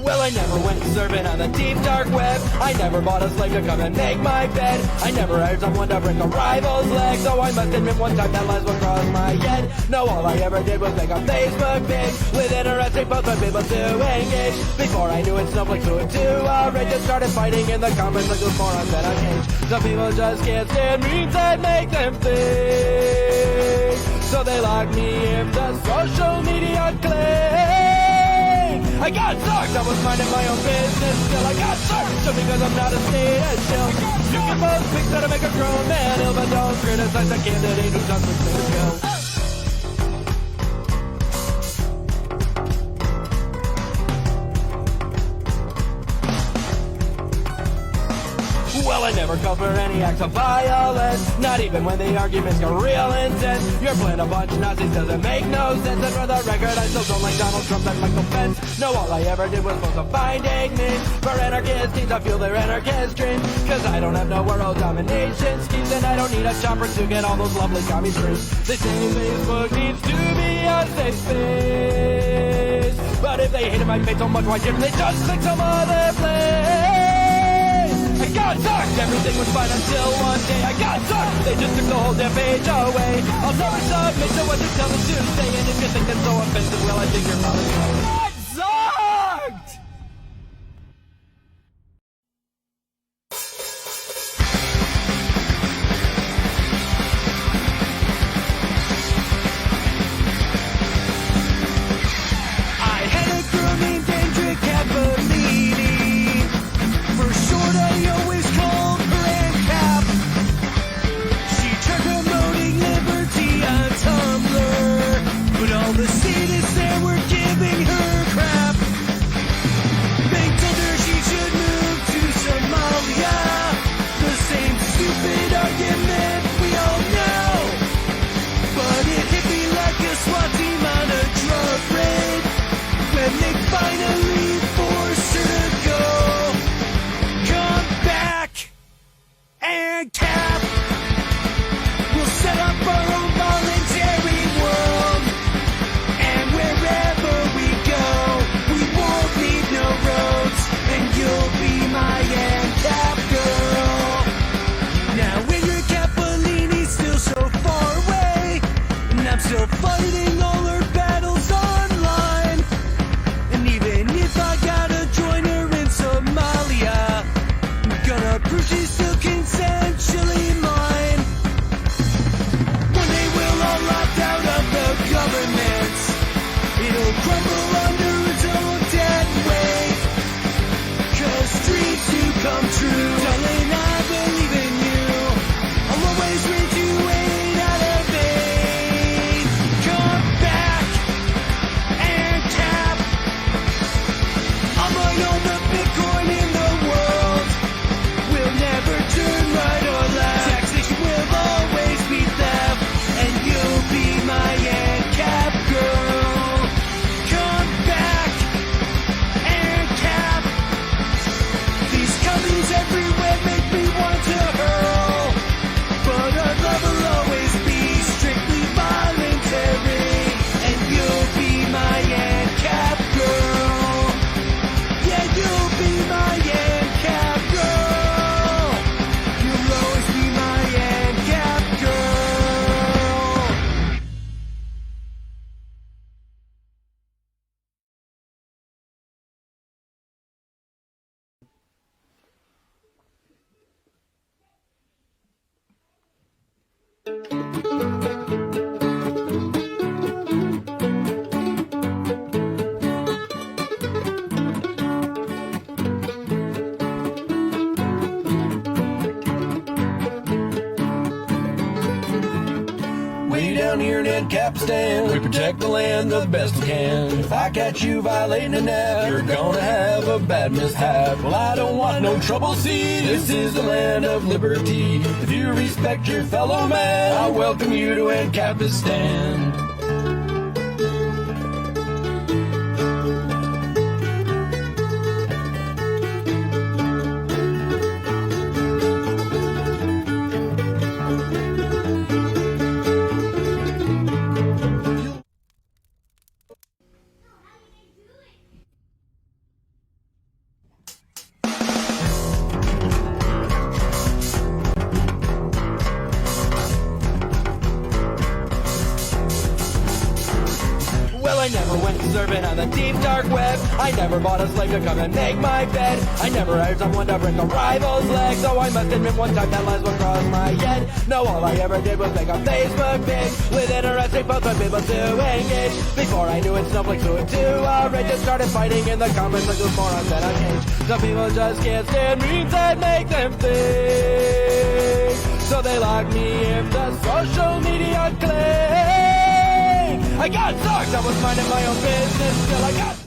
Well, I never went surfing on the deep dark web. I never bought a slave to come and make my bed. I never hired someone to break a rival's leg. So I must admit one time that lines would cross my head. No, all I ever did was make a Facebook page with interesting posts for people to engage. Before I knew it, snowflakes flew into a rage and started fighting in the comments like those morons that I changed. Some people just can't stand memes that make them think. So they lock me in the social media clay. I got sucked, I was minding my own business still. I got sucked, just because I'm not a statist still. You can post pics that'll make a grown man ill, but don't criticize a candidate who doesn't fit the bill. Well, I never called for any acts of violence, not even when the arguments got real intense. You're playing a bunch of Nazis, doesn't make no sense. And for the record, I still don't like Donald Trump and Michael Pence. No, all I ever did was post a binding means for anarchist teens to fuel their anarchist dreams. Cause I don't have no world domination schemes, and I don't need a chopper to get all those lovely commie streams. They say Facebook needs to be a safe space, but if they hated my face so much, why didn't they just click some other place? I got sucked, everything was fine until one day I got sucked, they just took the whole damn page away. I'll never submit to what they tell me to say, and if you think that's so offensive, well, I think you're probably not sucked! I had a girl named Andrea Cavallini. For short, I always called her ANCAP. She tried promoting liberty on Tumblr, but all the statists there were giving her crap. They told her she should move to Somalia. The same stupid argument we all know. But it hit me like a SWAT team on a drug raid when they finally forced her to go. And cap, we'll set up our own voluntary world, and wherever we go, we won't need no roads, and you'll be my ANCAP girl. Now Andrea Cavallini's still so far away, and I'm still fighting all her battles online, and even if I gotta join her in Somalia, I'm gonna prove she's still consensually mine. One day we'll all opt out of the government. It'll crumble under its own dead weight. Cause dreams do come true. Darling, I believe in you. I'll always read you ain't out of vain. Come back and cap. I might own the Bitcoin in the world. We'll never turn right or left. Taxation will always be theft, and you'll be my ANCAP girl. Come back, ANCAP. These commies everywhere make me want to hurl, but our love will always be strictly voluntary, and you'll be my ANCAP girl. Yeah, you'll be my ANCAP girl. You'll always be my ANCAP girl. Way down here in Ancapistan, we protect the land the best we can. If I catch you violating a nap, you're gonna have a bad mishap. Well, I don't want no trouble, see, this is the land of liberty. If you respect your fellow man, I welcome you to Ancapistan. I never went surfing on the deep dark web. I never bought a slave to come and make my bed. I never hired someone to break a rival's leg. So I must admit one time that lines would cross my head. No, all I ever did was make a Facebook page with interesting posts for people to engage. Before I knew it, snowflakes flew into a rage and started fighting in the comments like those morons that I changed. Some people just can't stand memes that make them think. So they lock me in the social media clay. I got sucked, I was minding my own business till I got...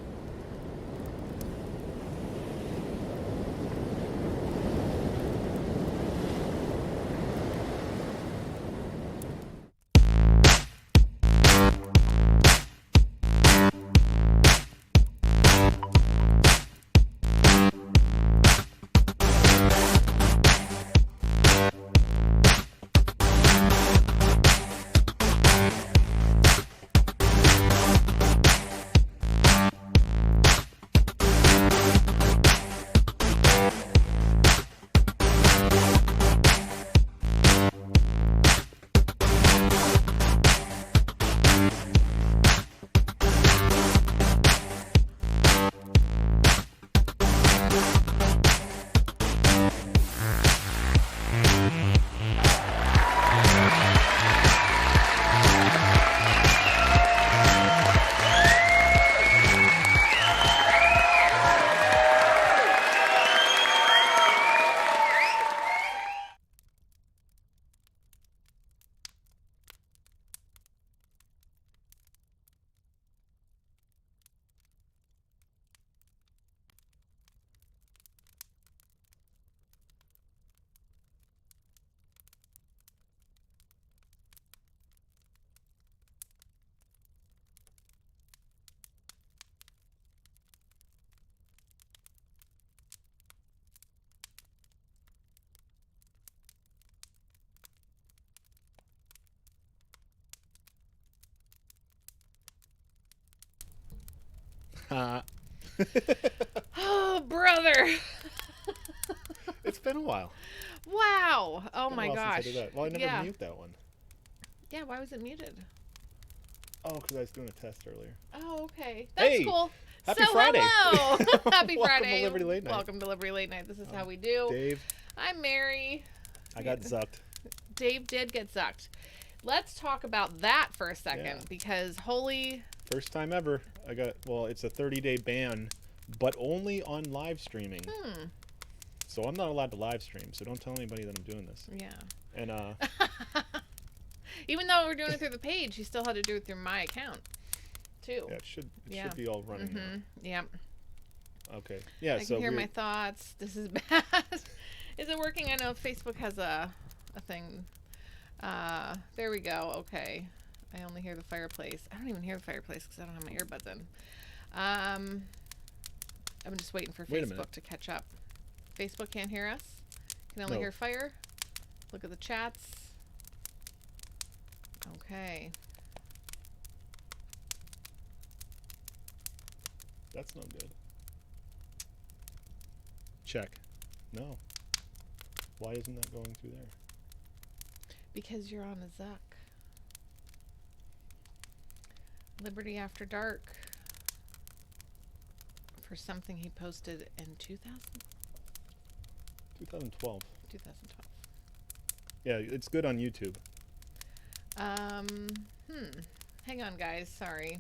Oh, brother. It's been a while. Wow. Oh Been a my while since I gosh. did that. Well, I never Yeah. mute that one. Yeah, why was it muted? Oh, because I was doing a test earlier. Oh, okay. That's Hey, cool. happy so, Friday. Hello. Happy Welcome to Friday. Liberty Late Night. Welcome to Liberty Late Night. This is how we do. Dave, I'm Mary. I got zucked. Dave did get sucked. Let's talk about that for a second Yeah. because holy... First time ever. I got, well, it's a 30-day ban, but only on live streaming. So I'm not allowed to live stream, so don't tell anybody that I'm doing this. Yeah. And, Even though we're doing it through the page, you still had to do it through my account, too. yeah, it should Yeah. be all running now. Yep. Okay. Yeah, I can so hear my thoughts. This is bad. Is it working? I know Facebook has a thing. There we go. Okay. I only hear the fireplace. I don't even hear the fireplace because I don't have my earbuds in. I'm just waiting for Wait a minute. Facebook to catch up. Facebook can't hear us. Can only No. hear fire. Look at the chats. Okay. That's not good. Check. No. Why isn't that going through there? Because you're on a Zuck. Liberty After Dark. For something he posted in 2012. 2012. Yeah, it's good on YouTube. Hang on, guys. Sorry.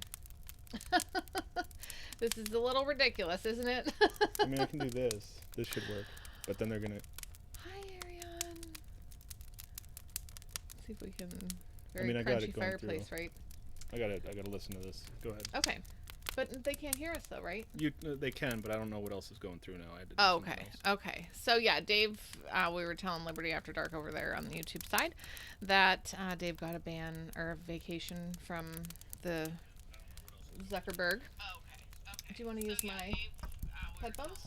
This is a little ridiculous, isn't it? I mean, I can do this. This should work. But then they're going to... Hi, Ariane. See if we can... I mean, I got crunchy it going fireplace, through. right? I gotta listen to this. Go ahead. Okay. But they can't hear us, though, right? They can, but I don't know what else is going through now. I had to do Oh, something okay. else. Okay. So, yeah, Dave, we were telling Liberty After Dark over there on the YouTube side that Dave got a ban or a vacation from the Zuckerberg. Oh, okay. Okay. Do you want to use my headphones?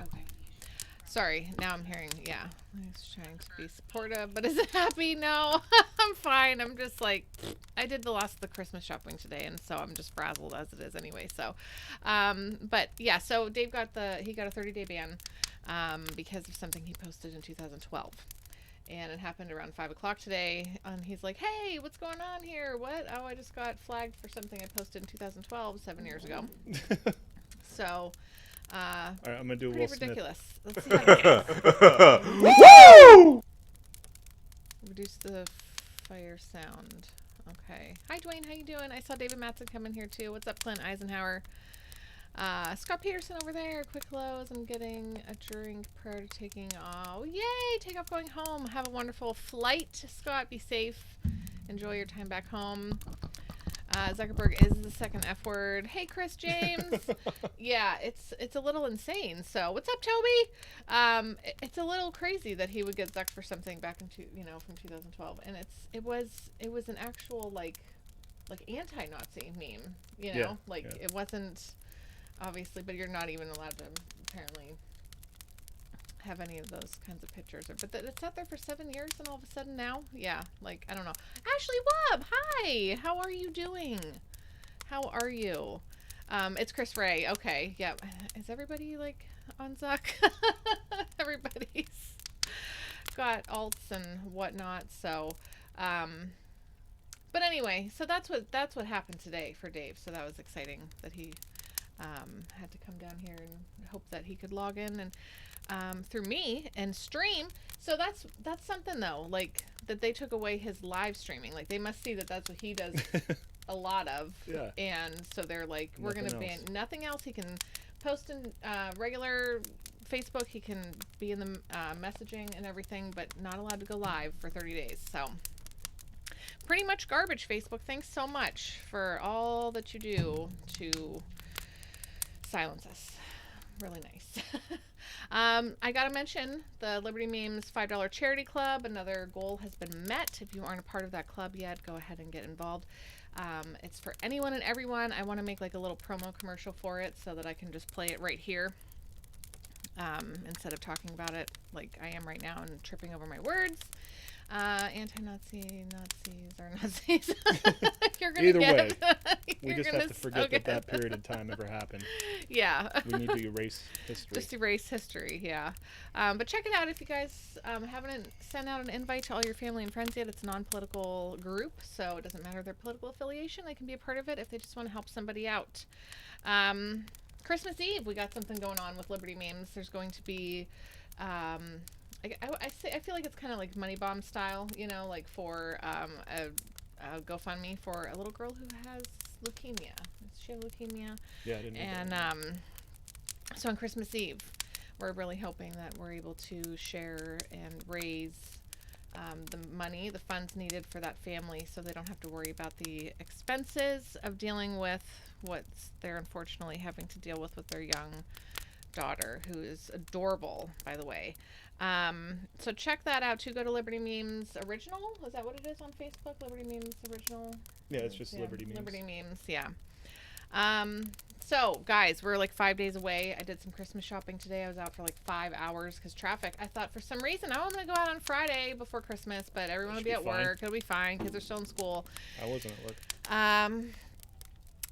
Okay. Sorry, now I'm hearing, yeah. He's trying to be supportive, but is it happy? No, I'm fine. I'm just like, I did the last of the Christmas shopping today, and so I'm just frazzled as it is anyway. So, but yeah, so Dave got he got a 30-day ban because of something he posted in 2012. And it happened around 5 o'clock today. And he's like, hey, what's going on here? What? Oh, I just got flagged for something I posted in 2012, 7 years ago. So, All right, I'm gonna do pretty Will Smith. ridiculous. Let's see how it goes. Reduce the fire sound. Okay. Hi, Dwayne. How you doing? I saw David Matson come in here, too. What's up, Clint Eisenhower? Scott Peterson over there. Quick close. I'm getting a drink prior to taking off. Oh, yay! Take off going home. Have a wonderful flight, Scott. Be safe. Enjoy your time back home. Zuckerberg is the second F word. Hey, Chris James. Yeah, it's a little insane. So, what's up, Toby? It's a little crazy that he would get zucked for something back in from 2012, and it was an actual like anti-Nazi meme. It wasn't obviously, but you're not even allowed to apparently have any of those kinds of pictures. But it's out there for 7 years, and all of a sudden now, yeah, like, I don't know. Ashley Wubb, hi! How are you doing? How are you? It's Chris Ray. Okay, yeah. Is everybody, like, on Zuck? Everybody's got alts and whatnot, so, but anyway, so that's what happened today for Dave, so that was exciting that he, had to come down here and hope that he could log in and through me and stream. So that's something though, like that they took away his live streaming. Like they must see that that's what he does a lot of. Yeah. And so they're like, we're Nothing gonna ban else. nothing else. He can post in regular Facebook. He can be in the messaging and everything, but not allowed to go live for 30 days. So pretty much garbage, Facebook. Thanks so much for all that you do to silence us. Really nice. I gotta mention the Liberty Memes $5 charity club. Another goal has been met. If you aren't a part of that club yet, go ahead and get involved. It's for anyone and everyone. I want to make like a little promo commercial for it so that I can just play it right here instead of talking about it like I am right now and tripping over my words. Anti-Nazi, Nazis, or Nazis. You're gonna Either get way, it. we just have to forget that period of time ever happened. Yeah. We need to erase history. Just erase history, yeah. But check it out if you guys haven't sent out an invite to all your family and friends yet. It's a non-political group, so it doesn't matter their political affiliation. They can be a part of it if they just want to help somebody out. Christmas Eve, we got something going on with Liberty Memes. There's going to be... I feel like it's kind of like Money Bomb style, like for a GoFundMe for a little girl who has leukemia. Does she have leukemia? Yeah, I didn't know And that. so on Christmas Eve, we're really hoping that we're able to share and raise the funds needed for that family so they don't have to worry about the expenses of dealing with what they're unfortunately having to deal with their young daughter, who is adorable, by the way. So check that out too. Go to Liberty Memes Original. Is that what it is on Facebook? Liberty Memes Original? Yeah, it's just Liberty Memes. Liberty Memes, yeah. So guys, we're like 5 days away. I did some Christmas shopping today. I was out for like 5 hours because traffic. I thought for some reason, I'm going to go out on Friday before Christmas, but everyone will be at work. It'll be fine. Kids are still in school. I wasn't at work.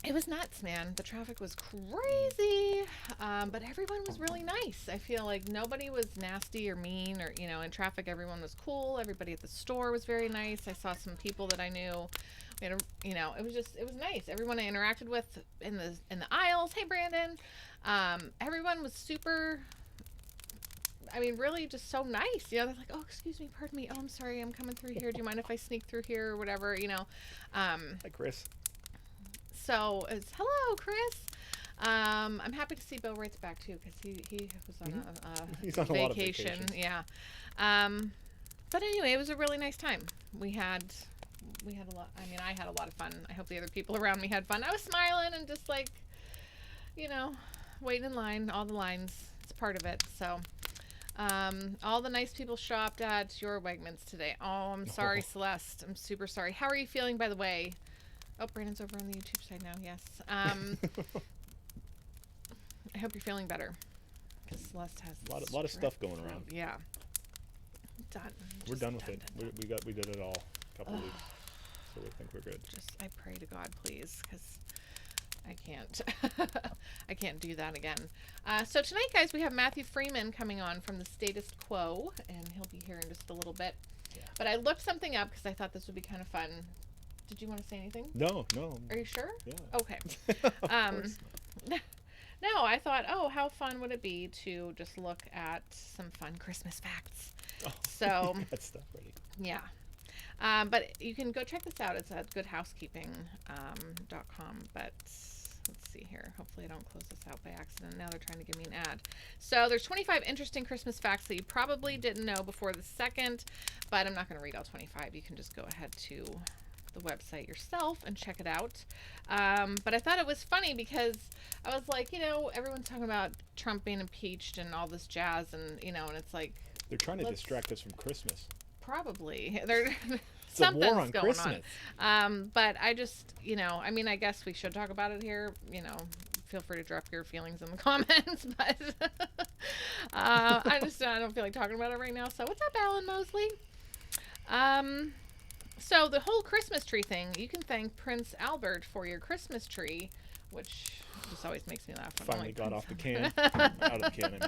It was nuts, man. The traffic was crazy, but everyone was really nice. I feel like nobody was nasty or mean or, in traffic, everyone was cool. Everybody at the store was very nice. I saw some people that I knew. We had it was nice. Everyone I interacted with in the aisles. Hey, Brandon. Everyone was super, really just so nice. They're like, oh, excuse me, pardon me. Oh, I'm sorry. I'm coming through here. Do you mind if I sneak through here or whatever, Hi, Chris. So it's hello, Chris. I'm happy to see Bill Wright's back too because he was on He's on a lot of vacations. Yeah. But anyway, it was a really nice time. We had a lot. I had a lot of fun. I hope the other people around me had fun. I was smiling and just like, waiting in line. All the lines. It's part of it. So. All the nice people shopped at your Wegmans today. Oh, I'm sorry, Celeste. I'm super sorry. How are you feeling, by the way? Oh, Brandon's over on the YouTube side now, yes. I hope you're feeling better. Because Celeste has A lot of stuff going around. Yeah. Done. We're done with it. We did it all a couple of weeks. So we think we're good. I pray to God, please, because I can't. I can't do that again. So tonight, guys, we have Matthew Freeman coming on from the Statist Quo, and he'll be here in just a little bit. Yeah. But I looked something up because I thought this would be kind of fun. Did you want to say anything? No. Are you sure? Yeah. Okay. Of course not. No, I thought, oh, how fun would it be to just look at some fun Christmas facts? Oh, So, you got stuff ready. yeah. But you can go check this out. It's at goodhousekeeping.com. But let's see here. Hopefully I don't close this out by accident. Now they're trying to give me an ad. So there's 25 interesting Christmas facts that you probably didn't know before the second, but I'm not going to read all 25. You can just go ahead to the website yourself and check it out. But I thought it was funny because I was like, everyone's talking about Trump being impeached and all this jazz, and and it's like They're trying to distract us from Christmas. probably they're It's a war something's on going Christmas. on. But I just, I guess we should talk about it here. Feel free to drop your feelings in the comments, but I don't feel like talking about it right now. So what's up, Alan Mosley? So the whole Christmas tree thing, you can thank Prince Albert for your Christmas tree, which just always makes me laugh. When Finally I'm got like, off the can. Out of the can,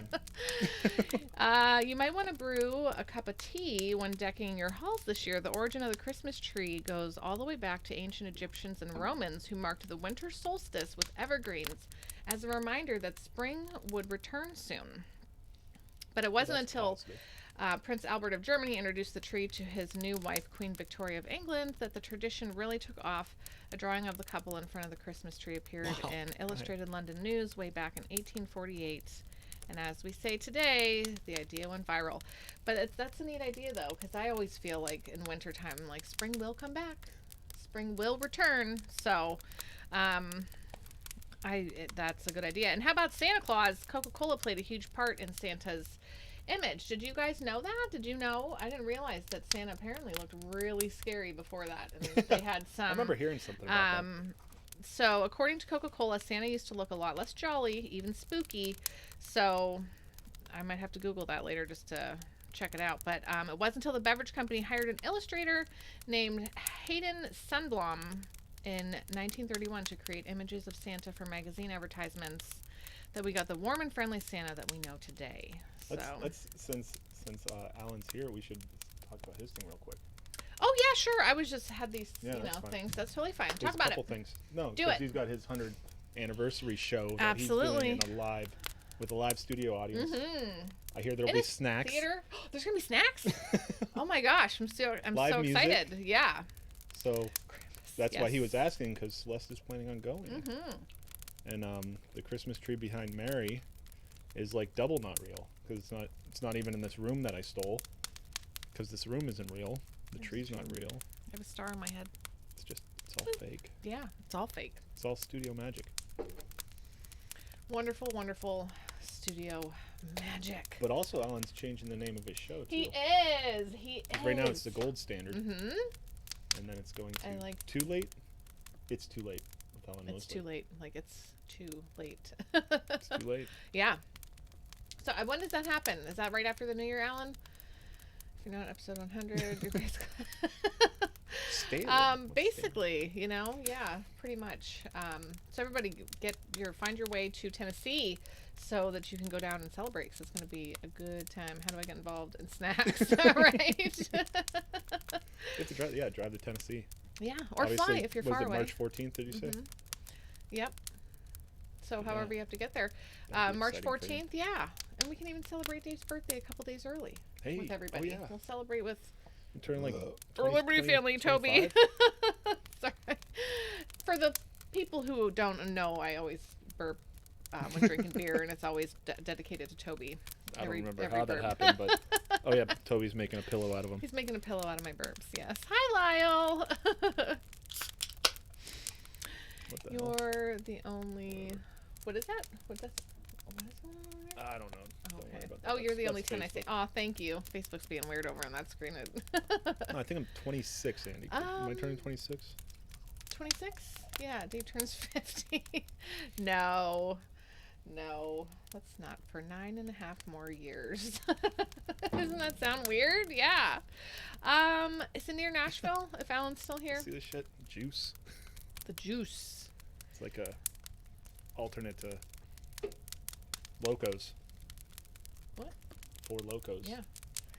I mean. You might want to brew a cup of tea when decking your halls this year. The origin of the Christmas tree goes all the way back to ancient Egyptians and Romans, who marked the winter solstice with evergreens as a reminder that spring would return soon. But it wasn't That's until positive. Prince Albert of Germany introduced the tree to his new wife, Queen Victoria of England, that the tradition really took off. A drawing of the couple in front of the Christmas tree appeared in Illustrated London News way back in 1848. And as we say today, the idea went viral. But that's a neat idea, though, because I always feel like in wintertime, like spring will come back. Spring will return. So that's a good idea. And how about Santa Claus? Coca-Cola played a huge part in Santa's image. Did you guys know that? Did you know? I didn't realize that Santa apparently looked really scary before that. And they had some. I remember hearing something about that. So according to Coca-Cola, Santa used to look a lot less jolly, even spooky. So I might have to Google that later just to check it out. But it wasn't until the beverage company hired an illustrator named Hayden Sundblom in 1931 to create images of Santa for magazine advertisements that we got the warm and friendly Santa that we know today. Let's since Alan's here, we should talk about his thing real quick. Oh yeah, sure. I was just had these That's fine. things. That's totally fine. There's Talk about a couple it. things. No, Do because it. he's got his 100th anniversary show that Absolutely. he's doing with a live studio audience. Mm-hmm. I hear there'll In be a snacks. Theater. There's gonna be snacks. Oh my gosh, I'm Live so music. excited. Yeah. So that's why he Yes. was asking, because Celeste is planning on going. Mm-hmm. And the Christmas tree behind Mary is like double not real, because it's not even in this room that I stole, because this room isn't real. The tree's not real. I have a star on my head. It's all fake. Yeah, it's all fake. It's all studio magic. Wonderful, wonderful studio magic. But also, Alan's changing the name of his show too. He is. He is. Right now it's the gold standard, Mm-hmm. and then it's going to I like- too late. It's too late with Alan It's Mosley. too late. Like it's too late. It's too late. Yeah. So when does that happen? Is that right after the New Year, Alan? If you're not at episode 100, you're basically. Stay. Let's Basically, yeah, pretty much. So everybody find your way to Tennessee so that you can go down and celebrate, because it's going to be a good time. How do I get involved in snacks? Right? You have to drive to Tennessee. Yeah, or Obviously, fly if you're far was it away. March 14th? Did you say? Mhm. Yep. So Yeah. however you have to get there, That'd be March exciting for you. 14th. Yeah, and we can even celebrate Dave's birthday a couple days early Hey, with everybody. Oh yeah. We'll celebrate with You turn like our 20, Liberty 20, family, Toby. 25? Sorry. For the people who don't know, I always burp when drinking beer, and it's always dedicated to Toby. I don't remember every how that burp. happened, but oh yeah, Toby's making a pillow out of him. He's making a pillow out of my burps. Yes. Hi, Lyle. What the hell? You're the only. What is that? What is that? I don't know. Don't worry Okay. about that. Oh, you're the That's only 10 I say. Facebook. Oh, thank you. Facebook's being weird over on that screen. No, I think I'm 26, Andy. Am I turning 26? 26? Yeah, Dave turns 50. No. That's not for 9.5 more years. Doesn't that sound weird? Yeah. Is it near Nashville? If Alan's still here? See this shit? Juice. The juice. It's like a alternate to Locos. What? Four Locos. Yeah.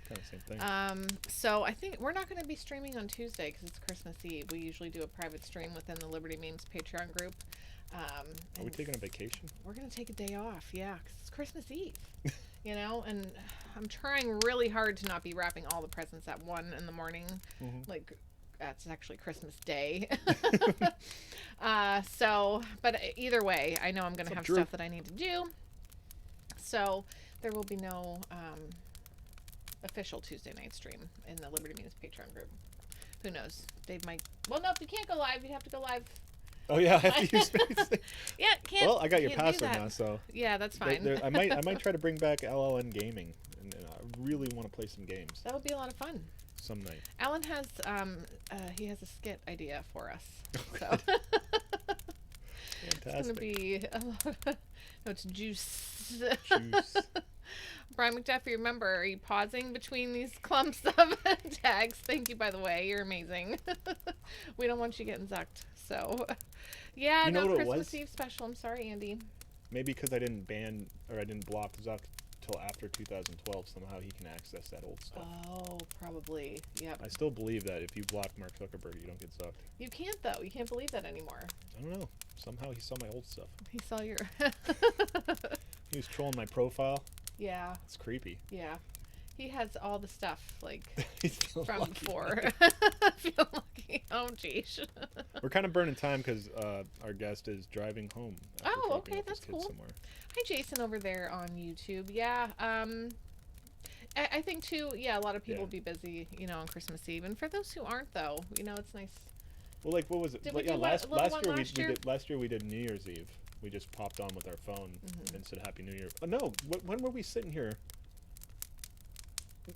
Kind of same thing. So I think we're not going to be streaming on Tuesday because it's Christmas Eve. We usually do a private stream within the Liberty Memes Patreon group. Are we taking a vacation? We're going to take a day off, yeah, because it's Christmas Eve. You know, and I'm trying really hard to not be wrapping all the presents at 1 in the morning. Like, that's actually Christmas Day. But either way, I know I'm going to have stuff that I need to do. So there will be no official Tuesday night stream in the Liberty Memes Patreon group. Who knows? Dave might. Well, nope, you can't go live. You have to go live. Oh yeah, I have to use Facebook. Yeah, can't. Well, I got your can't do password that. now, so Yeah, that's fine. I might try to bring back LLN gaming, and I really want to play some games That would be a lot of fun. some night. Alan has he has a skit idea for us. So Fantastic. it's gonna be no, it's juice. Juice. Brian McDuffie, remember, are you pausing between these clumps of tags? Thank you, by the way. You're amazing. We don't want you getting zucked. So, yeah, You know no what it Christmas was? Eve special. I'm sorry, Andy. Maybe because I didn't ban or I didn't block Zuck till after 2012. Somehow he can access that old stuff. Oh, probably. Yep. I still believe that if you block Mark Zuckerberg, you don't get zucked. You can't, though. You can't believe that anymore. I don't know. Somehow he saw my old stuff. He saw your... He was trolling my profile. Yeah, It's creepy. yeah. He has all the stuff, like, He's feeling from lucky. before. I feel lucky. Oh, geez. We're kind of burning time because our guest is driving home. after Oh, dropping okay, off his that's kids cool. Somewhere. Hi, Jason, over there on YouTube. Yeah, I think, too, yeah, a lot of people Yeah. will be busy, you know, on Christmas Eve. And for those who aren't, though, you know, it's nice. Well, like, what was it? Did Like, we yeah, do last a little one year last year? Last year we did New Year's Eve. We just popped on with our phone Mm-hmm. and said Happy New Year. Oh no! When were we sitting here?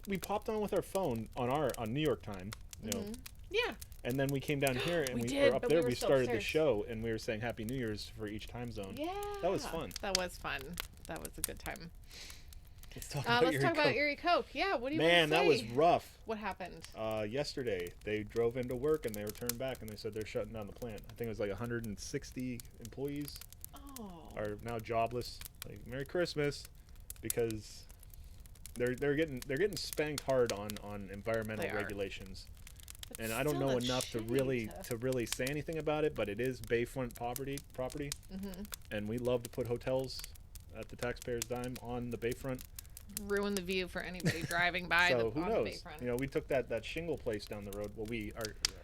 We popped on with our phone on New York time, you know, Yeah. and then we came down here and We we did, were up but there. we were We still started the upstairs. show and we were saying Happy New Year's for each time zone. Yeah. That was fun. That was fun. That was a good time. Let's talk about Let's Erie talk about Coke. Erie Coke. Yeah, what do you Man, want to say? that was rough. What happened? Yesterday, they drove into work and they returned back and they said they're shutting down the plant. I think it was like 160 employees Oh. are now jobless. Like, Merry Christmas, because they're getting spanked hard on environmental They are. regulations. But And I don't still, know that's enough to shitty really say anything about it, but it is Bayfront property, and we love to put hotels at the taxpayers' dime on the Bayfront. ruin the view for anybody driving by So the who on the knows? Bayfront. You know, we took that shingle place down the road. Well,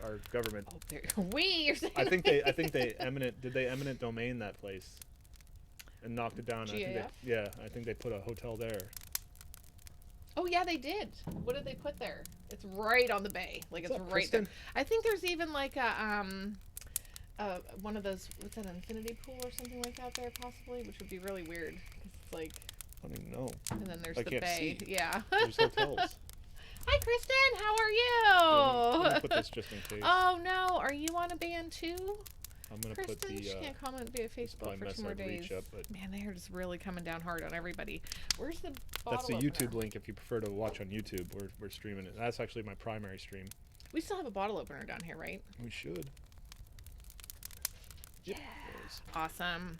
our government. Oh, there, you're saying I think they eminent domain that place and knocked it down. I think they put a hotel there. Oh yeah, they did. What did they put there? It's right on the bay. Like What's it's up, right there. Kristen? I think there's even like a one of those, what's that, infinity pool or something like that there possibly, which would be really weird. 'Cause it's like, I don't even know. and then there's I the can't bay. see. Yeah. There's hotels. Hi Kristen, how are you? Let me put this just in case. Oh no, are you on a band too? I'm gonna Kristen, put the. she can't comment via Facebook probably for mess 2 more our days. reach up, but Man, they're just really coming down hard on everybody. Where's the bottle that's the opener? YouTube link if you prefer to watch on YouTube. We're streaming it. That's actually my primary stream. We still have a bottle opener down here, right? We should. Yeah. Awesome.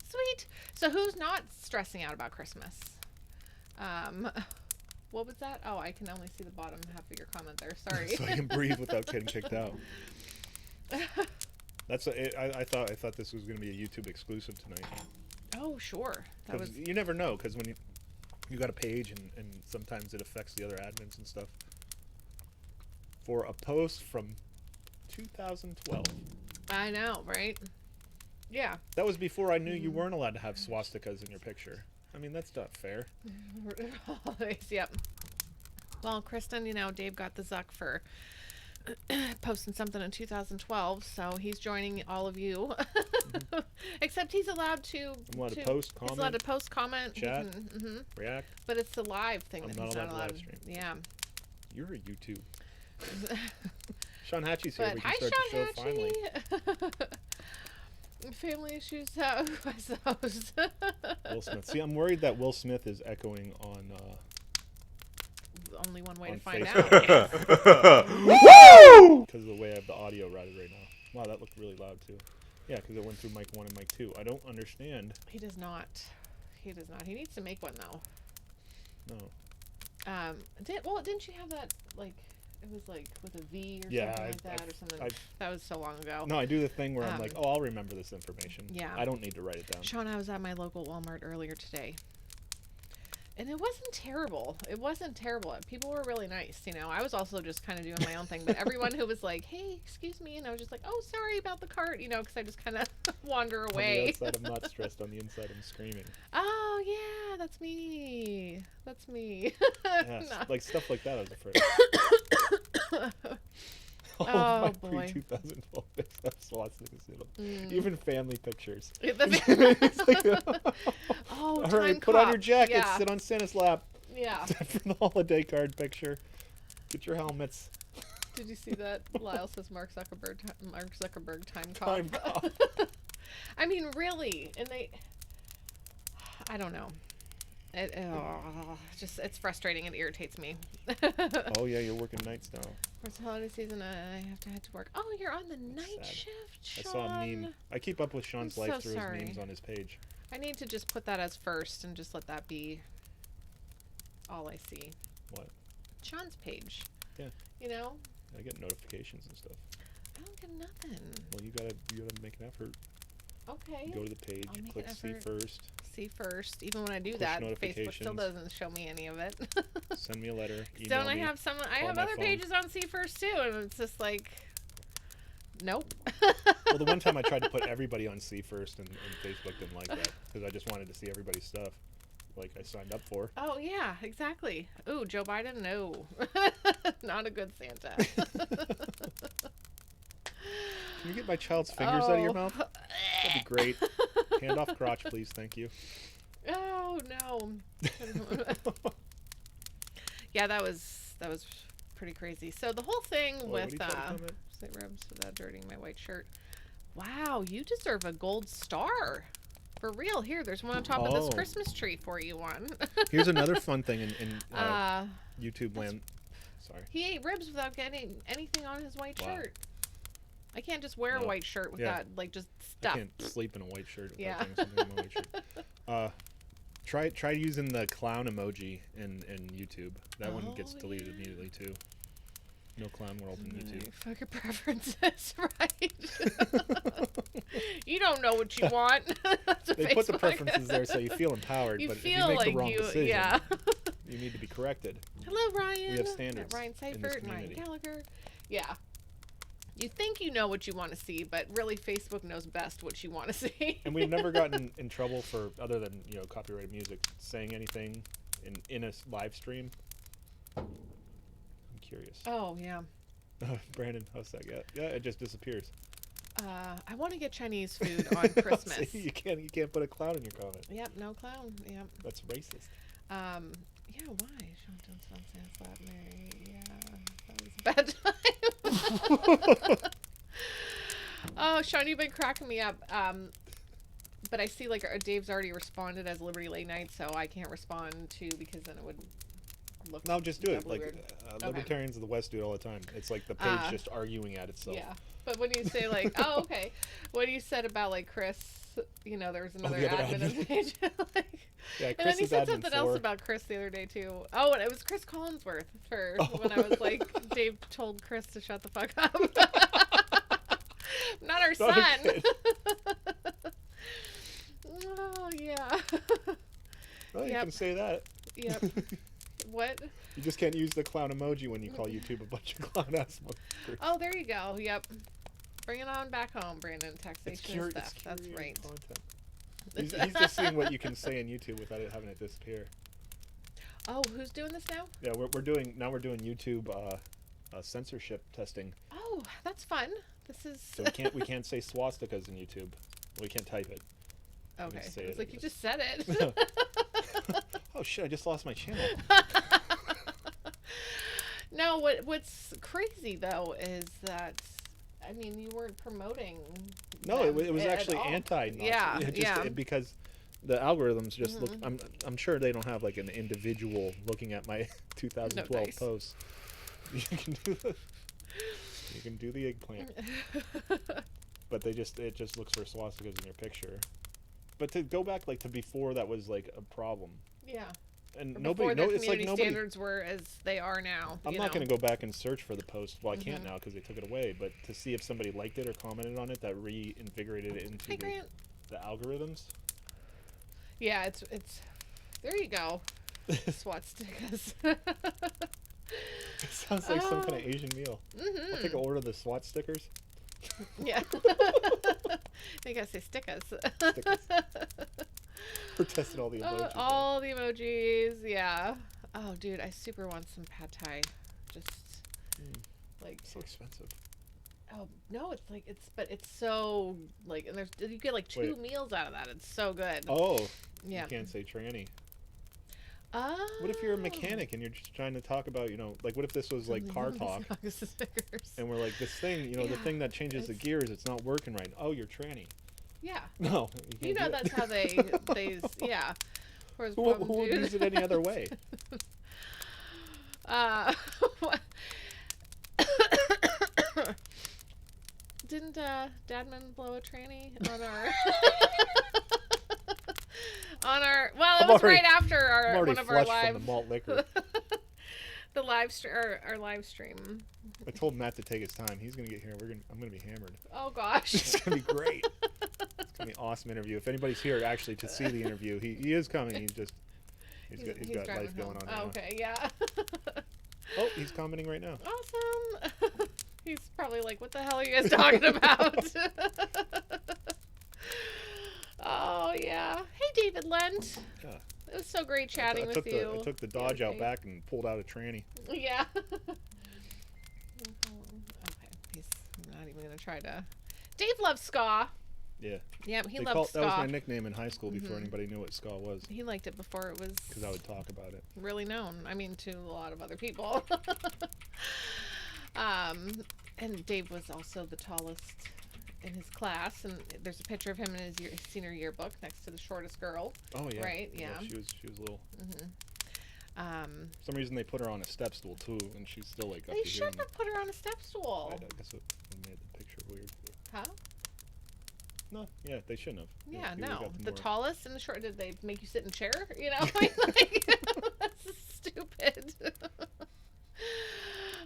Sweet. So who's not stressing out about Christmas? What was that? Oh, I can only see the bottom half of your comment there. Sorry. So I can breathe without getting kicked out. I thought this was gonna be a YouTube exclusive tonight. Oh, sure. That was. You never know, because when you got a page and sometimes it affects the other admins and stuff. For a post from 2012. I know, right? Yeah. That was before I knew you weren't allowed to have swastikas in your picture. I mean, that's not fair. Yep. Well, Kristen, you know, Dave got the zuck for posting something in 2012, so he's joining all of you. Except he's allowed to. I'm allowed to post, He's allowed to post, comment, chat, mhm. react. But it's the live thing I'm that not he's allowed not to allowed. live stream. Yeah. You're a YouTube. Sean Hatchie's here. But We can hi, start the show finally. Sean Family issues. How those? Will Smith. See, I'm worried that Will Smith is echoing on. Only one way to on find Facebook. out. Because of the way I have the audio routed right now. Wow, that looked really loud too. Yeah, because it went through mic 1 and mic 2. I don't understand. He does not. He does not. He needs to make one though. No. Didn't you have that, like, it was like with a V or Yeah, something like that or something? That was so long ago. No, I do the thing where I'm like, oh, I'll remember this information. Yeah. I don't need to write it down. Sean, I was at my local Walmart earlier today. And it wasn't terrible. It wasn't terrible. People were really nice, you know. I was also just kind of doing my own thing. But everyone who was like, hey, excuse me, and I was just like, oh, sorry about the cart, you know, because I just kind of wander away. On the outside, I'm not stressed. On the inside, I'm screaming. Oh, yeah, that's me. That's me. Yeah, like stuff like that I was afraid of. All Oh, of my boy. pre-2012 pics have swastikas in them. Even family pictures. It's Like, oh, all time right, put on your cop. jackets, Yeah. sit on Santa's lap. Yeah. For the holiday card picture. Get your helmets. Did you see that? Lyle says Mark Zuckerberg time cop. Time cop. I mean, really, and I don't know. It's frustrating and irritates me. Oh yeah, you're working nights now. It's holiday season, I have to head to work. Oh, you're on the night sad. shift, Sean. I saw a meme. I keep up with Sean's I'm life so through sorry. his memes on his page. I need to just put that as first and just let that be all I see. What? Sean's page. Yeah. You know? I get notifications and stuff. I don't get nothing. Well, you gotta make an effort. Okay. Go to the page, I'll make click an see effort. first, See first. Even when I do Push that, Facebook notifications. still doesn't show me any of it. send me a letter, email Don't I me. have some? I call have my other phone. pages on See First too, and it's just like, nope. Well, the one time I tried to put everybody on see first, and Facebook didn't like that because I just wanted to see everybody's stuff, like I signed up for. Oh yeah, exactly. Ooh, Joe Biden, no, not a good Santa. Can you get my child's fingers out of your Oh. mouth? That'd be great. Hand off crotch, please. Thank you. Oh no. Yeah, that was pretty crazy. So the whole thing What do with you try to comment? say rubs without dirtying my white shirt. Wow, you deserve a gold star. For real. Here, there's one on top of Oh. this Christmas tree for you, one. Here's another fun thing in uh, YouTube land. Sorry. he ate ribs without getting anything on his white Wow. shirt. I can't just wear a No. white shirt Yeah. without like just I stuff. can't sleep in a white shirt without Yeah. getting something on my white shirt. Try using the clown emoji in YouTube. That one gets Oh, deleted yeah. immediately too. No clown world in YouTube. Fuck your preferences, right? You don't know what you want. That's what They put the Facebook- preferences there so you feel empowered, You but feel if you make like the wrong you, decision, yeah. you need to be corrected. Hello, Ryan. We have standards Ryan in this Seifert and Ryan community. Gallagher. Yeah. You think you know what you want to see, but really Facebook knows best what you want to see. And we've never gotten in trouble for, other than copyrighted music, saying anything in a live stream. I'm curious. Oh, yeah. Brandon, how's that get? Yeah, it just disappears. I want to get Chinese food on Christmas. See, you can't put a clown in your comment. Yep, no clown. Yep. That's racist. Yeah, why? Sean Jones on Santa's lap, Mary. Yeah, that was a bad time. Oh, Sean, you've been cracking me up. But I see Dave's already responded as Liberty Late Night, so I can't respond to because then it would look. No, just do it. doubly Like weird. libertarians of the West do it all the time. It's like the page just arguing at itself. Yeah, but when you say oh, okay, what you said about Chris, there was another the other admin on the admin. page. Yeah, And Chris then he is said admin something 4. else about Chris the other day too. Oh, and it was Chris Collinsworth when I was like, Dave told Chris to shut the fuck up. Not our Not a son. kid. Oh yeah. Well, you Yep. can say that. Yep. What? You just can't use the clown emoji when you call YouTube a bunch of clown ass motherfuckers. Oh, there you go. Yep. Bring it on back home, Brandon. It's Taxation and it's stuff. That's curated right. content. He's just seeing what you can say in YouTube without it having it disappear. Oh, who's doing this now? Yeah, we're doing YouTube censorship testing. Oh, that's fun. This is So we can't say swastikas in YouTube. We can't type it. okay. say It's it like you again. just said it. Oh shit! I just lost my channel. No, what's crazy though is that you weren't promoting. No, them it was at actually all. anti-Nazi. Yeah, It just, yeah. because the algorithms just look. I'm sure they don't have like an individual looking at my 2012 No dice. posts. You can do the eggplant, but it just looks for swastikas in your picture. But to go back to before that was like a problem. Yeah. And before nobody, their it's like community nobody. standards were as they are now. I'm you not know? going to go back and search for the post. Well, I can't now because they took it away. But to see if somebody liked it or commented on it, that reinvigorated it into Hi, Grant. the algorithms. Yeah, it's. There you go. SWAT stickers. It sounds like some kind of Asian meal. I'll take an order of the SWAT stickers. Yeah. You gotta say stickers. Stickers. We're testing all the emojis. All the emojis, yeah. Oh, dude, I super want some pad thai. Just like So expensive. oh no, but it's so like, and you get like 2 meals out of that. It's so good. Oh. Yeah. You can't say tranny. Oh. What if you're a mechanic and you're just trying to talk about, like, what if this was like car talk? Stickers. And we're like, this thing, the Yeah, thing that changes the gears, it's not working right. Oh, you're tranny. Yeah. No. You know that's how they yeah. Whereas Who would use it any other way? Didn't Dadman blow a tranny on our well, it was right after I'm already one of our flushed from live the malt liquor. the live stream our live stream. I told Matt to take his time. He's gonna get here. I'm gonna be hammered. Oh gosh. It's gonna be great. It's gonna be an awesome interview. If anybody's here actually to see the interview, he is coming. He's got driving life going home. on. Oh, Right now. okay, yeah. Oh, he's commenting right now. Awesome. He's probably like, what the hell are you guys talking about? Oh, yeah. Hey, David Lent. Yeah. It was so great chatting with you. I took the Dodge out back and pulled out a tranny. Yeah. Okay, he's not even going to try to... Dave loves ska. Yeah. Yeah, he loves ska. That was my nickname in high school before anybody knew what ska was. He liked it before it was... Because I would talk about it. Really known. I mean, to a lot of other people. And Dave was also the tallest in his class, and there's a picture of him in his senior yearbook next to the shortest girl. Oh yeah. Right? Yeah. She was little. For some reason they put her on a step stool too, and she's still like up they to here. shouldn't have put her on a step stool. I guess it made the picture weird. Huh? No, yeah, they shouldn't have. Yeah, He would've no. got The more- tallest and the short. Did they make you sit in a chair? You know, like that's stupid.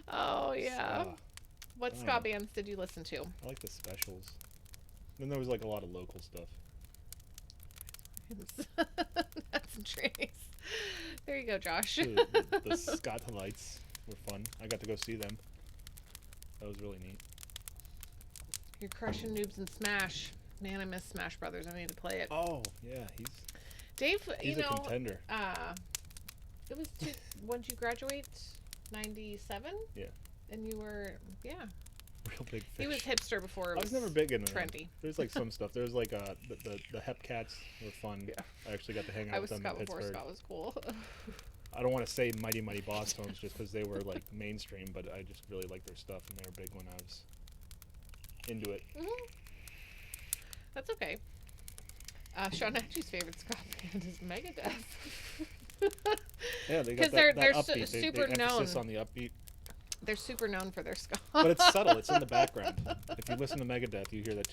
Oh yeah. Ska. What ska bands did you listen to? I like the specials. Then there was like a lot of local stuff. That's some trees. There you go, Josh. The Scotlights were fun. I got to go see them. That was really neat. You're crushing noobs in Smash. Man, I miss Smash Brothers. I need to play it. Oh yeah, Dave, he's a contender. It was when did you graduate? 97? Yeah. And you were, yeah. Real big fish. He was hipster before it was I was never big into them. trendy. There's like some stuff. There's like the Hep Cats were fun. Yeah. I actually got to hang out I with was them Scott in before Pittsburgh. Scott was cool. I don't want to say Mighty Mighty Boss Tones just because they were like mainstream, but I just really liked their stuff and they were big when I was into it. That's okay. Sean Atchie's favorite ska band is Megadeth. Yeah, they got 'Cause that they're upbeat. super they emphasis known. on the upbeat. They're super known for their ska. But it's subtle. It's in the background. If you listen to Megadeth, you hear that.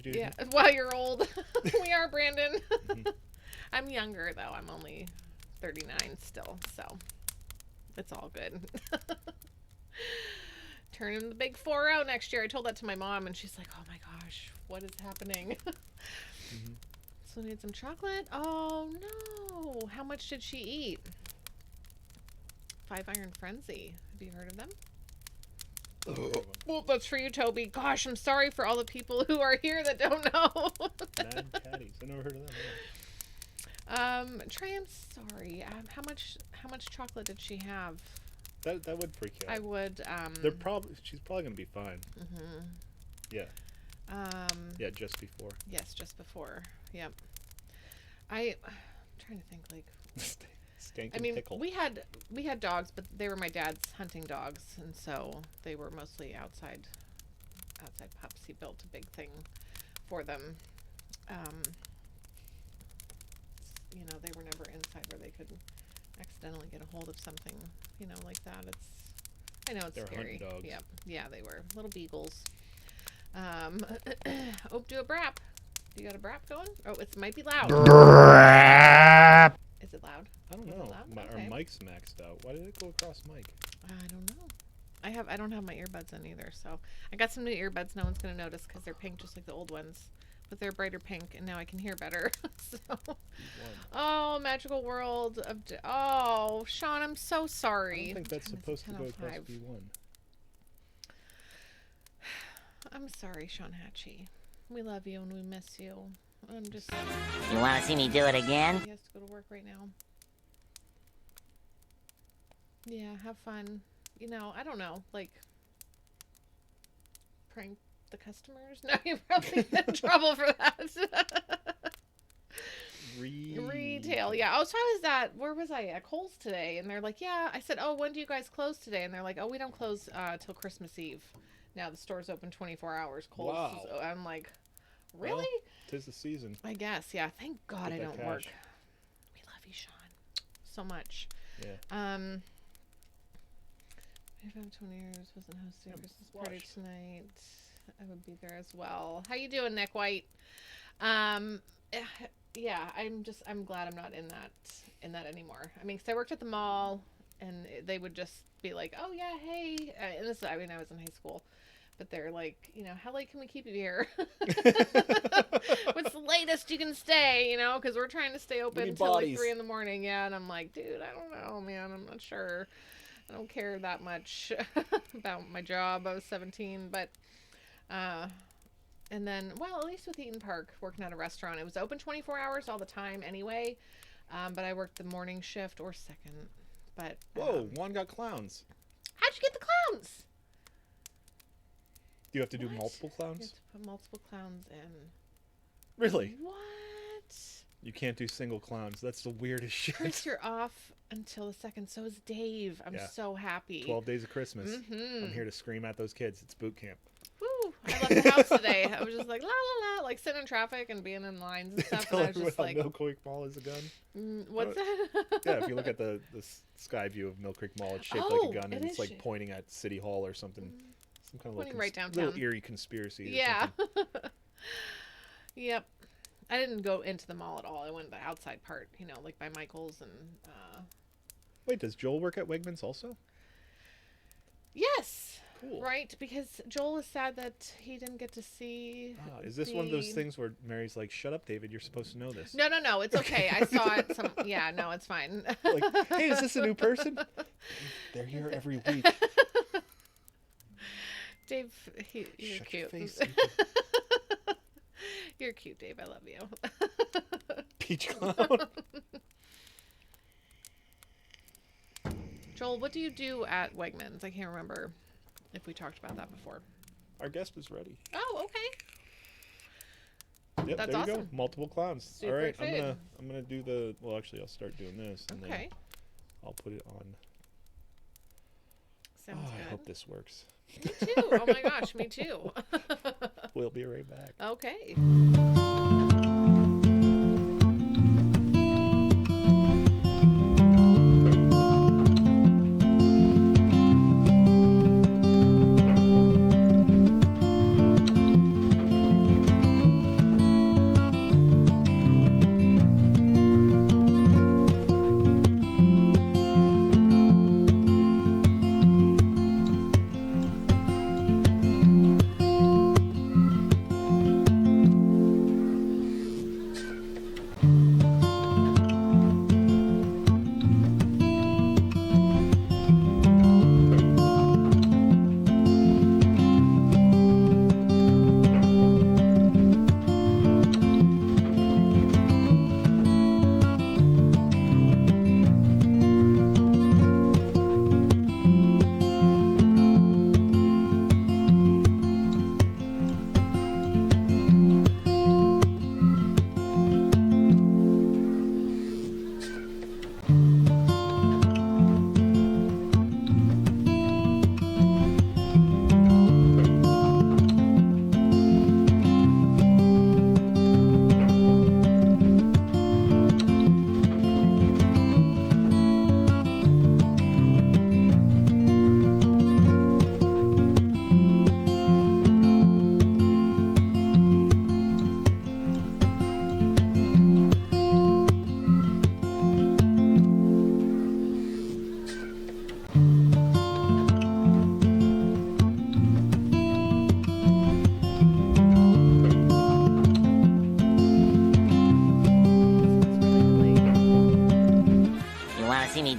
Yeah. Well, you're old. We are, Brandon. I'm younger though. I'm only 39 still, so it's all good. Turning the big 4-0 next year. I told that to my mom, and she's like, "Oh my gosh, what is happening?" So we need some chocolate. Oh no! How much did she eat? 5 Iron Frenzy. Have you heard of them? Well, that's for you, Toby. Gosh, I'm sorry for all the people who are here that don't know. Mad Caddies. I never heard of them. Trey, I'm sorry. How much chocolate did she have? That would freak you out. I would. She's probably gonna be fine. Yeah. Yeah, just before. Yes, just before. Yep. I'm trying to think like. Skank I and mean, pickle. we had dogs, but they were my dad's hunting dogs, and so they were mostly outside pups. He built a big thing for them. You know, they were never inside where they could accidentally get a hold of something, you know, like that. I know it's They're scary. hunting dogs. Yep. Yeah, they were little beagles. Do a brap. You got a brap going? Oh, it might be loud. Is it loud? I don't Is it know. loud? Our Okay. mic's maxed out. Why did it go across mic? I don't know. I don't have my earbuds in either, so I got some new earbuds. No one's gonna notice because they're pink, just like the old ones, but they're brighter pink, and now I can hear better. So, oh, Magical World of oh, Sean, I'm so I sorry. don't think that's Damn, it's supposed to go across 10:05. B1. I'm sorry, Sean Hatchie. We love you and we miss you. I'm just. You want to see me do it again? He has to go to work right now. Yeah, have fun. You know, I don't know, like prank the customers. No, you probably get in trouble for that. Retail, yeah. Oh, so I was at, where was I? At Kohl's today, and they're like, yeah. I said, oh, when do you guys close today? And they're like, oh, we don't close till Christmas Eve. Now the store's open 24 hours. Kohl's. Wow. So I'm like, really? Well, 'tis the season. I guess, yeah. Thank God Get I that don't cash. work. We love you, Sean, so much. Yeah. If I'm 20 years, wasn't hosting a Christmas watch. party tonight. I would be there as well. How you doing, Nick White? Yeah, I'm glad I'm not in that anymore. I mean, 'cause I worked at the mall, and they would just be like, "Oh yeah, hey," and this, I mean, I was in high school, but they're like, you know, how late can we keep you here? What's the latest you can stay? You know, because we're trying to stay open need till like bodies. 3 in the morning. Yeah, and I'm like, dude, I don't know, man. I'm not sure. I don't care that much about my job. I was 17, but and then, well, at least with Eaton Park, working at a restaurant, it was open 24 hours all the time anyway. But I worked the morning shift or second. But Whoa, Juan got clowns. how'd you get the clowns? Do you have to do What? multiple You clowns? have to put multiple clowns in. Really? What? You can't do single clowns. That's the weirdest shit. Chris, you're off until the second. So is Dave. I'm Yeah. so happy. 12 days of Christmas. Mm-hmm. I'm here to scream at those kids. It's boot camp. Woo! I left the house today. I was just like, la la la, like sitting in traffic and being in lines and stuff. Tell And I was everyone just how like, Mill Creek Mall is a gun. What's that? Yeah, if you look at the sky view of Mill Creek Mall, it's shaped Oh, like a gun, it and it's is like shaped. pointing at City Hall or something. Some kind of Pointing little, right little downtown. eerie conspiracy. Or Yeah. something. Yep. I didn't go into the mall at all. I went the outside part, you know, like by Michael's and. Wait, does Joel work at Wegmans also? Yes. Cool. Right, because Joel is sad that he didn't get to see. Ah, is this one of those the- things where Mary's like, "Shut up, David. You're supposed to know this." No, it's okay. I saw it. Yeah, no, it's fine. Like, hey, is this a new person? They're here every week. Dave, you're Shut cute. your face. You're cute, Dave. I love you. Peach clown. Joel, what do you do at Wegmans? I can't remember if we talked about that before. Our guest is ready. Oh, okay. Yep, That's there you go. awesome. Multiple clowns. Super All right, excited. I'm gonna do the. Well, actually, I'll start doing this, and Okay. then I'll put it on. Sounds Oh, I good. hope this works. Me too. Oh my gosh, me too. We'll be right back. Okay.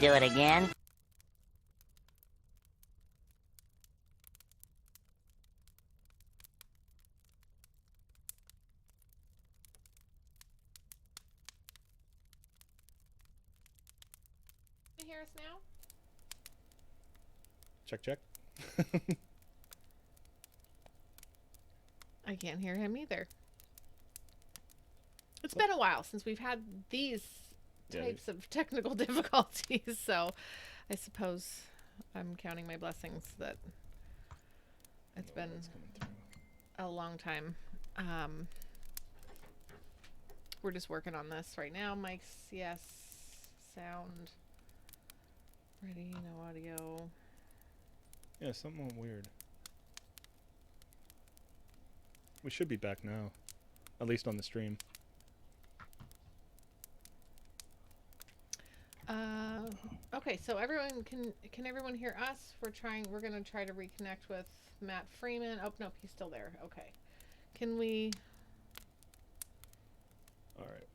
do it again? Can you hear us now? Check, check. I can't hear him either. It's been a while since we've had these types of technical difficulties, so I suppose I'm counting my blessings that it's been a long time. We're just working on this right now. Mics, yes. Sound. Ready, no audio. Yeah, something went weird. We should be back now. At least on the stream. Okay, so everyone can everyone hear us? We're gonna try to reconnect with Matt Freeman. Oh nope, he's still there. Okay. Can we Alright.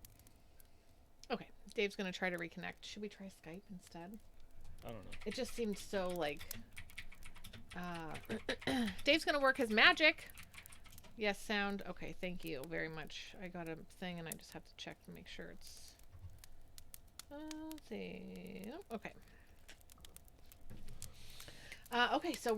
Okay, Dave's gonna try to reconnect. Should we try Skype instead? I don't know. It just seemed so like Dave's gonna work his magic. Yes, sound. Okay, thank you very much. I got a thing and I just have to check to make sure it's let's see. Oh, okay. Okay, so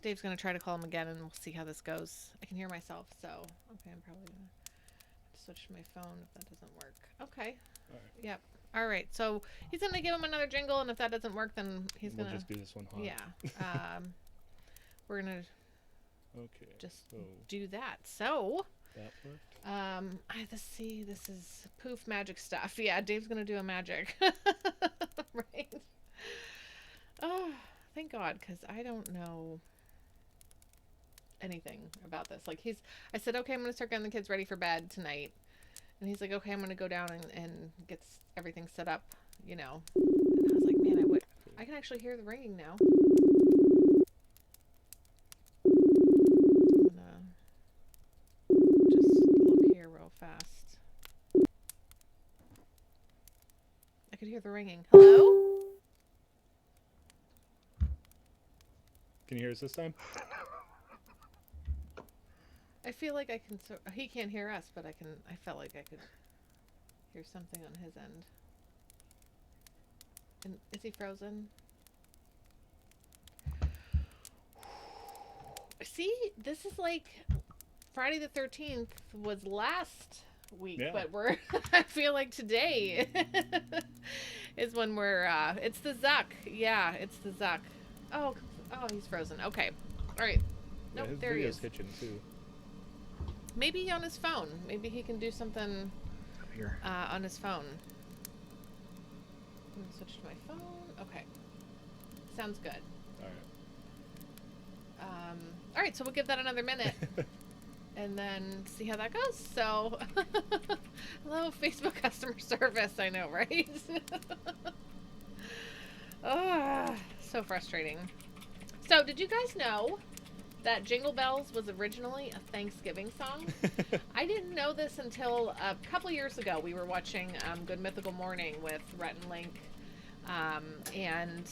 Dave's gonna try to call him again and we'll see how this goes. I can hear myself, so okay, I'm probably gonna have to switch to my phone if that doesn't work. Okay. Alright. Yep. Alright, so he's gonna give him another jingle, and if that doesn't work, then We'll just do this one hot. Yeah. We're gonna Okay. just so do that. So that worked. let's see, this is poof magic stuff. Yeah, Dave's gonna do a magic. Right? Oh, thank God, because I don't know anything about this. Like I said, okay, I'm gonna start getting the kids ready for bed tonight. And he's like, okay, I'm gonna go down and get everything set up, you know. And I was like, man, I can actually hear the ringing now. I'm gonna just look here real fast. I could hear the ringing. Hello? Can you hear us this time? I feel like I can. He can't hear us, but I felt like I could hear something on his end. And is he frozen? See, this is like Friday the 13th was last week, Yeah. but I feel like today is when it's the Zuck. Yeah, it's the Zuck. Oh, he's frozen. Okay. All right. Yeah, Nope, his there he video's is. hitching too. Maybe on his phone. Maybe he can do something Here. on his phone. I'm gonna switch to my phone. Okay. Sounds good. Alright. All right, so we'll give that another minute and then see how that goes. So, hello, Facebook customer service. I know, right? Oh, so frustrating. So, did you guys know that Jingle Bells was originally a Thanksgiving song? I didn't know this until a couple years ago. We were watching Good Mythical Morning with Rhett and Link, and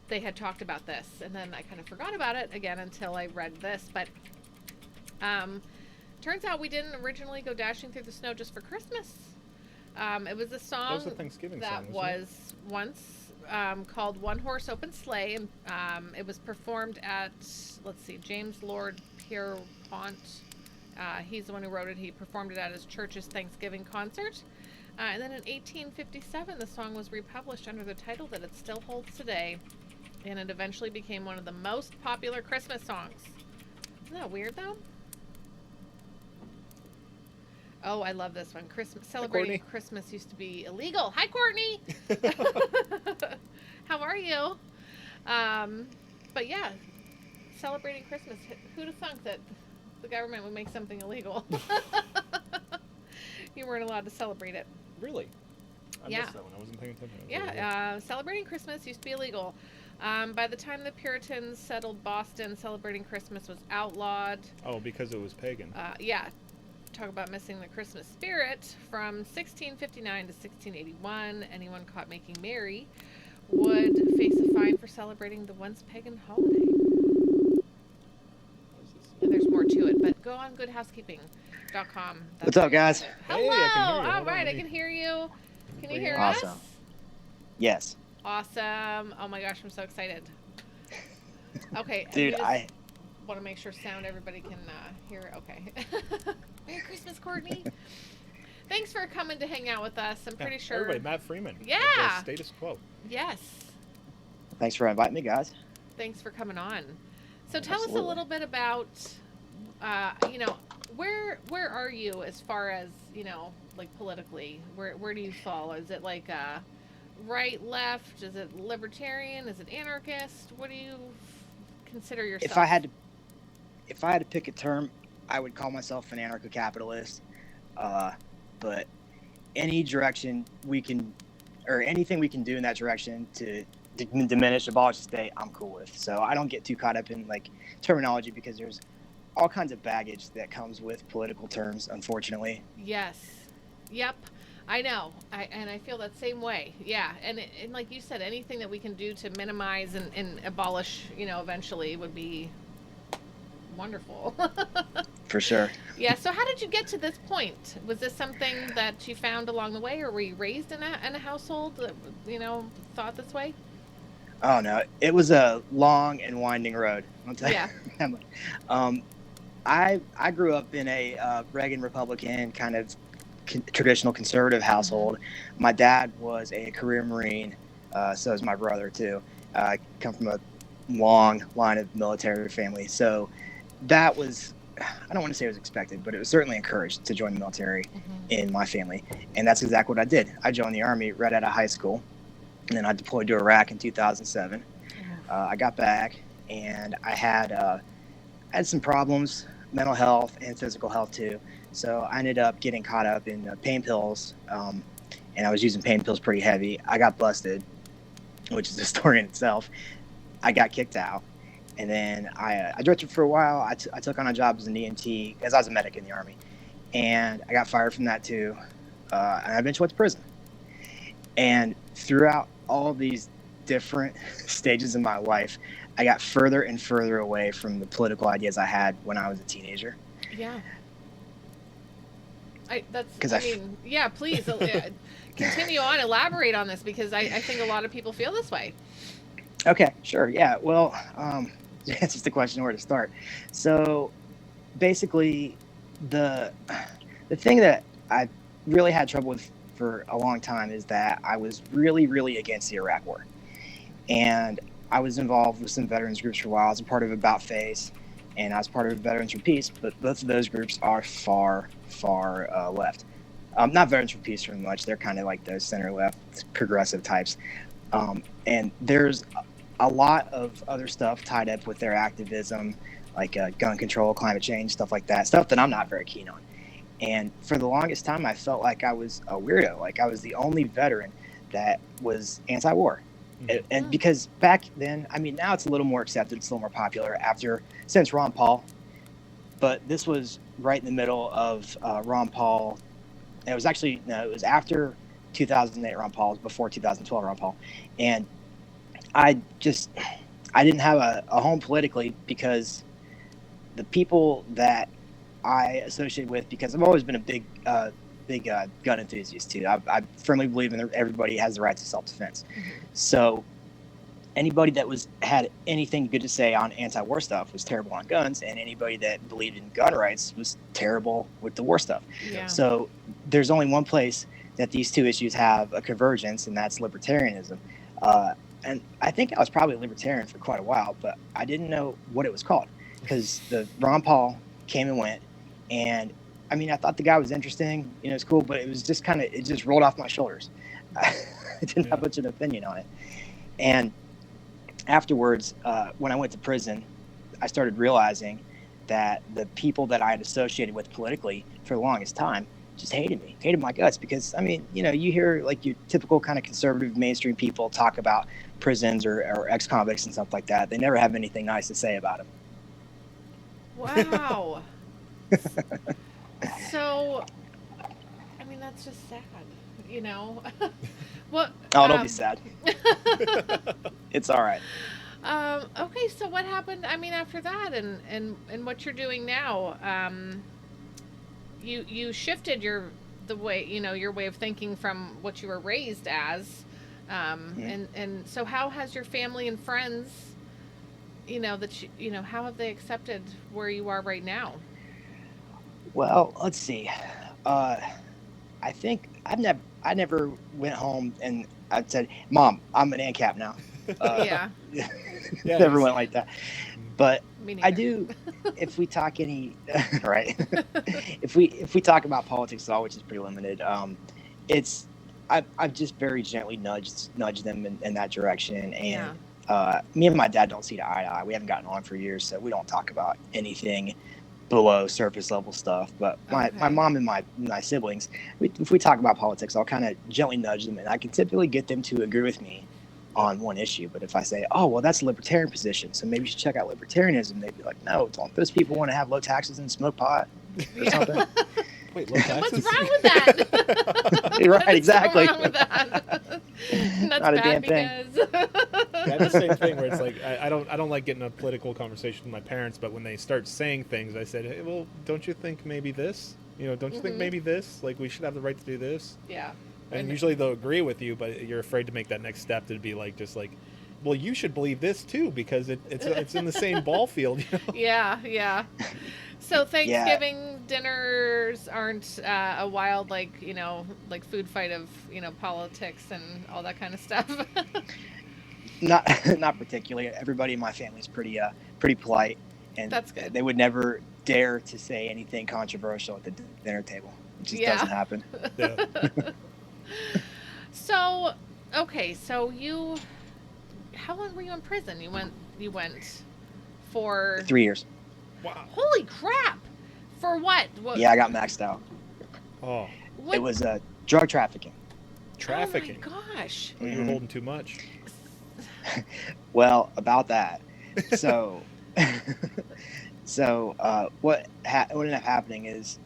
they had talked about this, and then I kind of forgot about it again until I read this. But turns out we didn't originally go dashing through the snow just for Christmas. It was a song That was a Thanksgiving that song, wasn't it? was once called One Horse Open Sleigh, and it was performed at, let's see, James Lord Pierpont. He's the one who wrote it. He performed it at his church's Thanksgiving concert. And then in 1857, the song was republished under the title that it still holds today, and it eventually became one of the most popular Christmas songs. Isn't that weird, though? Oh, I love this one. Celebrating Christmas used to be illegal. Hi, Courtney! How are you? But yeah, celebrating Christmas. Who'd have thunk that the government would make something illegal? You weren't allowed to celebrate it. Really? I Yeah. missed that one. I wasn't paying attention. Yeah, celebrating Christmas used to be illegal. By the time the Puritans settled Boston, celebrating Christmas was outlawed. Oh, because it was pagan. Yeah. Talk about missing the Christmas spirit. From 1659 to 1681, anyone caught making merry would face a fine for celebrating the once pagan holiday. And there's more to it, but go on goodhousekeeping.com. That's What's up, where you guys? find it. Hey, Hello. I can hear you. All Hold on, right, let I me can hear you. Can you bring hear it us? Awesome. Yes. Awesome. Oh my gosh, I'm so excited. Okay, Dude, I want to make sure everybody can hear it. Okay. Merry Christmas, Courtney. Thanks for coming to hang out with us. I'm pretty sure. Everybody, Matt Freeman. with Yeah. the Status quo. Yes. Thanks for inviting me, guys. Thanks for coming on. So tell us Absolutely. a little bit about, where are you as far as, like politically? Where do you fall? Is it like right, left? Is it libertarian? Is it anarchist? What do you consider yourself? If I had to pick a term, I would call myself an anarcho-capitalist. But any direction we can, or anything we can do in that direction to diminish, abolish the state, I'm cool with. So I don't get too caught up in like terminology because there's all kinds of baggage that comes with political terms, unfortunately. Yes. Yep. I know. I feel that same way. Yeah. And like you said, anything that we can do to minimize and abolish, eventually would be wonderful. For sure. Yeah. So how did you get to this point? Was this something that you found along the way, or were you raised in a household that, thought this way? Oh no, it was a long and winding road. I'll tell Yeah. you. I grew up in a Reagan Republican kind of traditional conservative household. My dad was a career Marine, so is my brother too. I come from a long line of military family, so that was, I don't want to say it was expected, but it was certainly encouraged to join the military in my family, and that's exactly what I did. I joined the Army right out of high school, and then I deployed to Iraq in 2007. I got back, and I had some problems, mental health and physical health too. So I ended up getting caught up in pain pills, and I was using pain pills pretty heavy. I got busted, which is a story in itself. I got kicked out, and then I drifted for a while. I took on a job as an EMT because I was a medic in the Army, and I got fired from that too, and I eventually went to prison. And throughout all these different stages in my life, I got further and further away from the political ideas I had when I was a teenager. Yeah. Yeah, please continue on, elaborate on this, because I think a lot of people feel this way. Okay, sure. Yeah. Well, it's just a question of where to start. So basically, the thing that I really had trouble with for a long time is that I was really, really against the Iraq War. And I was involved with some veterans groups for a while. I was a part of About Face, and I was part of Veterans for Peace, but both of those groups are far, far left. Not Veterans for Peace very much. They're kind of like those center-left progressive types. And there's a lot of other stuff tied up with their activism, like gun control, climate change, stuff like that, stuff that I'm not very keen on. And for the longest time, I felt like I was a weirdo, like I was the only veteran that was anti-war. And because back then, I mean, now it's a little more accepted, it's a little more popular since Ron Paul. But this was right in the middle of Ron Paul. And it was after 2008 Ron Paul, it was before 2012 Ron Paul. And I didn't have a home politically because the people that I associate with, because I've always been a big gun enthusiast too. I firmly believe in everybody has the right to self-defense. So anybody that had anything good to say on anti-war stuff was terrible on guns, and anybody that believed in gun rights was terrible with the war stuff. Yeah. So there's only one place that these two issues have a convergence, and that's libertarianism. And I think I was probably a libertarian for quite a while, but I didn't know what it was called because the Ron Paul came and went, and I mean, I thought the guy was interesting, it's cool, but it was just it just rolled off my shoulders. I didn't have much of an opinion on it. And afterwards, when I went to prison, I started realizing that the people that I had associated with politically for the longest time just hated my guts because, I mean, you hear like your typical kind of conservative mainstream people talk about prisons or ex-convicts and stuff like that. They never have anything nice to say about them. Wow. So, I mean, that's just sad. you know. What? Oh, don't be sad. It's all right. Okay, so what happened? I mean, after that, and what you're doing now, you shifted the way, your way of thinking from what you were raised as, and so how has your family and friends, how have they accepted where you are right now? Well, let's see. I think I never went home and I said, "Mom, I'm an ANCAP now." Yeah, Yeah, Never it's- went like that. But me I neither. do. If we talk any, right? If we talk about politics at all, which is pretty limited, it's I've just very gently nudged them in that direction, and me and my dad don't see eye to eye. We haven't gotten on for years, so we don't talk about anything below surface level stuff. But my Okay. mom and my siblings, if we talk about politics, I'll kind of gently nudge them, and I can typically get them to agree with me on one issue. But if I say, "Oh, well, that's a libertarian position, so maybe you should check out libertarianism," they'd be like, "No, don't those people want to have low taxes and smoke pot or something?" Wait, low taxes? What's wrong with that? You're right, What's exactly. wrong with that? That's Not a bad damn thing. because. Yeah, the same thing where it's like I don't like getting a political conversation with my parents, but when they start saying things, I said, "Hey, well, don't you think maybe this? Don't you think Mhm. maybe this? Like we should have the right to do this?" Yeah. And usually they'll agree with you, but you're afraid to make that next step to be like, well, you should believe this too because it's in the same ball field. Yeah, yeah. So Thanksgiving dinners aren't a wild like food fight of politics and all that kind of stuff. Not particularly. Everybody in my family is pretty polite, and That's good. they would never dare to say anything controversial at the dinner table. It just Yeah. doesn't happen. Yeah. So, okay, so how long were you in prison? You went for 3 years. Wow. Holy crap! For what? Yeah, I got maxed out. Oh, What? It was drug trafficking. trafficking. Oh my gosh. Well, you were Mhm. holding too much. Well, about that. So, what ended up happening is,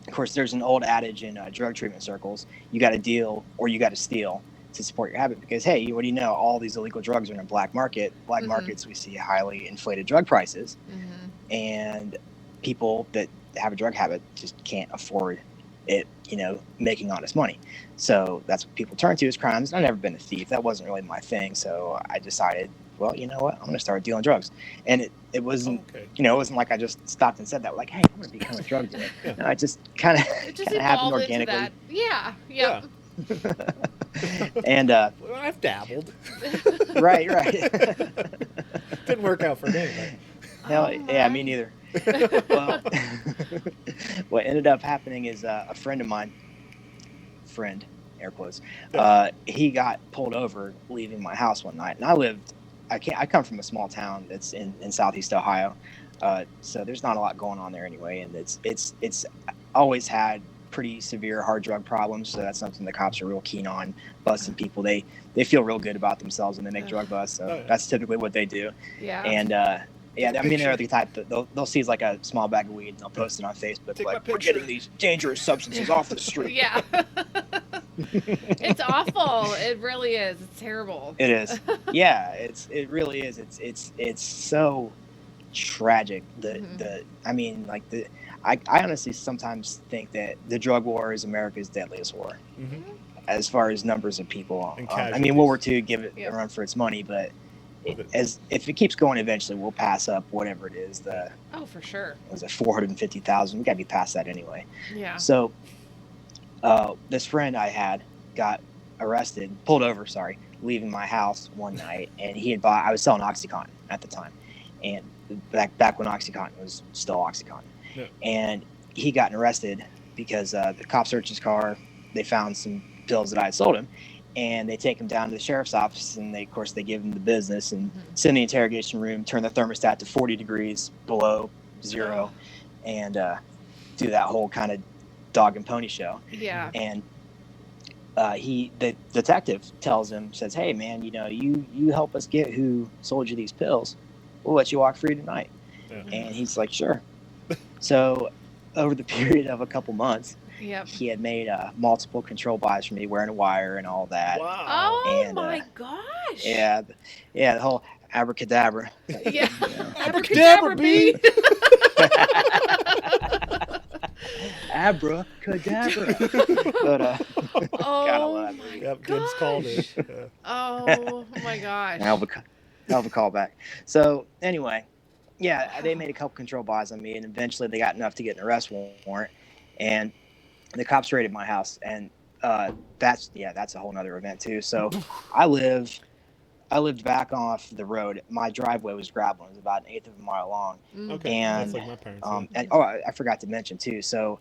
of course, there's an old adage in drug treatment circles: you got to deal or you got to steal to support your habit. Because hey, what do you know? All these illegal drugs are in a black market. Black Mhm. markets, we see highly inflated drug prices, Mm-hmm. and people that have a drug habit just can't afford it, making honest money. So that's what people turn to as crimes. I've never been a thief. That wasn't really my thing. So I decided, well, you know what? I'm going to start dealing drugs. And it wasn't, Okay. it wasn't like I just stopped and said that, like, hey, I'm going to become a drug dealer. Yeah. No, it just kind It just of happened evolved into organically. that. Yeah. Yep. And Well, I've dabbled. right. Didn't work out for me. Hell, Oh yeah, my. me neither. Well, what ended up happening is a friend of mine, air quotes, he got pulled over leaving my house one night, and I come from a small town that's in Southeast Ohio, so there's not a lot going on there anyway, and it's always had pretty severe hard drug problems, so that's something the cops are real keen on, busting people. They feel real good about themselves when they make drug busts, so Oh, yeah. that's typically what they do. Yeah. And yeah, I mean, they're the type that they'll see like a small bag of weed and they'll post it on Facebook, Take my like, we're picture." getting these dangerous substances off the street. Yeah. It's awful. It really is. It's terrible. It is. Yeah, it really is. It's so tragic. Mhm. I honestly sometimes think that the drug war is America's deadliest war, Mm-hmm. as far as numbers of people. And I mean, World War II give it Yep. a run for its money, but But- if it keeps going, eventually we'll pass up whatever it is. Oh, for sure. Was it 450,000? We got to be past that anyway. Yeah. So, this friend I had got pulled over, leaving my house one night, and I was selling OxyContin at the time, and back when OxyContin was still OxyContin, Yeah. and he got arrested because the cops searched his car. They found some pills that I had sold him, and they take him down to the sheriff's office, and they give him the business and sit in the interrogation room, turn the thermostat to 40 degrees below zero, and do that whole kind of dog and pony show. Yeah. And the detective says, hey man, you help us get who sold you these pills, we'll let you walk free tonight. Yeah. And he's like, sure. So over the period of a couple months, Yep. He had made multiple control buys for me, wearing a wire and all that. Wow. Oh And my gosh. yeah, the whole abracadabra. Yeah. Abracadabra, bee. Abracadabra. But gotta Oh love that my movie. Yep, Gibbs called it. Yeah. Oh my gosh. Hell of a callback. So anyway, yeah, Wow. they made a couple control buys on me, and eventually they got enough to get an arrest warrant, and the cops raided my house, and that's a whole nother event too. So I lived back off the road. My driveway was gravel; it was about an eighth of a mile long. Okay, And that's like my parents. and oh, I forgot to mention too. So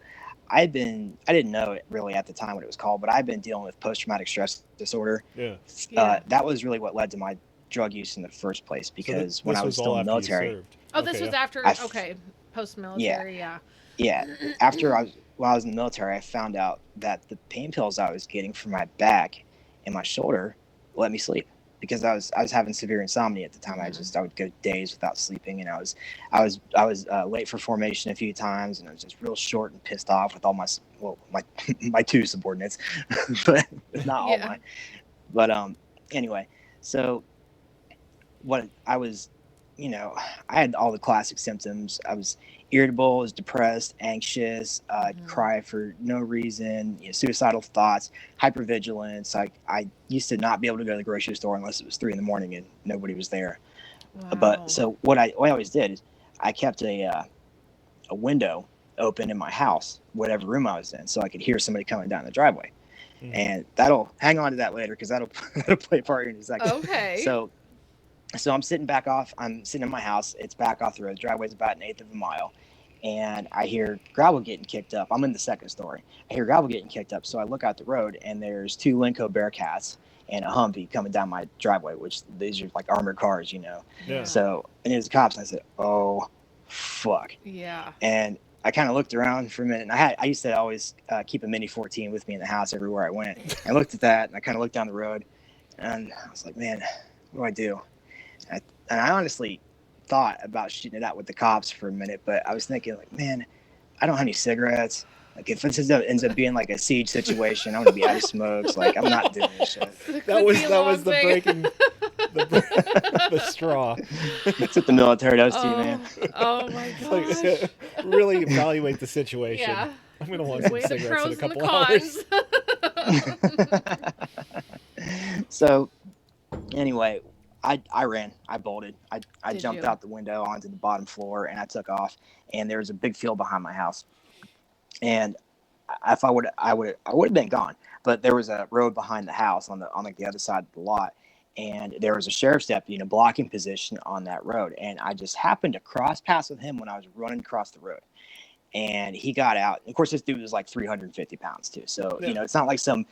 I didn't know it really at the time what it was called, but I've been dealing with post-traumatic stress disorder. Yeah. Yeah. That was really what led to my drug use in the first place, because when this I was all still in the after you military. served. Oh, this Okay, was yeah. after. I f- Okay. Post-military. Yeah. Yeah, while I was in the military, I found out that the pain pills I was getting for my back and my shoulder let me sleep, because I was having severe insomnia at the time. I would go days without sleeping, and I was late for formation a few times, and I was just real short and pissed off with all my my two subordinates, but not all Yeah. mine. But anyway, so what I was, I had all the classic symptoms. I was irritable, was depressed, anxious, cry for no reason, suicidal thoughts, hypervigilance. I used to not be able to go to the grocery store unless it was 3 a.m. and nobody was there. Wow. But so what I always did is I kept a window open in my house, whatever room I was in, so I could hear somebody coming down the driveway. Mhm. And that'll hang on to that later, because that'll play a part here in a second. Okay. So I'm sitting in my house. It's back off the road. The driveway's about an eighth of a mile. And I hear gravel getting kicked up. I'm in the second story. I hear gravel getting kicked up. So I look out the road, and there's 2 Lenco Bearcats and a Humvee coming down my driveway, which these are like armored cars, Yeah. So, and it was the cops. And I said, oh, fuck. Yeah. And I kind of looked around for a minute. And I used to always keep a Mini 14 with me in the house everywhere I went. I looked at that, and I kind of looked down the road. And I was like, man, what do I do? And I honestly thought about shooting it out with the cops for a minute, but I was thinking, like, man, I don't have any cigarettes. Like, if this ends up being like a siege situation, I'm gonna be out of smokes. Like, I'm not doing this shit. That was the breaking the straw. That's what the military does to you, man. Oh my gosh. Like, really evaluate the situation. Yeah. I'm gonna want some Weigh the cigarettes in a pros and the couple hours. cons. So, anyway, I ran. I bolted. I Did jumped you? out the window onto the bottom floor, and I took off. And there was a big field behind my house. And if I would have been gone. But there was a road behind the house on the other side of the lot, and there was a sheriff's deputy in a blocking position on that road. And I just happened to cross paths with him when I was running across the road. And he got out. Of course, this dude was like 350 pounds too. So, Yeah. it's not like some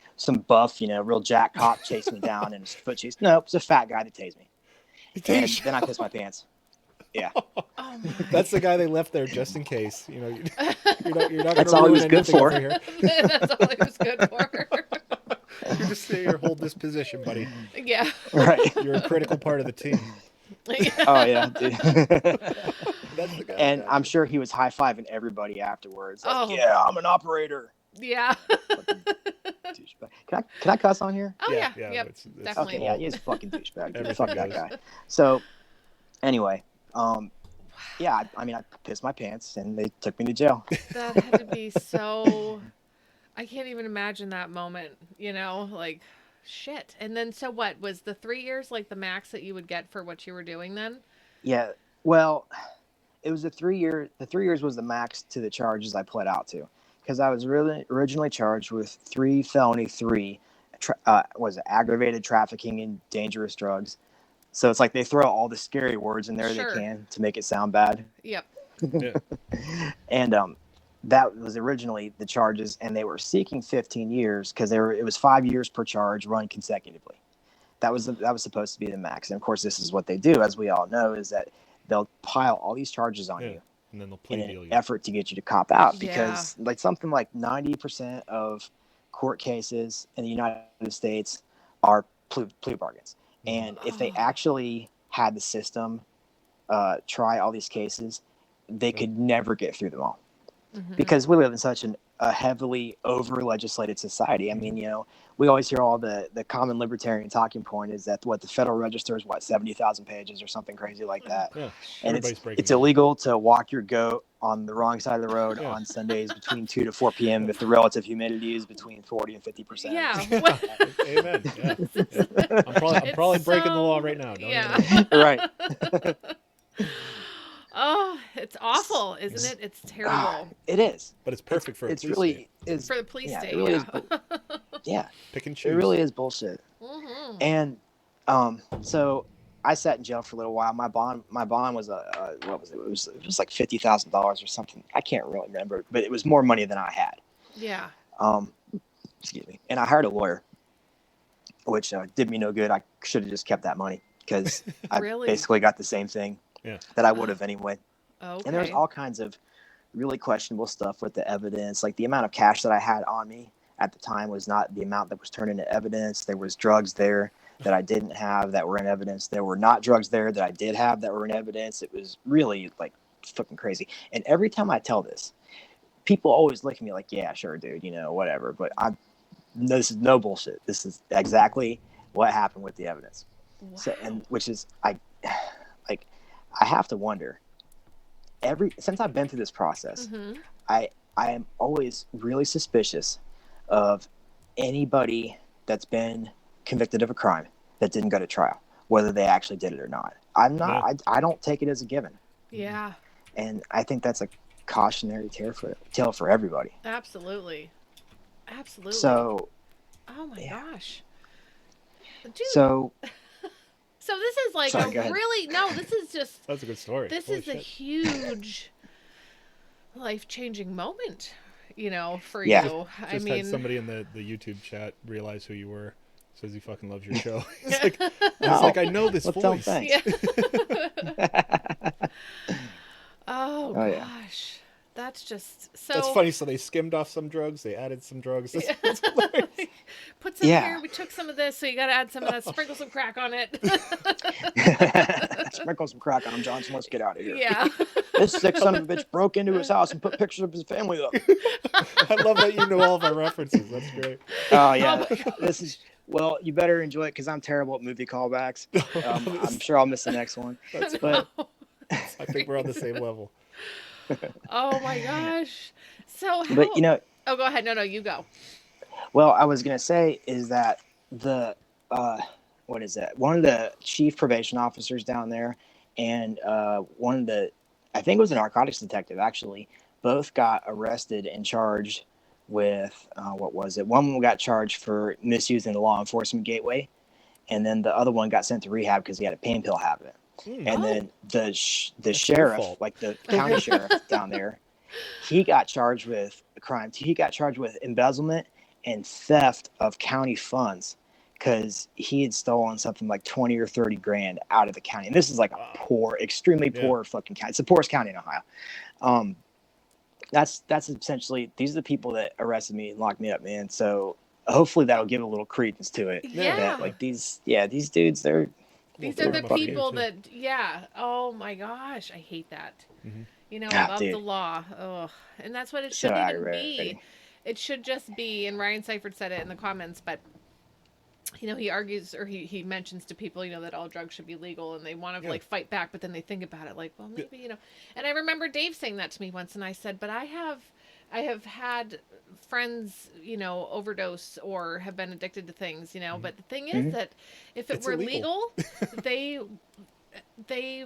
buff, real jack cop chased me down and his foot chased. No, it's a fat guy that tased me. And then I pissed my pants. Yeah. Oh my. That's the guy they left there just in case. You're not That's gonna all he ruin was good anything for. over here. That's all it was good for. You just stay here, hold this position, buddy. Yeah. Right. You're a critical part of the team. Oh, yeah, dude. That's the guy. And I'm sure he was high-fiving everybody afterwards. Like, Oh. yeah, I'm an operator. Yeah. Douchebag. Can I cuss on here? Oh yeah. Yeah, Yep. it's Definitely. Okay, yeah, he's a fucking douchebag. Dude. Everything Fuck that goes. guy. So, anyway, yeah, I pissed my pants, and they took me to jail. That had to be so. I can't even imagine that moment. Like, shit. And then, so what was the 3 years like the max that you would get for what you were doing then? Yeah, well, it was the 3 year. The 3 years was the max to the charges I pled out to, because I was really originally charged with 3 felony 3, was it aggravated trafficking in dangerous drugs. So it's like they throw all the scary words in there Sure. they can to make it sound bad. Yep. Yeah. And that was originally the charges, and they were seeking 15 years because it was 5 years per charge run consecutively. That was supposed to be the max. And of course, this is what they do, as we all know, is that they'll pile all these charges on Yeah. you And then they'll in plea deal an you. effort to get you to cop out, because like something like 90% of court cases in the United States are plea bargains. And if they actually had the system try all these cases, they could never get through them all. because we live in such a heavily over-legislated society. I mean, we always hear all the common libertarian talking point is that the Federal Register is 70,000 pages or something crazy like that, Yeah, and everybody's breaking it's the law. illegal to walk your goat on the wrong side of the road Yeah. on Sundays between 2 to 4 p.m. if the relative humidity is between 40 and 50%. Yeah. Amen. Yeah. I'm probably breaking the law right now. Don't even know. Right. Oh, it's awful, isn't it? It's terrible. It is. But it's perfect for a It's police really state. is For the police yeah, state, it really yeah. is. Yeah, Pick and it choose. really is bullshit. Mhm. And so I sat in jail for a little while. My bond was what was it? It was like $50,000 or something. I can't really remember, but it was more money than I had. Yeah. Excuse me. And I hired a lawyer, which did me no good. I should have just kept that money because I Really? basically got the same thing that I would have anyway. Okay. And there's all kinds of really questionable stuff with the evidence. Like the amount of cash that I had on me at the time was not the amount that was turned into evidence. There was drugs there that I didn't have that were in evidence. There were not drugs there that I did have that were in evidence. It was really like fucking crazy. And every time I tell this, people always look at me like, yeah, sure, dude, whatever. But this is no bullshit. This is exactly what happened with the evidence. Wow. So, and which is I have to wonder since I've been through this process, Mhm. I am always really suspicious of anybody that's been convicted of a crime that didn't go to trial, whether they actually did it or not. I'm not. Yeah. I don't take it as a given, Yeah. and I think that's a cautionary tale for everybody. Absolutely. Absolutely. So, Oh my yeah. gosh. Dude, so so this is like Sorry, go ahead. this is just That's a good story. this Holy is a shit. huge life-changing moment, for Yeah. you. I Just mean, had somebody in the YouTube chat realize who you were. Says he fucking loves your show. He's like, I know this well, tell 'em voice. thanks. yeah. Oh Oh, yeah. gosh. That's just so That's funny. So they skimmed off some drugs. They added some drugs. That's hilarious. Put some Yeah. here, we took some of this, so you gotta add some of that, sprinkle some crack on it. Sprinkle some crack on him, Johnson. Let's get out of here. Yeah. This sick son of a bitch broke into his house and put pictures of his family up. I love that you know all of our references. That's great. Oh yeah, this is. Well, you better enjoy it because I'm terrible at movie callbacks. I'm sure I'll miss the next one. But I think we're on the same level. Oh my gosh. So how, but oh, go ahead. No, you go. well, I was gonna say is that the what is that? One of the chief probation officers down there, and one of the, I think it was a narcotics detective actually, both got arrested and charged with what was it? One got charged for misusing the law enforcement gateway, and then the other one got sent to rehab because he had a pain pill habit. And then the sheriff, fault. like the county sheriff down there, he got charged with a crime. He got charged with embezzlement and theft of county funds because he had stolen something like 20 or 30 grand out of the county. And this is like a poor, extremely poor fucking county. It's the poorest county in Ohio. That's essentially, these are the people that arrested me and locked me up, man. So hopefully that'll give a little credence to it. Yeah. That, like these dudes, they're These Well, are the fuck you, people too. that, oh my gosh, I hate that. Mhm. Above dude. the law. Ugh. And that's what it so shouldn't even aggravating. be. It should just be, and Ryan Seifert said it in the comments, but he argues, or he mentions to people, that all drugs should be legal, and they want to like fight back, but then they think about it like, well, maybe, and I remember Dave saying that to me once, and I said, but I have had friends, overdose or have been addicted to things, but the thing is that if it It's were illegal. legal, they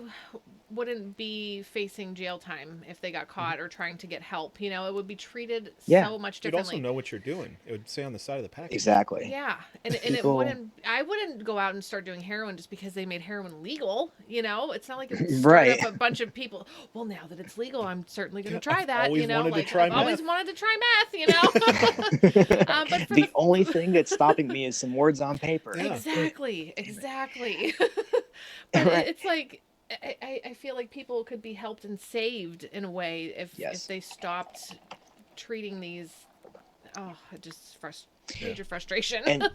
wouldn't be facing jail time if they got caught or trying to get help. It would be treated so much You'd differently. also know what you're doing. It would say on the side of the package. exactly. Yeah, and it People- wouldn't. I wouldn't go out and start doing heroin just because they made heroin legal. It's not like it would Right. up a bunch of people. Well, now that it's legal, I'm certainly going to try that. always wanted to try I've always meth. wanted to try meth. But for The only thing that's stopping me is some words on paper. Yeah. Exactly. But Right. it's like I feel like people could be helped and saved in a way if they stopped treating these. Oh, it just major frustration. And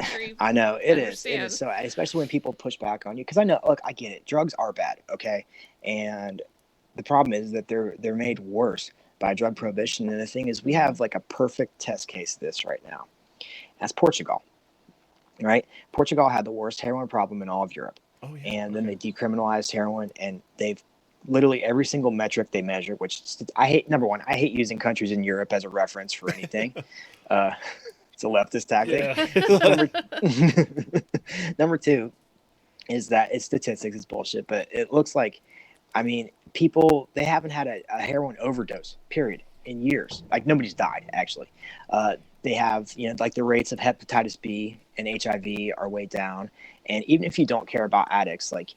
Very I know it is. understand. It is so, especially when people push back on you, because I know. Look, I get it. Drugs are bad, okay, and the problem is that they're made worse by drug prohibition. And the thing is, we have like a perfect test case of this right now. That's Portugal, right? Portugal had the worst heroin problem in all of Europe. Oh, yeah. And then they decriminalized heroin, and they've literally every single metric they measure, which I hate. Number one, I hate using countries in Europe as a reference for anything. It's a leftist tactic. Number two is that it's statistics, it's bullshit, but it looks like, I mean, people, they haven't had a heroin overdose, period, in years. Like, nobody's died, actually. They have, like the rates of hepatitis B and HIV are way down. And even if you don't care about addicts, like,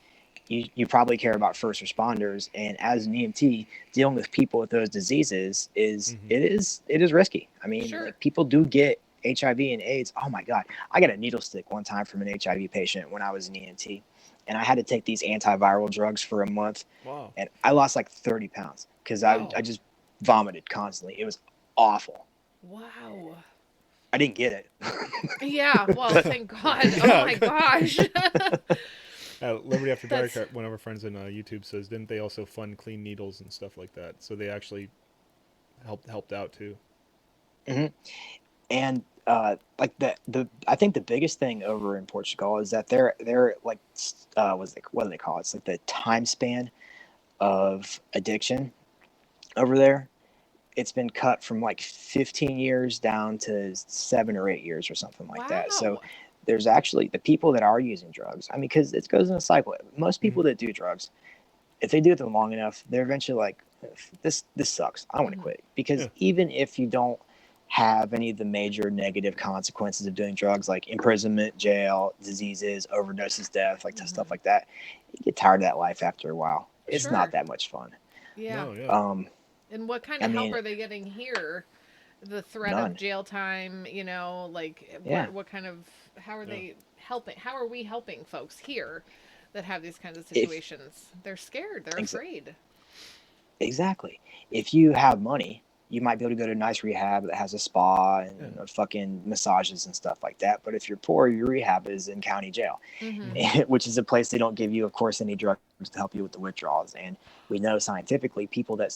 you probably care about first responders. And as an EMT, dealing with people with those diseases is risky. I mean, like, people do get HIV and AIDS. Oh my God. I got a needle stick one time from an HIV patient when I was an EMT, and I had to take these antiviral drugs for a month. Wow. And I lost like 30 pounds because I just vomited constantly. It was awful. Wow. I didn't get it. Yeah. Well, thank God. Oh my gosh. Liberty After Dark, one of our friends on YouTube says, didn't they also fund clean needles and stuff like that? So they actually helped out too. Mm-hmm. And like I think the biggest thing over in Portugal is that they're like what do they call it? It's like the time span of addiction over there. It's been cut from like 15 years down to 7 or 8 years or something like that. So there's actually the people that are using drugs. I mean, because it goes in a cycle. Most people that do drugs, if they do it long enough, they're eventually like, this sucks. I want to quit. Because even if you don't have any of the major negative consequences of doing drugs, like imprisonment, jail, diseases, overdoses, death, like stuff like that, you get tired of that life after a while. It's not that much fun. Yeah. And what kind of help are they getting here? The threat of jail time, like what kind of, how are they helping? How are we helping folks here that have these kinds of situations? They're scared. They're afraid. Exactly. If you have money, you might be able to go to a nice rehab that has a spa and fucking massages and stuff like that. But if you're poor, your rehab is in county jail, which is a place they don't give you, of course, any drugs to help you with the withdrawals. And we know scientifically people that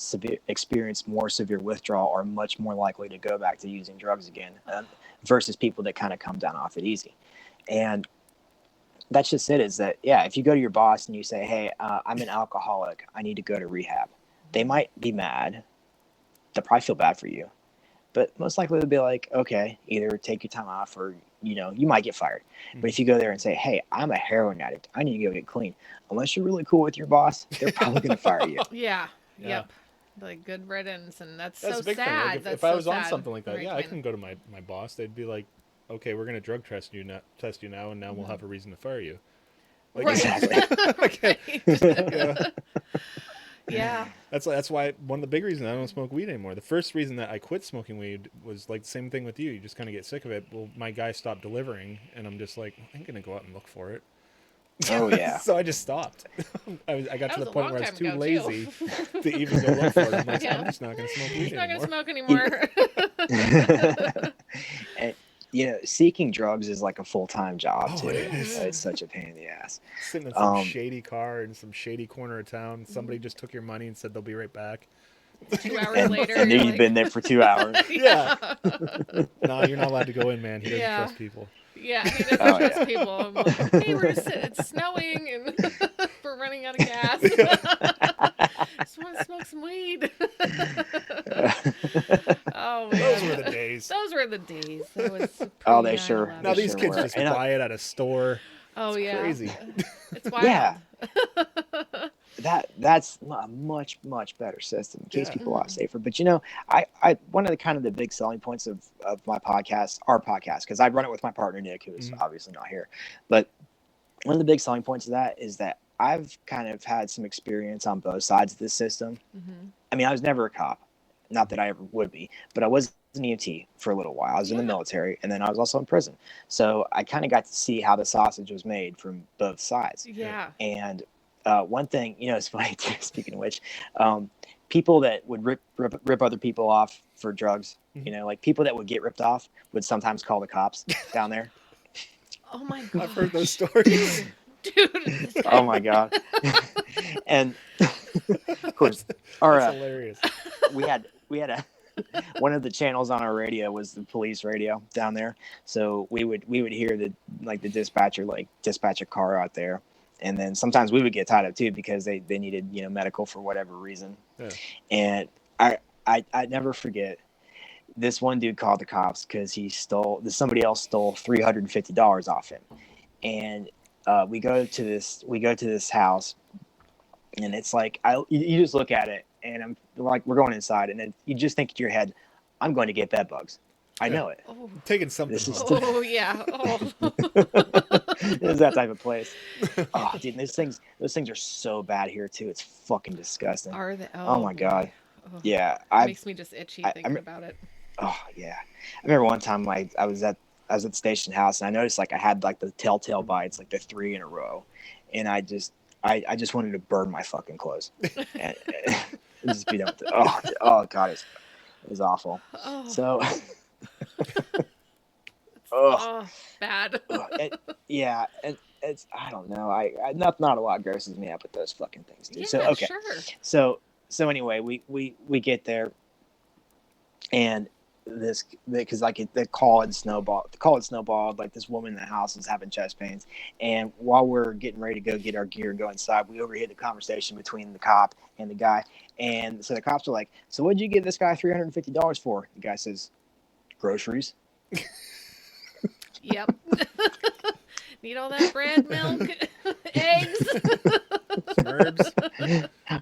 experience more severe withdrawal are much more likely to go back to using drugs again versus people that kind of come down off it easy. And that's just it, is that, if you go to your boss and you say, hey, I'm an alcoholic, I need to go to rehab, they might be mad. They'll probably feel bad for you, but most likely they'll be like, okay, either take your time off or, you might get fired. But if you go there and say, hey, I'm a heroin addict, I need to go get clean, unless you're really cool with your boss, they're probably going to fire you. Yep. Like, good riddance. And that's a so big sad. thing. Like, if I was on something like that, I can go to my boss. They'd be like, okay, we're going to drug test you now, and now we'll have a reason to fire you. Like, Exactly. Yeah. That's why one of the big reasons I don't smoke weed anymore. The first reason that I quit smoking weed was like the same thing with you. You just kind of get sick of it. Well, my guy stopped delivering, and I'm just like, I'm going to go out and look for it. Oh, yeah. So I just stopped. I got to the point where I was too lazy to even go look for it. I'm like, I'm just not going to smoke weed anymore. Not going to smoke anymore. And, seeking drugs is like a full-time job, too. It is. It's such a pain in the ass. Sitting in some shady car in some shady corner of town. Somebody just took your money and said they'll be right back. 2 hours later. And then you've been there for 2 hours. Yeah. No, you're not allowed to go in, man. He doesn't trust people. Yeah, he doesn't trust people. I'm like, hey, we're just sitting, it's snowing and we're running out of gas. Just want to smoke some weed. Oh, man. Those were the days. Those were the days. That was They sure. Now they these sure kids were. just buy it at a store. Oh, It's yeah. crazy. It's wild. Yeah. That's a much better system. It keeps people a lot safer. But I one of the kind of the big selling points of my podcast, our podcast, because I run it with my partner Nick, who is obviously not here. But one of the big selling points of that is that I've kind of had some experience on both sides of this system. I mean, I was never a cop, not that I ever would be, but I was an EMT for a little while. I was in the military, and then I was also in prison. So I kind of got to see how the sausage was made from both sides. Yeah. And one thing, it's funny too, speaking of which, people that would rip other people off for drugs, like people that would get ripped off would sometimes call the cops down there. Oh my God. I've heard those stories. Dude. Oh my God. And of course, That's hilarious. we had we had a one of the channels on our radio was the police radio down there. So we would hear the dispatcher dispatch a car out there, and then sometimes we would get tied up too because they needed medical for whatever reason. Yeah. And I never forget. This one dude called the cops because somebody else stole $350 off him, and we go to this house, and it's like you just look at it, and I'm like, we're going inside, and then you just think in your head, I'm going to get bed bugs. I know it. Oh, Taking something. This is oh yeah. Oh. This is that type of place. Oh, dude, those things are so bad here too. It's fucking disgusting. Are they? Oh my boy. God. Oh, Yeah, it makes me just itchy thinking about it. Oh yeah, I remember one time I was at the station house, and I noticed I had the telltale bites, the 3 in a row, and I just wanted to burn my fucking clothes and just be done with it. Oh God, it was awful. Oh. So, Bad. yeah, and it's I don't know. I not a lot grosses me out, but those fucking things do. Yeah, So okay, sure. so anyway, we get there, and because the call had snowballed. This woman in the house is having chest pains, and while we're getting ready to go get our gear and go inside, we overhear the conversation between the cop and the guy. And so the cops are like, "So what did you give this guy $350 for?" The guy says, "Groceries." Yep. Need all that bread, milk, eggs. Some herbs.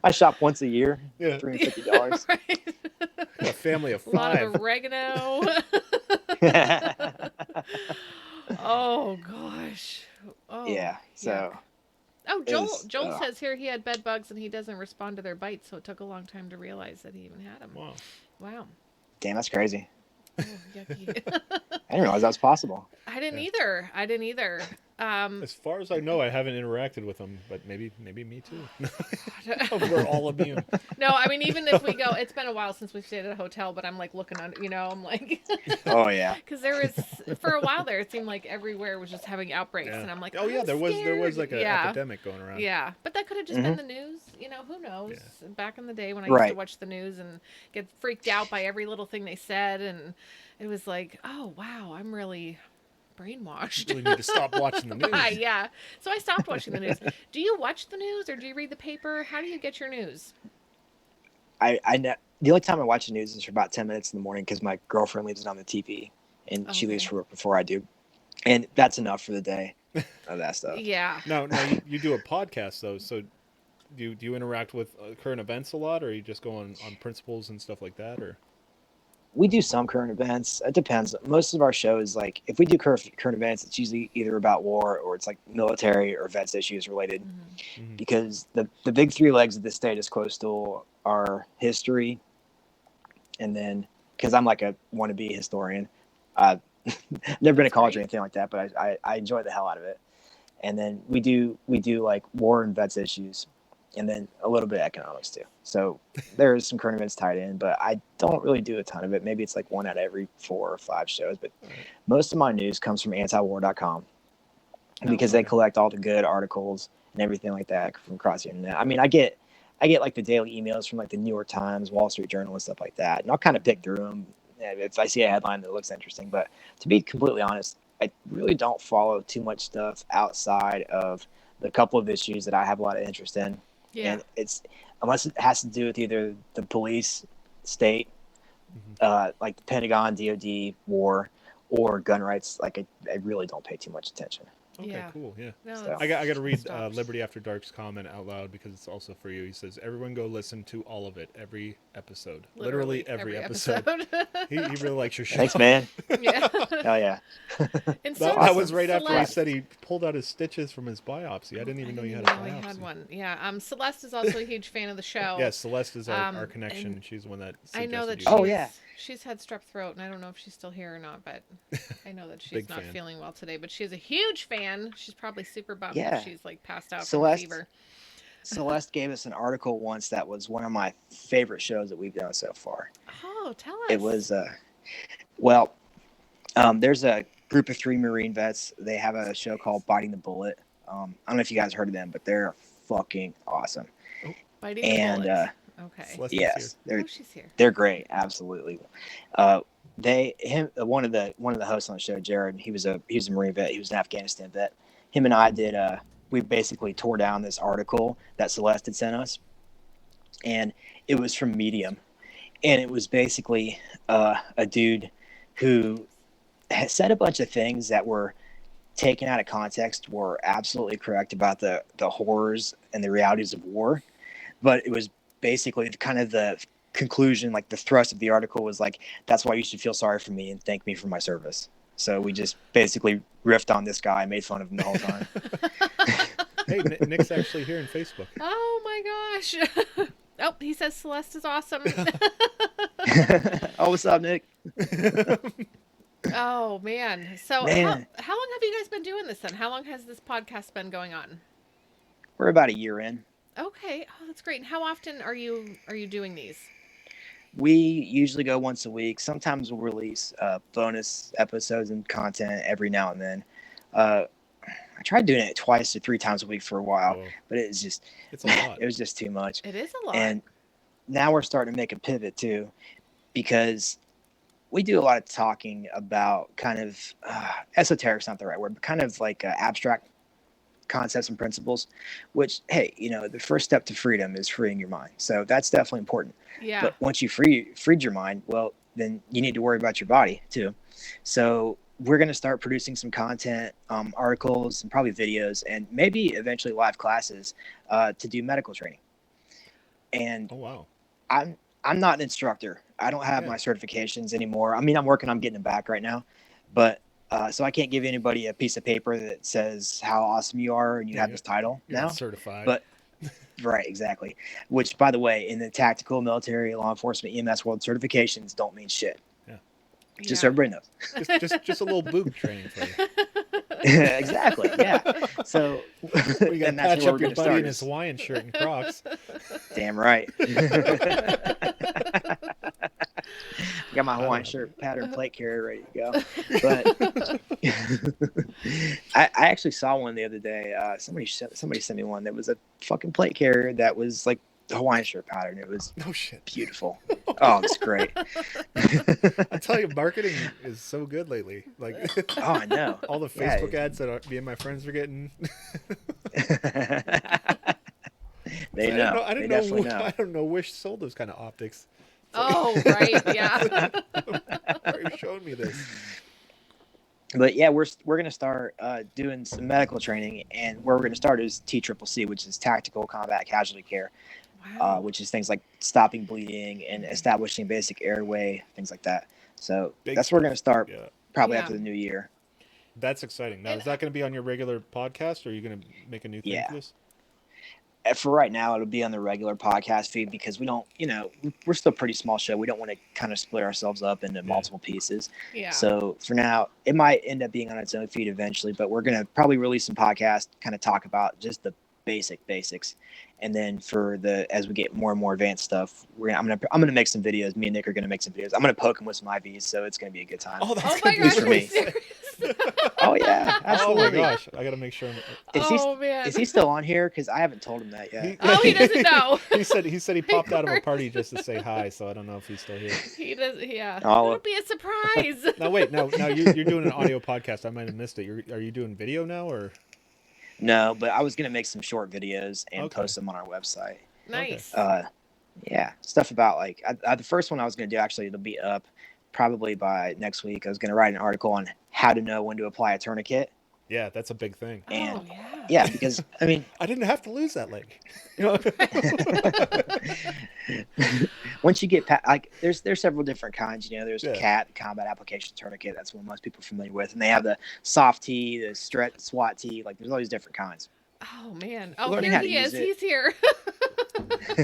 I shop once a year. Yeah. $350. Right. A family of A lot 5. of oregano. Oh gosh. Oh, Yeah. So. yuck. Oh, Joel ugh. says here he had bed bugs and he doesn't respond to their bites, so it took a long time to realize that he even had them. Wow. Wow. Damn, that's crazy. Oh, yucky. I didn't realize that was possible. I didn't either. As far as I know, I haven't interacted with them, but maybe me too. We're all immune. No, I mean, even if we go, it's been a while since we've stayed at a hotel, but I'm looking under, I'm like, Oh yeah. because there was, for a while there, it seemed like everywhere was just having outbreaks, Yeah. and I'm like, Oh yeah, I'm there was scared. an epidemic going around. Yeah, but that could have just been the news. Who knows? Yeah. Back in the day when I used to Right. watch the news and get freaked out by every little thing they said, and it was like, oh wow, I'm really brainwashed. You really need to stop watching the news. Right, yeah. So I stopped watching the news. Do you watch the news or do you read the paper? How do you get your news? The only time I watch the news is for about 10 minutes in the morning because my girlfriend leaves it on the TV, and she leaves Okay. for work before I do, and that's enough for the day of that stuff. Yeah. Now you do a podcast though, so do you interact with current events a lot, or you just go on principles and stuff like that, or? We do some current events. It depends. Most of our shows, if we do current events, it's usually either about war or it's military or vets issues related. Mm-hmm. Because the big 3 legs of the Statist quo stool are history, and then because I'm a wannabe historian, I've never been to college or anything like that, but I enjoy the hell out of it. And then we do war and vets issues, and then a little bit of economics too. So there is some current events tied in, but I don't really do a ton of it. Maybe it's 1 out of every 4 or 5 shows, but most of my news comes from antiwar.com because they collect all the good articles and everything like that from across the internet. I mean, I get the daily emails from the New York Times, Wall Street Journal, and stuff like that, and I'll kind of pick through them if I see a headline that looks interesting. But to be completely honest, I really don't follow too much stuff outside of the couple of issues that I have a lot of interest in. Yeah. And it's unless it has to do with either the police, state, the Pentagon, DOD, war, or gun rights. I really don't pay too much attention. Okay, Yeah. cool. Yeah. No, So- that's- I got to read stops. Liberty After Dark's comment out loud because it's also for you. He says, "Everyone go listen to all of it, every episode, literally every episode." he really likes your show. Thanks, man. Yeah. Hell yeah. And That was right after he Celeste- said he pulled out his stitches from his biopsy. I didn't even know you had a I biopsy. had one. Yeah. Celeste is also a huge fan of the show. Yeah, Celeste is our and connection. She's the one that I know that suggested you. Oh, yeah. she's had strep throat, and I don't know if she's still here or not, but I know that she's Big not fan. feeling well today. But she's a huge fan. She's probably super bummed Yeah. if she's passed out Celeste- from fever. Celeste gave us an article once that was one of my favorite shows that we've done so far. Oh, tell us. It was there's a group of 3 Marine vets. They have a show called Biting the Bullet. I don't know if you guys heard of them, but they're fucking awesome. Biting the And Bullet. Okay. Celestine's Yes, Oh, she's here. they're great. Absolutely. One of the hosts on the show, Jared, he was a Marine vet. He was an Afghanistan vet. Him and I did. We basically tore down this article that Celeste had sent us, and it was from Medium, and it was basically a dude who had said a bunch of things that were taken out of context, were absolutely correct about the horrors and the realities of war, but it was basically kind of the conclusion, like the thrust of the article was like, that's why you should feel sorry for me and thank me for my service. So we just basically riffed on this guy, made fun of him the whole time. Hey, Nick's actually here in Facebook. Oh my gosh. Oh, he says Celeste is awesome. Oh, what's up, Nick? Oh man. So Man. how long have you guys been doing this then? How long has this podcast been going on? We're about a year in. Okay. Oh, that's great. And how often are you doing these? We usually go once a week. Sometimes we'll release bonus episodes and content every now and then. I tried doing it twice to 3 times a week for a while, Whoa. but it's It's a lot. it was just too much. It is a lot. And now we're starting to make a pivot too, because we do a lot of talking about kind of esoteric's not the right word, but kind of like abstract concepts and principles, which, hey, the first step to freedom is freeing your mind. So that's definitely important. Yeah. But once you freed your mind, well, then you need to worry about your body too. So we're going to start producing some content, articles, and probably videos, and maybe eventually live classes to do medical training. And Oh wow. I'm not an instructor. I don't have Yeah. my certifications anymore. I mean, I'm working on getting them back right now, but so I can't give anybody a piece of paper that says how awesome you are and you Yeah, have yeah. this title You're now. not certified. But right, exactly. Which, by the way, in the tactical, military, law enforcement, EMS world, certifications don't mean shit. Just so everybody knows. just a little boob training for you. Exactly. Yeah. So We got to and that's patch where up we're your gonna buddy start in his is- Hawaiian shirt and Crocs. Damn right. Got my Hawaiian shirt pattern plate carrier ready to go. But I actually saw one the other day. Somebody sent me one that was a fucking plate carrier that was like the Hawaiian shirt pattern. It was No shit. beautiful. Oh, it's great. I tell you, marketing is so good lately. Like Oh, I know. all the Yeah. Facebook ads that me and my friends are getting. They I know. I They didn't definitely know. know. I don't know which sold those kind of optics. Oh, right. Yeah. You're showing me this. But yeah, we're gonna start doing some medical training, and where we're gonna start is TCCC, which is Tactical Combat Casualty Care, Wow. which is things like stopping bleeding and establishing basic airway, things like that. So Big that's where we're stuff. gonna start Yeah, probably Yeah. after the new year. that's exciting. Now, And is that going to be on your regular podcast, or are you going to make a new thing Yeah. for this? And for right now, it'll be on the regular podcast feed because we don't, we're still a pretty small show. We don't want to kind of split ourselves up into multiple pieces. Yeah. So for now, it might end up being on its own feed eventually, but we're going to probably release some podcasts, kind of talk about just the basics. And then as we get more and more advanced stuff, I'm gonna make some videos. Me and Nick are gonna make some videos. I'm gonna poke him with some IVs, so it's gonna be a good time. Oh, that's Oh my gonna be gosh. for Are me. you serious? Oh yeah, Oh my absolutely. gosh, I got to make sure. Oh man. Is he still on here? Because I haven't told him that yet. Oh, he doesn't know. He said he popped out of a party just to say hi, so I don't know if he's still here. He does. Yeah. Oh. It'll be a surprise. Now wait, now you're doing an audio podcast. I might have missed it. Are you doing video now or? No, but I was gonna make some short videos and Okay. post them on our website. Nice. Yeah, stuff about like the first one I was gonna do, actually it'll be up probably by next week. I was gonna write an article on how to know when to apply a tourniquet. Yeah, that's a big thing. Oh and- yeah. Yeah, because I mean, I didn't have to lose that leg. You know? once you get like there's several different kinds. There's Yeah. CAT, combat application tourniquet. That's what most people are familiar with, and they have the soft T, the stretch SWAT T. Like there's all these different kinds. Oh man. Oh, Learning here how to he use is. it. He's here.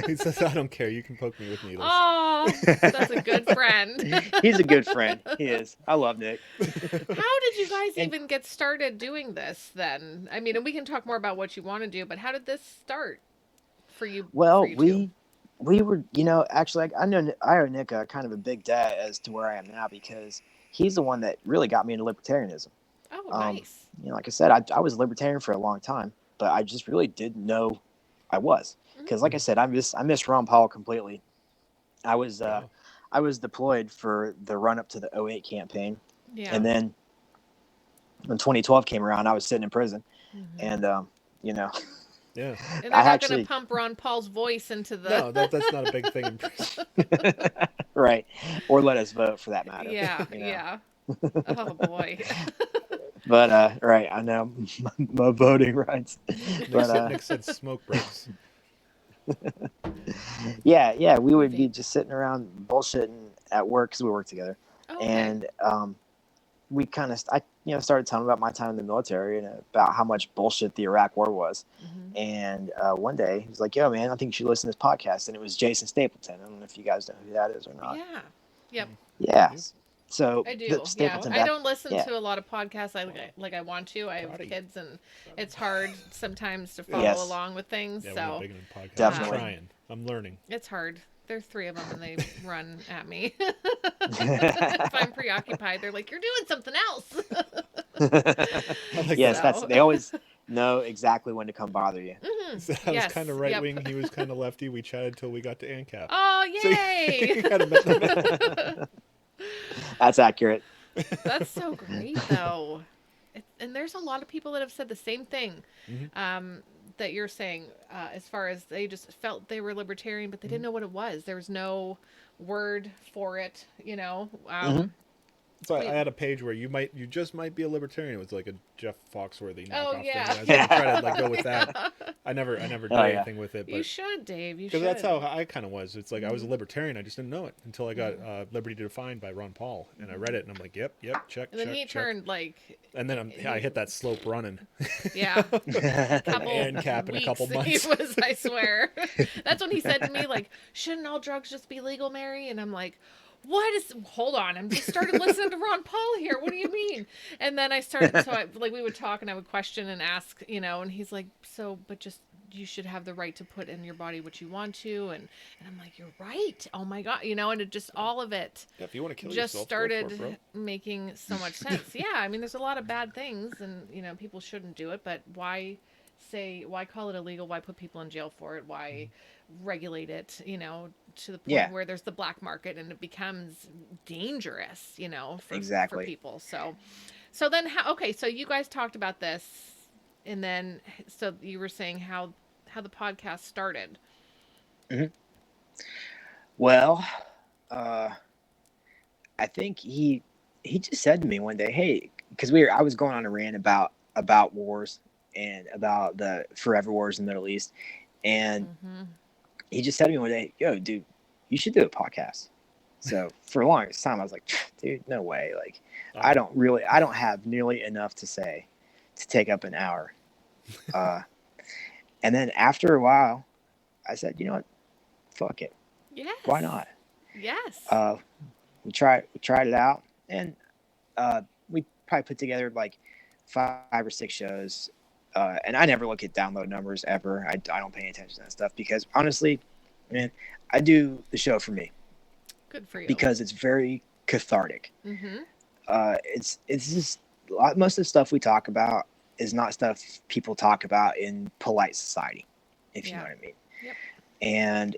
He says, "I don't care. You can poke me with needles." Oh, that's a good friend. He's a good friend. He is. I love Nick. How did you guys And- even get started doing this then? I mean, and we can talk more about what you want to do, but how did this start for you? Well, for you two? we were, actually, I owe Nick kind of a big debt as to where I am now because he's the one that really got me into libertarianism. Oh, um, nice. Like I said, I was a libertarian for a long time, but I just really didn't know I was. because like I said, I miss Ron Paul completely. I was Wow. I was deployed for the run up to the '08 campaign, Yeah. and then when 2012 came around, I was sitting in prison, Mhm. and you know, Yeah. And they're I not going actually to pump Ron Paul's voice into the. No, that's not a big thing in prison. right, or let us vote for that matter. Yeah, you know? yeah. Oh boy. But right, I know my voting rights, but Nick said smoke breaks. yeah, we would be Vape. just sitting around bullshitting at work because we work together, Oh, okay. and we kind of I started telling about my time in the military and about how much bullshit the Iraq War was. Mhm. And one day he was like, "Yo, man, I think you should listen to this podcast." And it was Jason Stapleton. I don't know if you guys know who that is or not. Yeah. Yep. Yeah. Yep. So I do. the Yeah. Stapleton. I don't listen yeah. to a lot of podcasts. I want to. I have Proud of you. kids, and it's hard sometimes to follow Yes. along with things. Yeah, we're not So big into podcasts. Definitely. I'm trying. I'm learning. it's hard. There's 3 of them, and they run at me. If I'm preoccupied, they're like, "You're doing something else." I like Yes, So- they always know exactly when to come bother you. Mhm. that. I was Yes, kind of right yep. wing. He was kind of lefty. We chatted till we got to ANCAP. Oh, So you yay! kinda met in the middle. That's accurate. That's so great, though. And there's a lot of people that have said the same thing that you're saying, as far as they just felt they were libertarian, but they didn't know what it was. There was no word for it, you know. So I had a page where you just might be a libertarian. It was like a Jeff Foxworthy knockoff Oh, yeah. thing. And I was gonna try to like go with that. I never did Oh, yeah. anything with it, You but should, Dave. You because should. that's how I kind of was. It's like I was a libertarian. I just didn't know it until I got Liberty Defined by Ron Paul, and I read it, and I'm like, yep, check, And then check, he check. turned like, And then I hit that slope running. yeah, couple And cap in a couple weeks. months. He was, I swear. That's when he said to me, like, shouldn't all drugs just be legal, Mary? And I'm like, hold on, I'm just started listening to Ron Paul here. What do you mean? And then I started, so we would talk and I would question and ask, and he's like, but just, you should have the right to put in your body what you want to. And I'm like, you're right. Oh my God. And it just, all of it Yeah, if you want to kill just yourself, go for started it, bro. making so much sense. Yeah. I mean, there's a lot of bad things and, people shouldn't do it, but why call it illegal? Why put people in jail for it? Why regulate it, to the point Yeah. where there's the black market and it becomes dangerous, for Exactly. people. So then so you guys talked about this and then, so you were saying how the podcast started. Well, I think he just said to me one day, "Hey," because I was going on a rant about wars and about the forever wars in the Middle East, and he just said to me one day, "Yo, dude, you should do a podcast." So for the longest time, I was like, "Dude, no way!" Like, I don't have nearly enough to say to take up an hour. And then after a while, I said, "You know what? Fuck it. Yes. Why not?" Yes. We tried it out, and we probably put together like 5 or 6 shows. And I never look at download numbers ever. I don't pay attention to that stuff because honestly, man, I do the show for me Good for you. because it's very cathartic. Mm-hmm. It's just most of the stuff we talk about is not stuff people talk about in polite society, if you know what I mean. Yep. And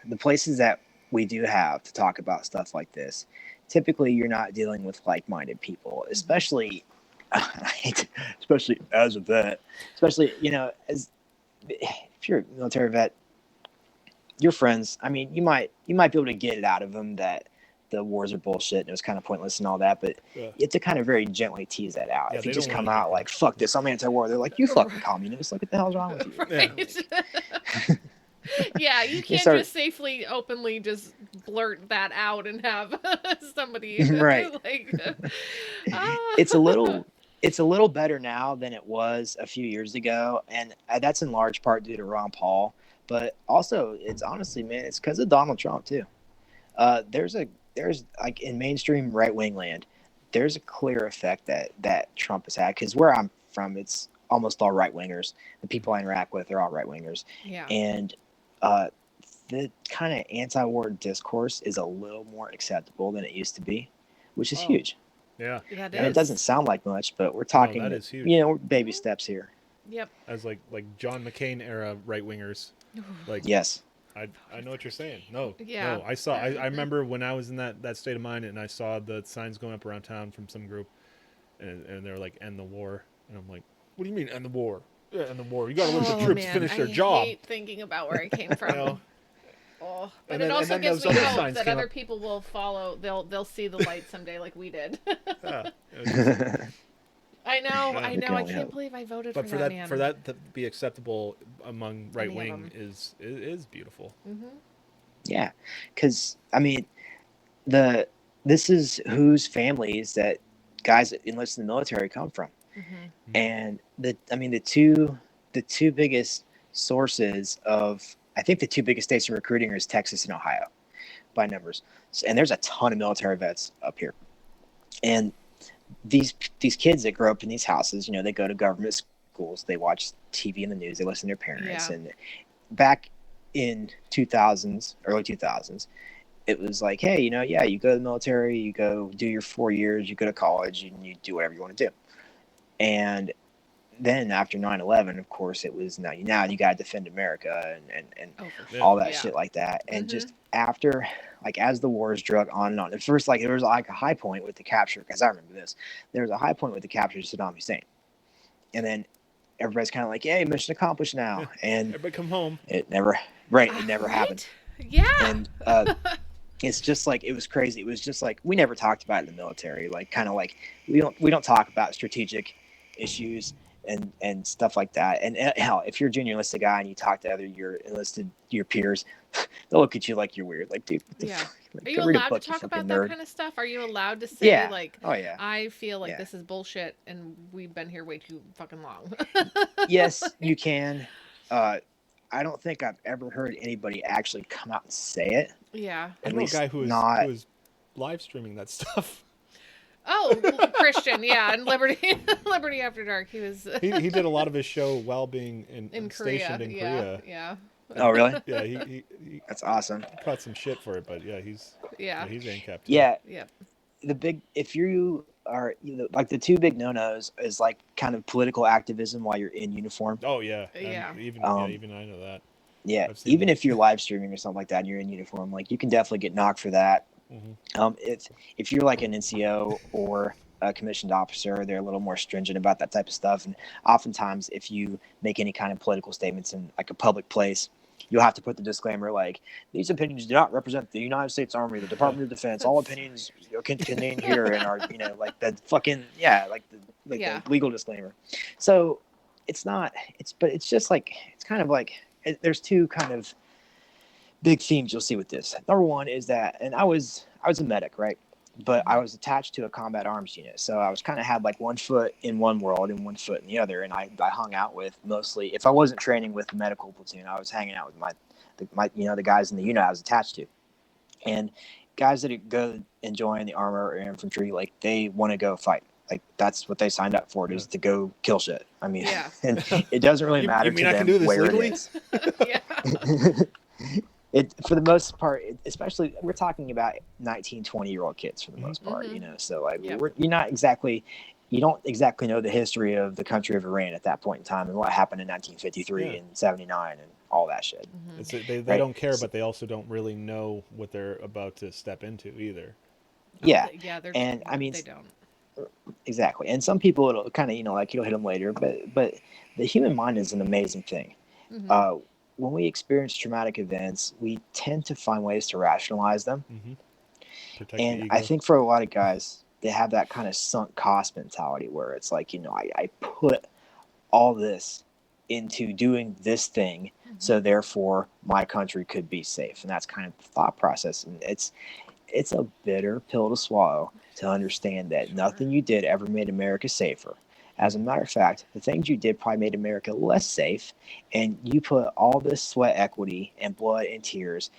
the places that we do have to talk about stuff like this, typically you're not dealing with like-minded people, especially especially as a vet, especially as if you're a military vet, your friends, I mean, you might be able to get it out of them that the wars are bullshit and it was kind of pointless and all that, but you have to kind of very gently tease that out. Yeah, if you they just don't come wanna out hear like, fuck this, I'm anti-war, they're like, you fucking communist, like what the hell's wrong with you? Right. Yeah, you can't just safely, openly just blurt that out and have somebody Right. like. It's a little better now than it was a few years ago, and that's in large part due to Ron Paul, but also it's honestly, man, it's because of Donald Trump too. There's like in mainstream right-wing land, there's a clear effect that Trump has had, because where I'm from, it's almost all right-wingers. The people I interact with are all right-wingers. Yeah. And the kind of anti-war discourse is a little more acceptable than it used to be, which is huge. Yeah. That And is. it doesn't sound like much, but we're talking, that is huge. baby steps here. Yep. As like John McCain era right wingers Like, Yes. I know what you're saying. No, Yeah. no, I remember when I was in that state of mind, and I saw the signs going up around town from some group, and they're like, "End the war," and I'm like, "What do you mean end the war? Yeah, end the war. You got to let the Oh troops man, finish their I job." hate thinking about where I came from. You know? Oh, but And it then- also and then gives those me other hope signs that came other up. people will follow. They'll see the light someday, like we did. Yeah. It was just- I know, Yeah. I You know. can I only can't hope. believe I voted but for that man. for that to be acceptable among right Any of wing them. is beautiful. Yeah, because I mean, this is whose families that guys that enlist in the military come from, and the two biggest sources of, I think the two biggest states in recruiting is Texas and Ohio, by numbers, and there's a ton of military vets up here, and these kids that grow up in these houses, they go to government schools, they watch TV and the news, they listen to their parents, Yeah. and back in 2000s, early 2000s, it was like, hey, yeah, you go to the military, you go do your 4 years, you go to college, and you do whatever you want to do. And then after 9/11, of course, it was now you got to defend America and Oh, for Yeah. all that Yeah. shit like that. And just after, like, as the wars drug on and on, at first, like, there was like a high point with the capture, because I remember this. There was a high point with the capture of Saddam Hussein. And then everybody's kind of like, hey, mission accomplished now. Yeah. And Everybody come home. it never happened. Yeah. And it's just like, it was crazy. It was just like, we never talked about it in the military, like, kind of like we don't talk about strategic issues and stuff like that. And hell, if you're a junior enlisted guy and you talk to your peers, they'll look at you like you're weird, like, dude, what the Yeah. fuck? Like, Are you go read a allowed to book, you talk about fucking that nerd. kind of stuff? Are you allowed to say Yeah. like, Oh yeah. I feel like Yeah. this is bullshit and we've been here way too fucking long? Yes, you can. I don't think I've ever heard anybody actually come out and say it. Yeah. I At know a least guy who not. was live streaming that stuff. Oh, Christian, yeah, and Liberty After Dark. He was He did a lot of his show while being in Korea. stationed in Yeah, Korea. yeah, Oh really? Yeah, he That's awesome. caught some shit for it, but yeah, he's yeah, he's ANCAP too. Yeah, yep. if you are, like, the two big no-nos is like kind of political activism while you're in uniform. Oh yeah. And Yeah. Even Um, even I know that. Yeah, I've seen even that. if you're live streaming or something like that and you're in uniform, like, you can definitely get knocked for that. If you're like an NCO or a commissioned officer, they're a little more stringent about that type of stuff. And oftentimes, if you make any kind of political statements in like a public place, you'll have to put the disclaimer like, these opinions do not represent the United States Army, the Department of Defense. All opinions contained here and are, like the fucking, the legal disclaimer. So it's just like, it's kind of like, there's two kind of big themes you'll see with this. Number one is that, and I was a medic, right? But I was attached to a combat arms unit. So I was kind of had like one foot in one world and one foot in the other. And I hung out with mostly, if I wasn't training with the medical platoon, I was hanging out with my the guys in the unit I was attached to. And guys that go and join the armor or infantry, like, they want to go fight. Like, that's what they signed up for, is to go kill shit. I mean, Yeah. and it doesn't really matter you mean to I them can do this where legally? it is. Yeah. It, for the most part, especially, we're talking about 19, 20-year-old kids for the most part, so like, Yep. you don't exactly know the history of the country of Iran at that point in time and what happened in 1953 and 79 and all that shit. They Right. don't care, but they also don't really know what they're about to step into either. Yeah. Yeah. And I mean, they don't. exactly. And some people, it'll kind of, like, you'll hit them later, but the human mind is an amazing thing. When we experience traumatic events, we tend to find ways to rationalize them. Protect And the ego. I think for a lot of guys, they have that kind of sunk cost mentality where it's like, I put all this into doing this thing, so therefore my country could be safe. And that's kind of the thought process. And it's a bitter pill to swallow to understand that nothing you did ever made America safer. As a matter of fact, the things you did probably made America less safe, and you put all this sweat equity and blood and tears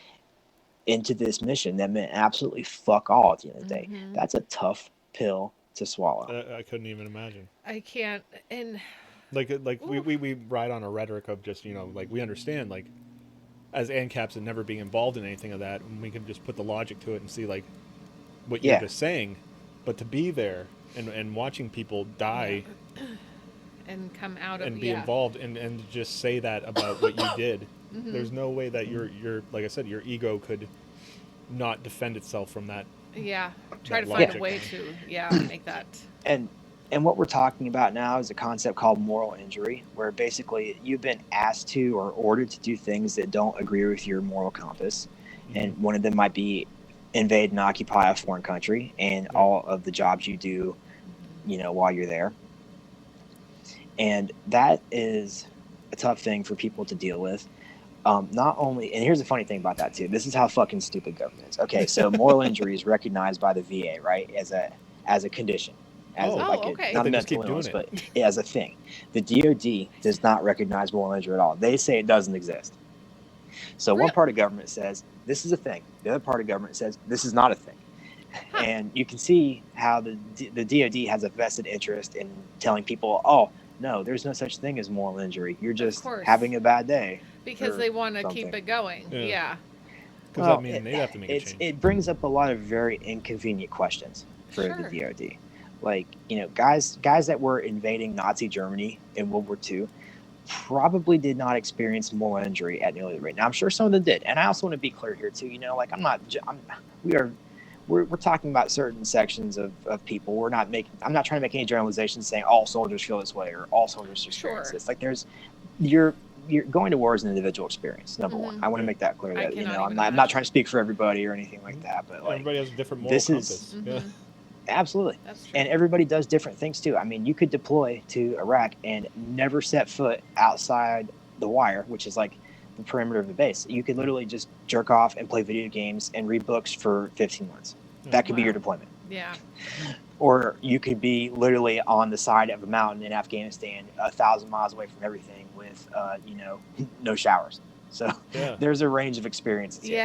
into this mission that meant absolutely fuck all at the end of the day. That's a tough pill to swallow. I couldn't even imagine. I can't. And Like we ride on a rhetoric of just, like, we understand, like, as ANCAPs and never being involved in anything of that, and we can just put the logic to it and see, like, what you're just saying. But to be there and watching people die and come out of and be involved and just say that about what you did, There's no way that your like I said, your ego could not defend itself from that. Yeah. Try to That find a logic. way to, make that. And what we're talking about now is a concept called moral injury, where basically you've been asked to or ordered to do things that don't agree with your moral compass. And one of them might be invade and occupy a foreign country and all of the jobs you do, while you're there. And that is a tough thing for people to deal with. Not only, and here's the funny thing about that too. This is how fucking stupid government is. Okay, so moral injury is recognized by the VA, right, as a condition, as okay. not But a they just mental keep illness, doing but as a thing. The DoD does not recognize moral injury at all. They say it doesn't exist. So one part of government says this is a thing. The other part of government says this is not a thing. And you can see how the DoD has a vested interest in telling people, oh, no, there's no such thing as moral injury. You're just having a bad day. Because they want to keep it going. Yeah. Because that means they'd have to make a change. It brings up a lot of very inconvenient questions for the DoD. Like, guys that were invading Nazi Germany in World War II probably did not experience moral injury at nearly the rate. Now, I'm sure some of them did. And I also want to be clear here, too. We're talking about certain sections of people. I'm not trying to make any generalizations saying all soldiers feel this way or all soldiers experience this. Like you're going to war as an individual experience. Number one, I want to make that clear. That I'm not trying to speak for everybody or anything like that. But like everybody has a different moral compass. Absolutely, and everybody does different things too. I mean, you could deploy to Iraq and never set foot outside the wire, which is like the perimeter of the base. You could literally just jerk off and play video games and read books for 15 months. That could be your deployment. Yeah. Or you could be literally on the side of a mountain in Afghanistan, 1,000 miles away from everything, with no showers. So there's a range of experiences here.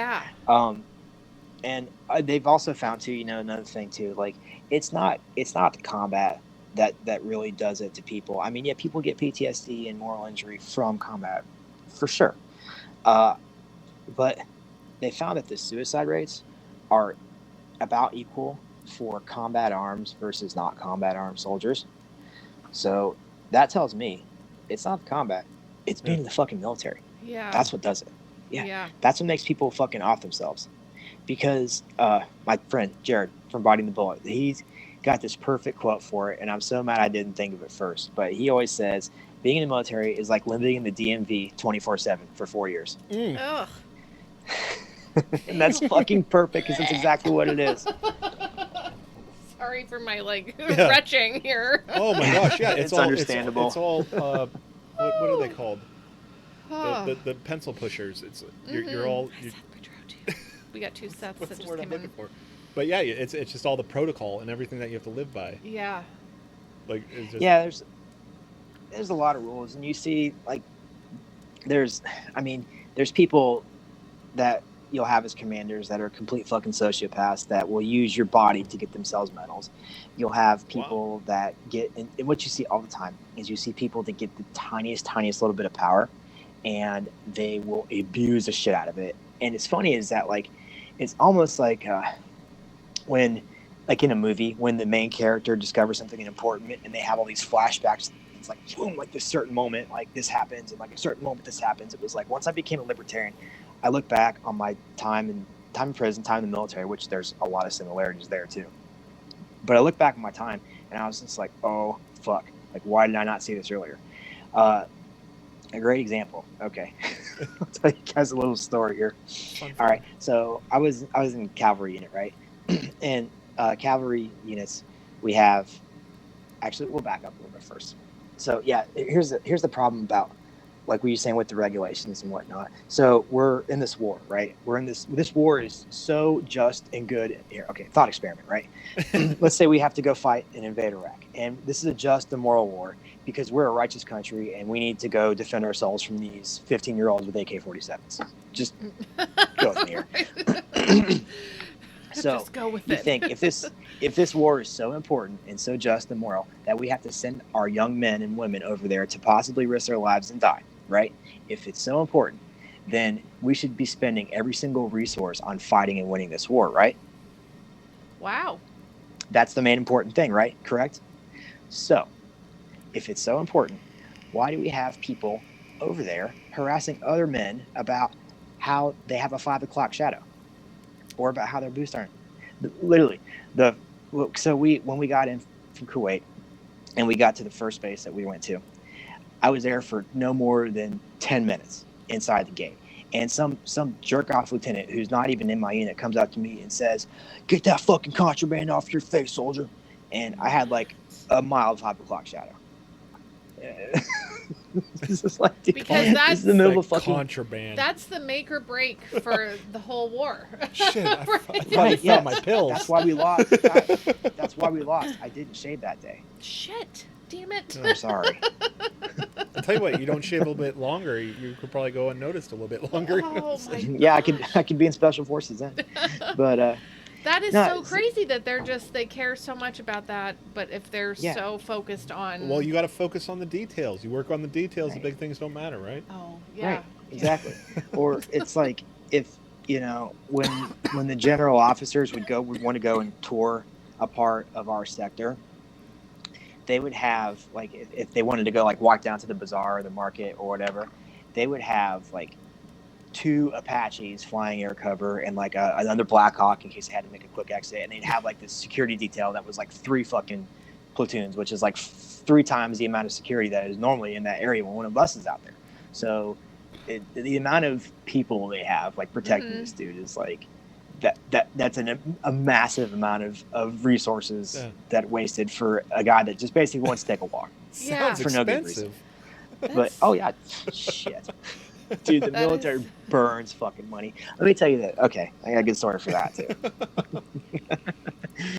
Yeah. And they've also found too, another thing too, like it's not the combat that really does it to people. I mean, yeah, people get PTSD and moral injury from combat, for sure. But they found that the suicide rates are about equal for combat arms versus not combat armed soldiers. So that tells me it's not the combat, it's being in the fucking military. Yeah. That's what does it. Yeah. That's what makes people fucking off themselves. Because my friend Jared from Biting the Bullet, he's got this perfect quote for it, and I'm so mad I didn't think of it first. But he always says, being in the military is like living in the DMV 24/7 for 4 years. Ugh. And that's fucking perfect, because that's exactly what it is. Sorry for my retching here. Oh my gosh, yeah, it's understandable. It's all what are they called? The pencil pushers. It's you're all. We got 2 sets What's that the just word I'm came in. looking for? But yeah, it's just all the protocol and everything that you have to live by. Yeah. Like it's just, there's a lot of rules, and you see there's people that you'll have as commanders that are complete fucking sociopaths that will use your body to get themselves medals. You'll have people that get, and what you see all the time is you see people that get the tiniest little bit of power, and they will abuse the shit out of it. And it's funny is that it's almost like when, in a movie, when the main character discovers something important and they have all these flashbacks. It's like, boom, this certain moment, this happens, and a certain moment this happens. It was like, once I became a libertarian, I look back on my time in prison, time in the military, which there's a lot of similarities there too. But I look back on my time, and I was just like, oh, fuck. Why did I not see this earlier? A great example. Okay. I'll tell you guys a little story here. All right. So I was in cavalry unit, right? And cavalry units, we have, actually, we'll back up a little bit first. So yeah, here's the problem about, what you're saying with the regulations and whatnot. So we're in this war, right? This war is so just and good here. Okay, thought experiment, right? Let's say we have to go fight and invade Iraq. And this is a just and moral war because we're a righteous country and we need to go defend ourselves from these 15-year-olds with AK-47s. Just go with me here. So just go with you it. think if this war is so important and so just and moral that we have to send our young men and women over there to possibly risk their lives and die, right? If it's so important, then we should be spending every single resource on fighting and winning this war, right? Wow. That's the main important thing, right? Correct? So, if it's so important, why do we have people over there harassing other men about how they have a 5 o'clock shadow, or about how their boosts aren't. Literally, when we got in from Kuwait and we got to the first base that we went to, I was there for no more than 10 minutes inside the gate. And some jerk off lieutenant who's not even in my unit comes up to me and says, "Get that fucking contraband off your face, soldier." And I had like a mile of 5 o'clock shadow. This is like, dude, Because this that's is the middle of Like fucking contraband. That's the make or break for the whole war. Shit, I Right. finally found my pills. That's why we lost. That's why we lost. I didn't shave that day. Shit. Damn it. I'm sorry. I'll tell you what, you don't shave a little bit longer, you could probably go unnoticed a little bit longer. Oh my Yeah, I could be in special forces then. But That is No, so crazy that they care so much about that, but if they're Yeah. so focused on Well, you got to focus on the details. You work on the details, Right. the big things don't matter, right? Oh, yeah. right, exactly. Or it's like if when the general officers would want to go and tour a part of our sector, they would have like if they wanted to go like walk down to the bazaar or the market or whatever, they would have like 2 Apaches flying air cover and like another Black Hawk in case they had to make a quick exit, and they'd have like this security detail that was like 3 fucking platoons, which is like 3 times the amount of security that is normally in that area when one of us is out there. So the amount of people they have like protecting Mhm. this dude is like that's a massive amount of resources that wasted for a guy that just basically wants to take a walk. Yeah. Sounds For no good expensive. But That's- oh yeah, shit. Dude, the That military is- burns fucking money. Let me tell you that. Okay, I got a good story for that too.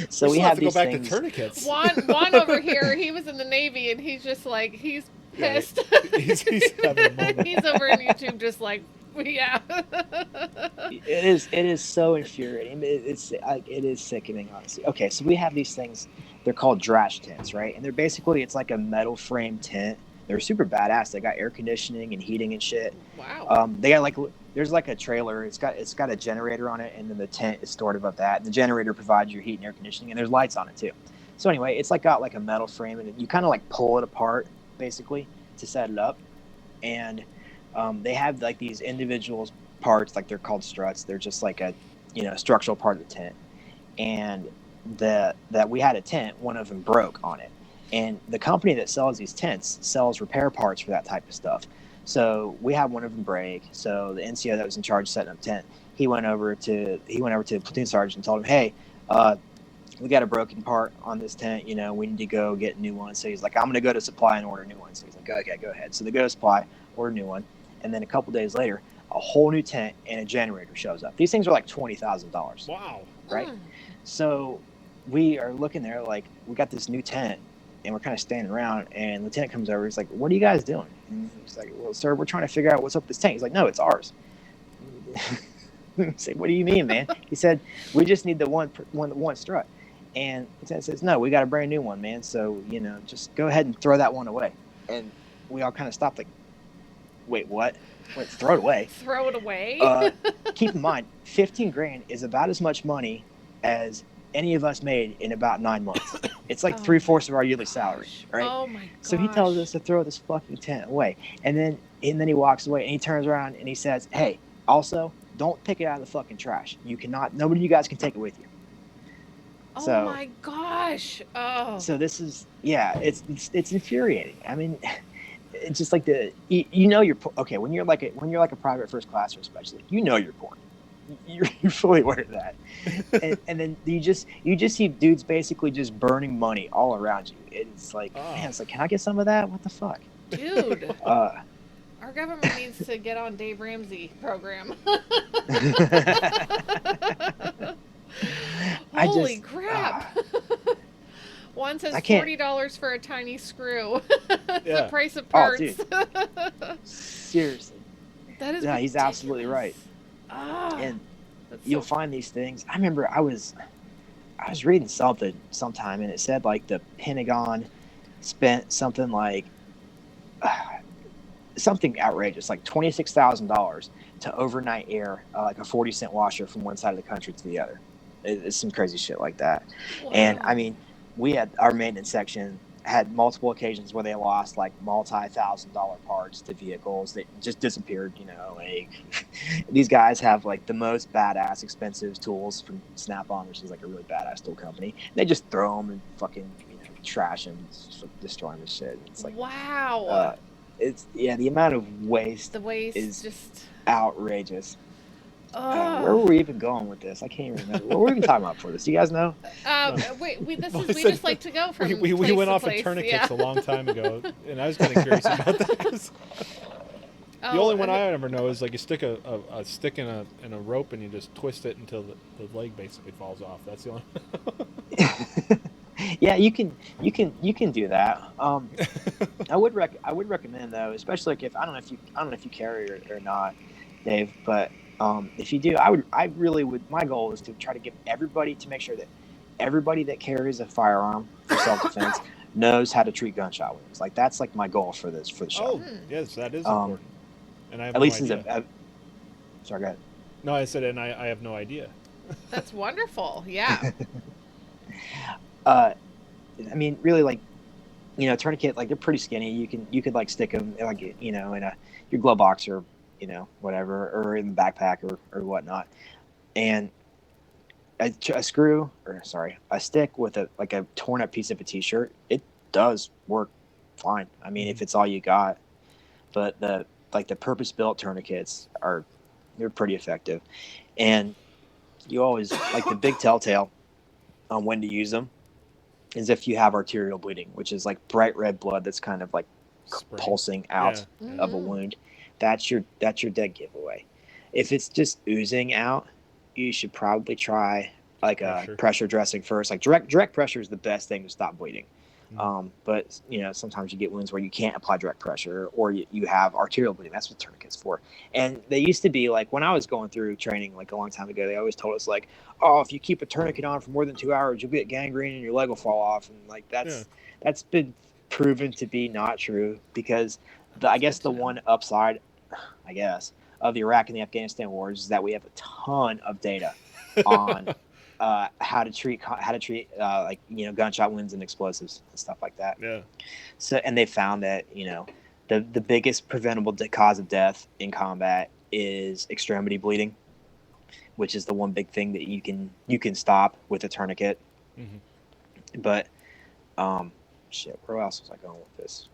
So we still have to go these back things. to tourniquets. Juan over here, he was in the Navy, and he's just like, he's Yeah, pissed. he's having a moment. He's over in YouTube just like, yeah. It is so infuriating. It is sickening, honestly. Okay, so we have these things. They're called drash tents, right? And they're basically it's like a metal frame tent. They're super badass. They got air conditioning and heating and shit. Wow. They got like there's like a trailer. It's got a generator on it, and then the tent is stored above that. And the generator provides your heat and air conditioning, and there's lights on it too. So anyway, it's like got like a metal frame, and you kind of like pull it apart basically to set it up. And they have like these individual parts, like they're called struts. They're just like a structural part of the tent. And that we had a tent, one of them broke on it. And the company that sells these tents sells repair parts for that type of stuff. So we had one of them break. So the NCO that was in charge of setting up tent, he went over to the platoon sergeant and told him, "Hey, we got a broken part on this tent. We need to go get a new one." So he's like, "I'm going to go to supply and order a new one." So he's like, "Okay, go ahead." So they go to supply, order a new one, and then a couple days later, a whole new tent and a generator shows up. These things are like $20,000. Wow. Right? Mm. So we are looking there like we got this new tent, and we're kind of standing around, and the lieutenant comes over. He's like, "What are you guys doing?" And he's like, "Well, sir, we're trying to figure out what's up with this tent." He's like, "No, it's ours." I say, "What do you mean, man?" He said, "We just need the one strut." And the lieutenant says, "No, we got a brand new one, man. So just go ahead and throw that one away." And we all kind of stopped, like, "Wait, what? Wait, throw it away?" Throw it away. Keep in mind, 15 grand is about as much money as any of us made in about 9 months. It's like Oh 3/4 of our yearly salary, right? Oh my gosh. So he tells us to throw this fucking tent away, and then he walks away, and he turns around and he says, "Hey, also, don't take it out of the fucking trash. You cannot. Nobody of you guys can take it with you." Oh so- my gosh. Oh. So this is it's infuriating. I mean, it's just like you're okay when you're like a private first classer, especially you're poor. You're fully aware of that, and then you just see dudes basically just burning money all around you. It's like, man, it's like, can I get some of that? What the fuck, Dude. uh, Our government needs to get on Dave Ramsey program. Holy crap. One says I can't- $40 for a tiny screw. Yeah. The price of Oh, parts. dude. Seriously, That is yeah, he's absolutely ridiculous. right. Ah, And that's you'll so- find these things. I remember I was reading something sometime, and it said like the Pentagon spent something like something outrageous, like $26,000 to overnight air like a 40-cent washer from one side of the country to the other. It's some crazy shit like that. And Wow. I mean, we had our maintenance section had multiple occasions where they lost like multi-$1,000 parts to vehicles that just disappeared. Like these guys have like the most badass expensive tools from Snap-on, which is like a really badass tool company. They just throw them and fucking trash them, destroy them and shit. It's like, wow. The amount of waste. The waste is just outrageous. Where were we even going with this? I can't even remember. What were we even talking about for this? Do you guys know? We just like to go from we place went to off place. of tourniquets a long time ago, and I was kind of curious about that. The only one I ever know is like you stick a stick in a rope and you just twist it until the leg basically falls off. That's the only. Yeah, you can do that. I would recommend though, especially like if I don't know if you carry or not, Dave, but if you do, I really would. My goal is to try to get everybody to make sure that everybody that carries a firearm for self-defense knows how to treat gunshot wounds. Like that's like my goal for the show. Oh, yes, that is important. And I have at no least idea. Sorry, go ahead. No, I said, and I have no idea. That's wonderful. Yeah. I mean, really, like, tourniquet, like they're pretty skinny. You could like stick them like in your glove box or whatever, or in the backpack or whatnot. And a stick with a torn up piece of a t-shirt, it does work fine. I mean, if it's all you got, but the purpose built tourniquets they're pretty effective. And you always like the big telltale on when to use them is if you have arterial bleeding, which is like bright red blood that's kind of like pulsing out of a wound. That's your dead giveaway. If it's just oozing out, you should probably try like a pressure dressing first. Like direct pressure is the best thing to stop bleeding. But sometimes you get wounds where you can't apply direct pressure, or you have arterial bleeding. That's what tourniquet's for. And they used to be like, when I was going through training like a long time ago, they always told us like, oh, if you keep a tourniquet on for more than 2 hours, you'll get gangrene and your leg will fall off. And like that's been proven to be not true, because I guess the one upside, of the Iraq and the Afghanistan wars is that we have a ton of data on how to treat gunshot wounds and explosives and stuff like that. Yeah. So, and they found that the biggest preventable cause of death in combat is extremity bleeding, which is the one big thing that you can stop with a tourniquet. Mm-hmm. But where else was I going with this?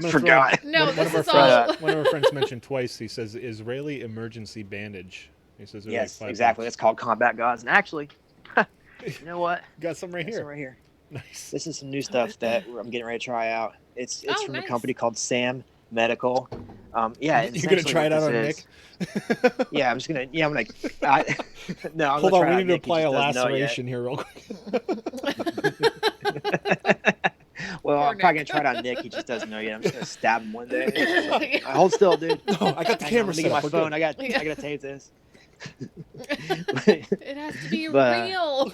I forgot. No, one of our friends mentioned twice. He says Israeli emergency bandage. He says yes, like exactly. It's called combat gauze. And actually, you know what? Got some right here. Some right here. Nice. This is some new stuff that I'm getting ready to try out. It's from nice. a company called Sam Medical. You're gonna try it out on Nick? Yeah, I'm just gonna. Yeah, I'm like. No, I'm hold on. We need to Nick. apply a laceration here real quick. Well, I'm probably gonna try it on Nick. He just doesn't know yet. I'm just gonna stab him one day. Hold still, dude. No, I got the camera set up. My phone. I gotta tape this. It has to be real.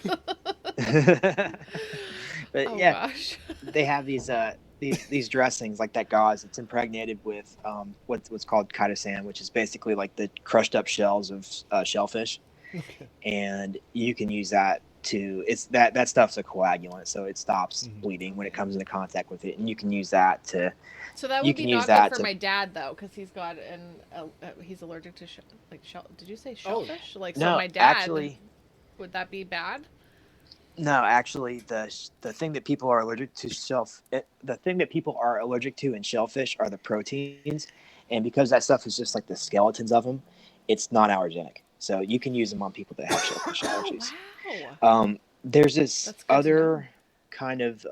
But gosh. They have these dressings like that gauze. It's impregnated with what's called chitosan, which is basically like the crushed up shells of shellfish. Okay. And you can use that that stuff's a coagulant, so it stops bleeding when it comes into contact with it, and you can use that to. So that would be not good for my dad though, because he's got he's allergic to shell. Did you say shellfish? So no, my dad. Actually, would that be bad? No, actually, the thing that people are allergic to the thing that people are allergic to in shellfish are the proteins, and because that stuff is just like the skeletons of them, it's non-allergenic. So you can use them on people that have shellfish allergies. Wow. There's this other kind of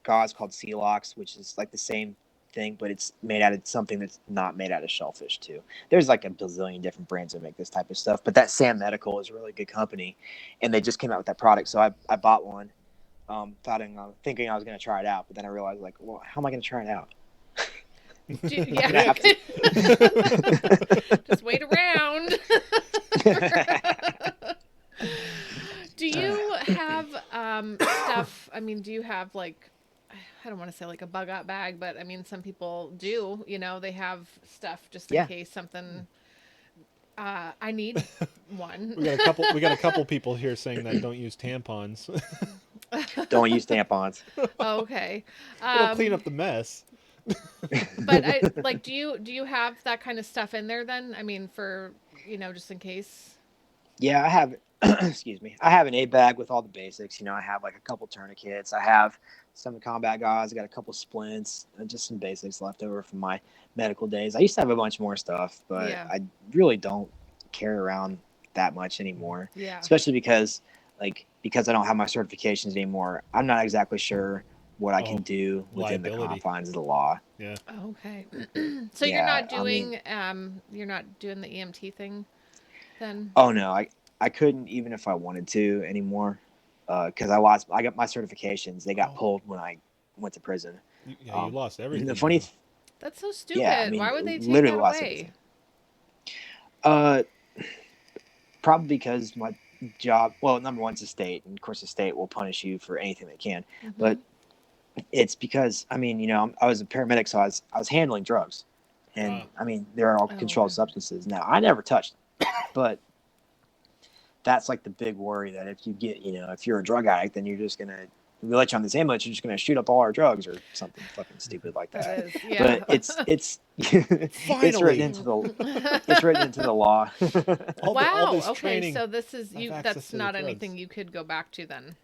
gauze called Celox, which is like the same thing, but it's made out of something that's not made out of shellfish too. There's like a bazillion different brands that make this type of stuff, but that Sam Medical is a really good company, and they just came out with that product. So I bought one, thinking I was going to try it out, but then I realized like, well, how am I going to try it out? Yeah. Just wait around. Do you have stuff? I mean, do you have like, I don't want to say like a bug out bag, but I mean, some people do. They have stuff just in case something. I need one. We got a couple people here saying that don't use tampons. Don't use tampons. Okay. It'll clean up the mess. But like, do you have that kind of stuff in there then? I mean, for just in case. Yeah, I have. Excuse me. I have an A bag with all the basics. I have like a couple tourniquets. I have some combat gauze. I got a couple splints, and just some basics left over from my medical days. I used to have a bunch more stuff, but Yeah. I really don't carry around that much anymore. Yeah. Especially because I don't have my certifications anymore. I'm not exactly sure what I can do within the liability. confines of the law. Yeah. Okay. So Yeah, you're not doing the EMT thing then? Oh no, I couldn't even if I wanted to anymore, because I got my certifications. They got pulled when I went to prison. You lost everything. The funny, That's so stupid. yeah, I mean, Why would they take literally that lost away? everything. Probably because my job. Well, number one, it's a state, and of course, the state will punish you for anything they can. Mhm. But it's because I was a paramedic, so I was handling drugs, and they're all controlled okay. substances. Now I never touched them, but that's like the big worry that if you get, if you're a drug addict, then you're just gonna we let you on this ambulance, you're just gonna shoot up all our drugs or something fucking stupid like that. That is, yeah. But it's it's written into the law. Wow. this Okay. training So this is of you. access That's to the not drugs. anything you could go back to then.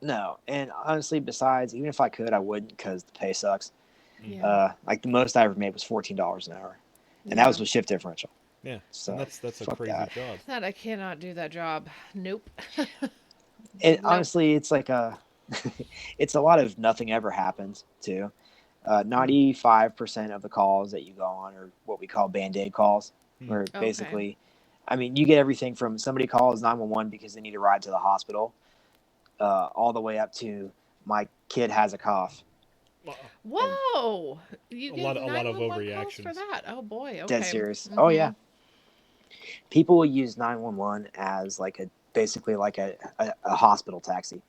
No, and honestly, besides, even if I could, I wouldn't because the pay sucks. Yeah. Like the most I ever made was $14 an hour, and that was with shift differential. Yeah. So And that's a fuck crazy that. job. That I cannot do that job. Nope. And Nope. honestly, it's like it's a lot of nothing ever happens too. 95% of the calls that you go on are what we call Band-Aid calls, where Okay. basically, you get everything from somebody calls 911 because they need a ride to the hospital, all the way up to my kid has a cough. Whoa! You A get lot of 911 calls for overreactions. that? Oh boy. Okay. Dead serious. Oh Mhm. yeah. People will use 911 as basically like a hospital taxi.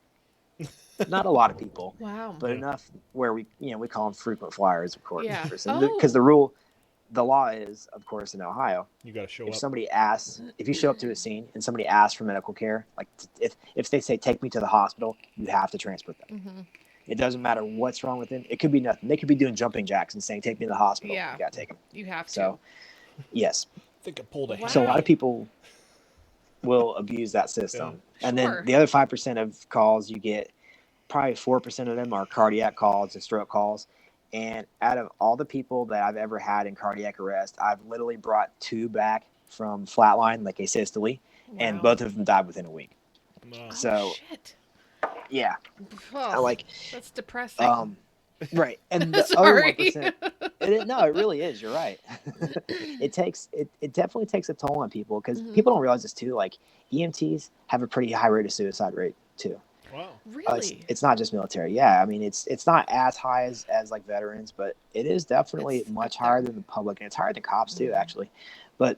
Not a lot of people, Wow. but enough where we call them frequent flyers, of course. Yeah. Because Oh. the law is, of course, in Ohio, You got to show if up. somebody asks, if you show up to a scene and somebody asks for medical care, like if they say take me to the hospital, you have to transport them. Hmm. It doesn't matter what's wrong with them. It could be nothing. They could be doing jumping jacks and saying take me to the hospital. Yeah. You gotta take them. You have to. So, yes. I think I pulled a Wow. So a lot of people will abuse that system, and Sure. then the other 5% of calls you get, probably 4% of them are cardiac calls and stroke calls. And out of all the people that I've ever had in cardiac arrest, I've literally brought 2 back from flatline, like asystole, and Wow. both of them died within a week. Wow. Oh, So shit. yeah, Oh, that's depressing. right. And the Sorry. other 1%, no, it really is. You're right. It definitely takes a toll on people because Mhm. people don't realize this too. Like EMTs have a pretty high rate of suicide rate too. Wow. Really? It's not just military. Yeah, I mean it's not as high as like veterans, but it is definitely It's much up there. higher than the public, and it's higher than cops too, actually. But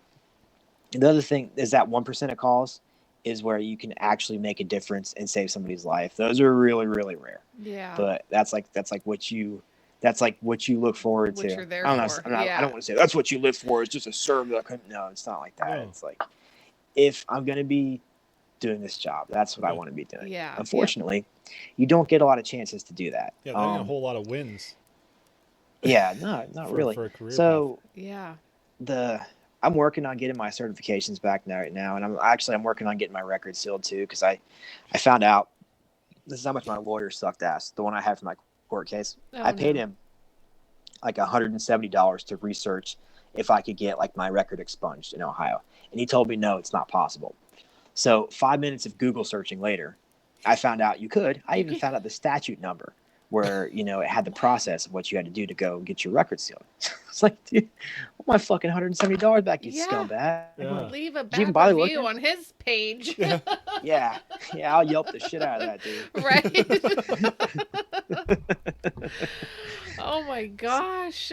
the other thing is that 1% of calls is where you can actually make a difference and save somebody's life. Those are really, really rare. Yeah. But that's like what you look forward What to. you're there I'm not, for. I'm not, Yeah. I don't want to say that's what you live for. It's just a serve. No, it's not like that. No. It's like if I'm gonna be doing this job, that's what I want to be doing. Yeah. Unfortunately, you don't get a lot of chances to do that. Yeah, that ain't a whole lot of wins. Yeah, no, not really. For a career So Yeah. I'm working on getting my certifications back right now, and I'm working on getting my record sealed too, because I found out this is how much my lawyer sucked ass. The one I had for my court case, Oh, I paid no. him like $170 to research if I could get like my record expunged in Ohio, and he told me no, it's not possible. So 5 minutes of Google searching later, I found out you could. I even found out the statute number where it had the process of what you had to do to go get your record sealed. It's like, dude, I want my fucking $170 back, you Yeah. scumbag. Yeah. Leave a Did you even bad bother review looking? on his page. Yeah, I'll Yelp the shit out of that dude. Right. Oh my gosh.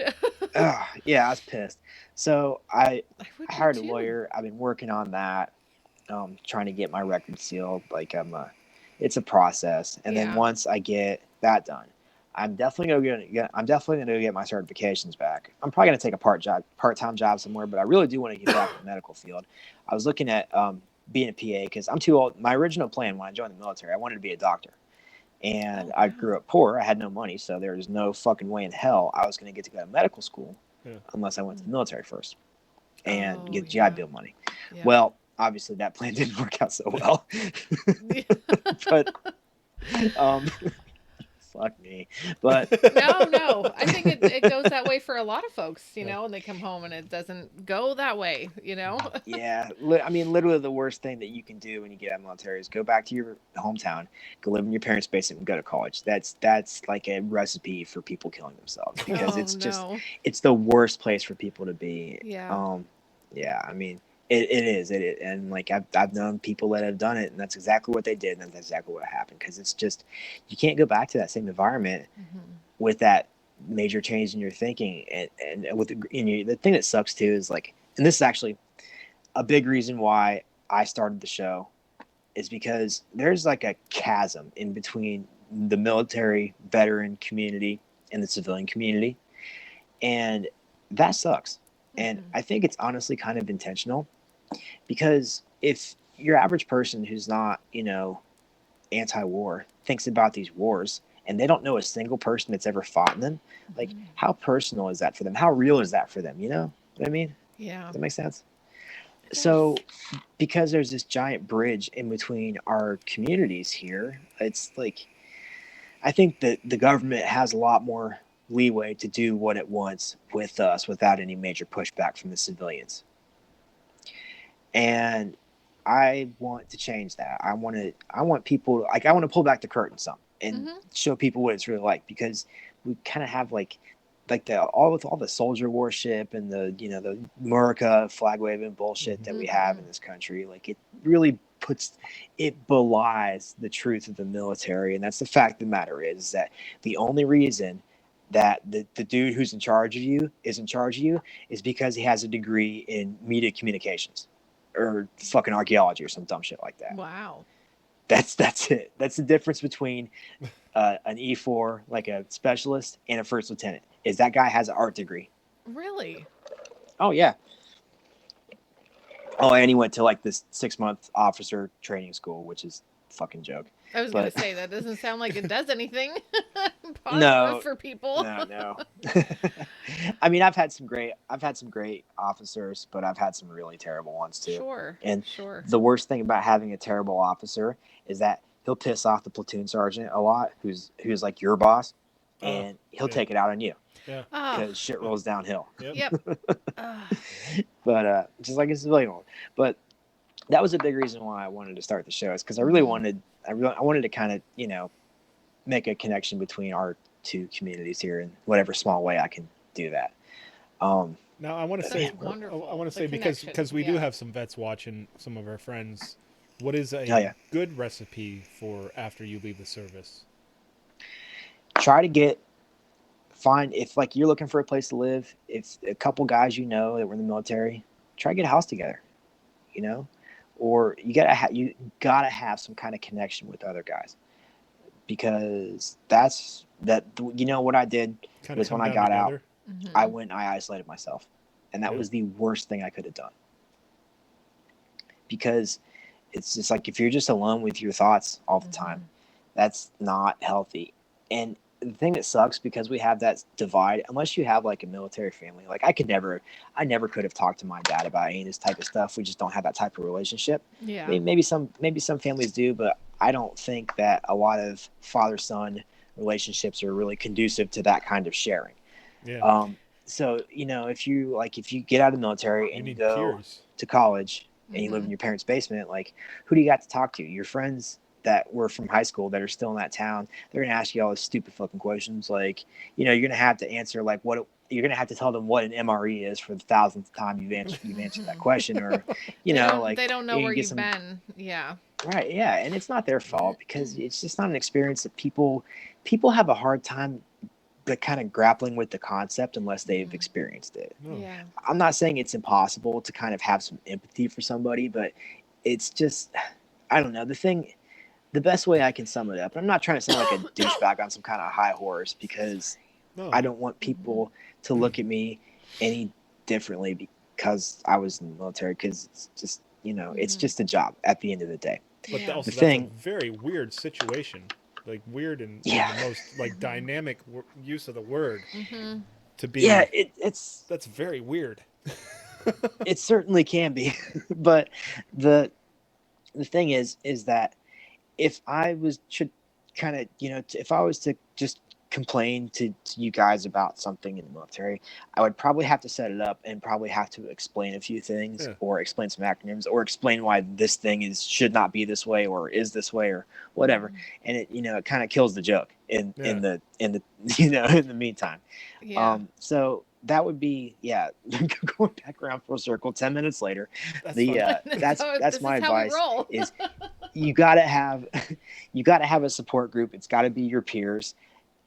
Yeah, I was pissed. So I would be hired a too. lawyer. I've been working on that, trying to get my record sealed. Like it's a process, and then Yeah. once I get that done, I'm definitely gonna get my certifications back. I'm probably gonna take a part-time job somewhere, but I really do want to get back in the medical field. I was looking at being a PA because I'm too old. My original plan when I joined the military, I wanted to be a doctor, And Oh, I wow. grew up poor. I had no money, so there was no fucking way in hell I was going to get to go to medical school unless I went to the military first and Oh, get GI yeah. Bill money. Yeah. Well, obviously that plan didn't work out so well. Yeah. But um, fuck me. But No. I think it goes that way for a lot of folks, you know, and they come home and it doesn't go that way, you know? yeah, I mean, literally the worst thing that you can do when you get out of the military is go back to your hometown, go live in your parents' basement, and go to college. That's like a recipe for people killing themselves because Oh, no. it's the worst place for people to be. Yeah. Yeah, I mean, it is, and like I've known people that have done it, and that's exactly what they did, and that's exactly what happened because it's just you can't go back to that same environment with that major change in your thinking, and with the thing that sucks too is like, and this is actually a big reason why I started the show is because there's like a chasm in between the military veteran community and the civilian community. And that sucks. And I think it's honestly kind of intentional because if your average person who's not, anti-war thinks about these wars and they don't know a single person that's ever fought in them, like how personal is that for them? How real is that for them? You know what I mean? Yeah. Does that make sense? It So does. because there's this giant bridge in between our communities here, it's like I think that the government has a lot more leeway to do what it wants with us without any major pushback from the civilians. And I want to change that. I want people like I want to pull back the curtain some and show people what it's really like because we kind of have like the all the soldier worship and the America flag waving bullshit that we have in this country. Like it really it belies the truth of the military, and that's the fact of the matter is that the only reason that the dude who's in charge of you is in charge of you is because he has a degree in media communications or fucking archaeology or some dumb shit like that. Wow. That's it. That's the difference between an E4, like a specialist, and a first lieutenant. Is that guy has an art degree? Really? Oh yeah. Oh, and he went to like this 6-month officer training school, which is a fucking joke. I was going to say that doesn't sound like it does anything positive No, for people. no. I mean, I've had some great officers, but I've had some really terrible ones too. Sure. And Sure. the worst thing about having a terrible officer is that he'll piss off the platoon sergeant a lot, who's like your boss, and he'll take it out on you. Yeah. Because shit rolls downhill. Yep. But just like a civilian one. But that was a big reason why I wanted to start the show. Is because I wanted to kind of make a connection between our two communities here in whatever small way I can do that. Now I want to say, wonderful. I want to say The because we do yeah. have some vets watching, some of our friends. What is a good recipe for after you leave the service? Try to find if like you're looking for a place to live. If a couple guys that were in the military, try to get a house together. Or you gotta have some kind of connection with other guys, because what I did was when I got out, I went and I isolated myself, and that was the worst thing I could have done, because it's just like if you're just alone with your thoughts all the time, that's not healthy. And the thing that sucks, because we have that divide, unless you have like a military family, like I never could have talked to my dad about any of this type of stuff. We just don't have that type of relationship. Yeah. I mean, maybe some families do, but I don't think that a lot of father-son relationships are really conducive to that kind of sharing. Yeah. So if you get out of the military and you go to college and you live in your parents' basement, like who do you got to talk to? Your friends that were from high school that are still in that town, they're gonna ask you all these stupid fucking questions. Like, you're gonna have to answer like you're gonna have to tell them what an MRE is for the 1000th time you've answered that question, or they don't know where you've been. Yeah. Right. Yeah, and it's not their fault, because it's just not an experience that people have a hard time but kind of grappling with the concept unless they've experienced it. Yeah. I'm not saying it's impossible to kind of have some empathy for somebody, but it's just, I don't know. The best way I can sum it up, and I'm not trying to sound like a douchebag on some kind of high horse, because I don't want people to look at me any differently because I was in the military, because it's just, it's just a job at the end of the day. But also, that's a very weird situation. like weird and Yeah. the most like dynamic use of the word to be. Yeah, it's that's very weird. it certainly can be, but the thing is that if I was should kind of if I was to just complain to you guys about something in the military, I would probably have to set it up and probably have to explain a few things or explain some acronyms or explain why this thing should not be this way or is this way or whatever. And it it kind of kills the joke in the in the meantime. Yeah. So that would be going back around full circle 10 minutes later. This That's my is how we advice roll. is you gotta have a support group. It's got to be your peers.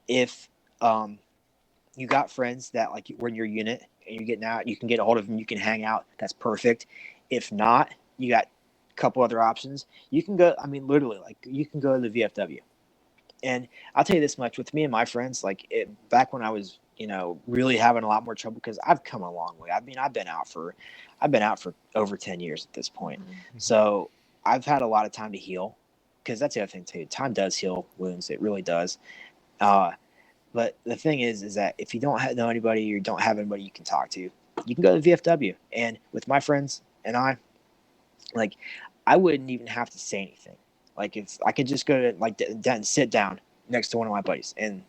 If you got friends that like we're in your unit and you're getting out, you can get a hold of them, you can hang out, that's perfect. If not, you got a couple other options. You can go, I mean literally, like you can go to the VFW. And I'll tell you this much, with me and my friends, like back when I was really having a lot more trouble, because I've come a long way. I mean, I've been out for over 10 years at this point. So I've had a lot of time to heal, because that's the other thing too. Time does heal wounds. It really does. But the thing is that if you don't know anybody, or you don't have anybody you can talk to, you can go to the VFW. And with my friends and I wouldn't even have to say anything. Like if I could just go to and sit down next to one of my buddies, and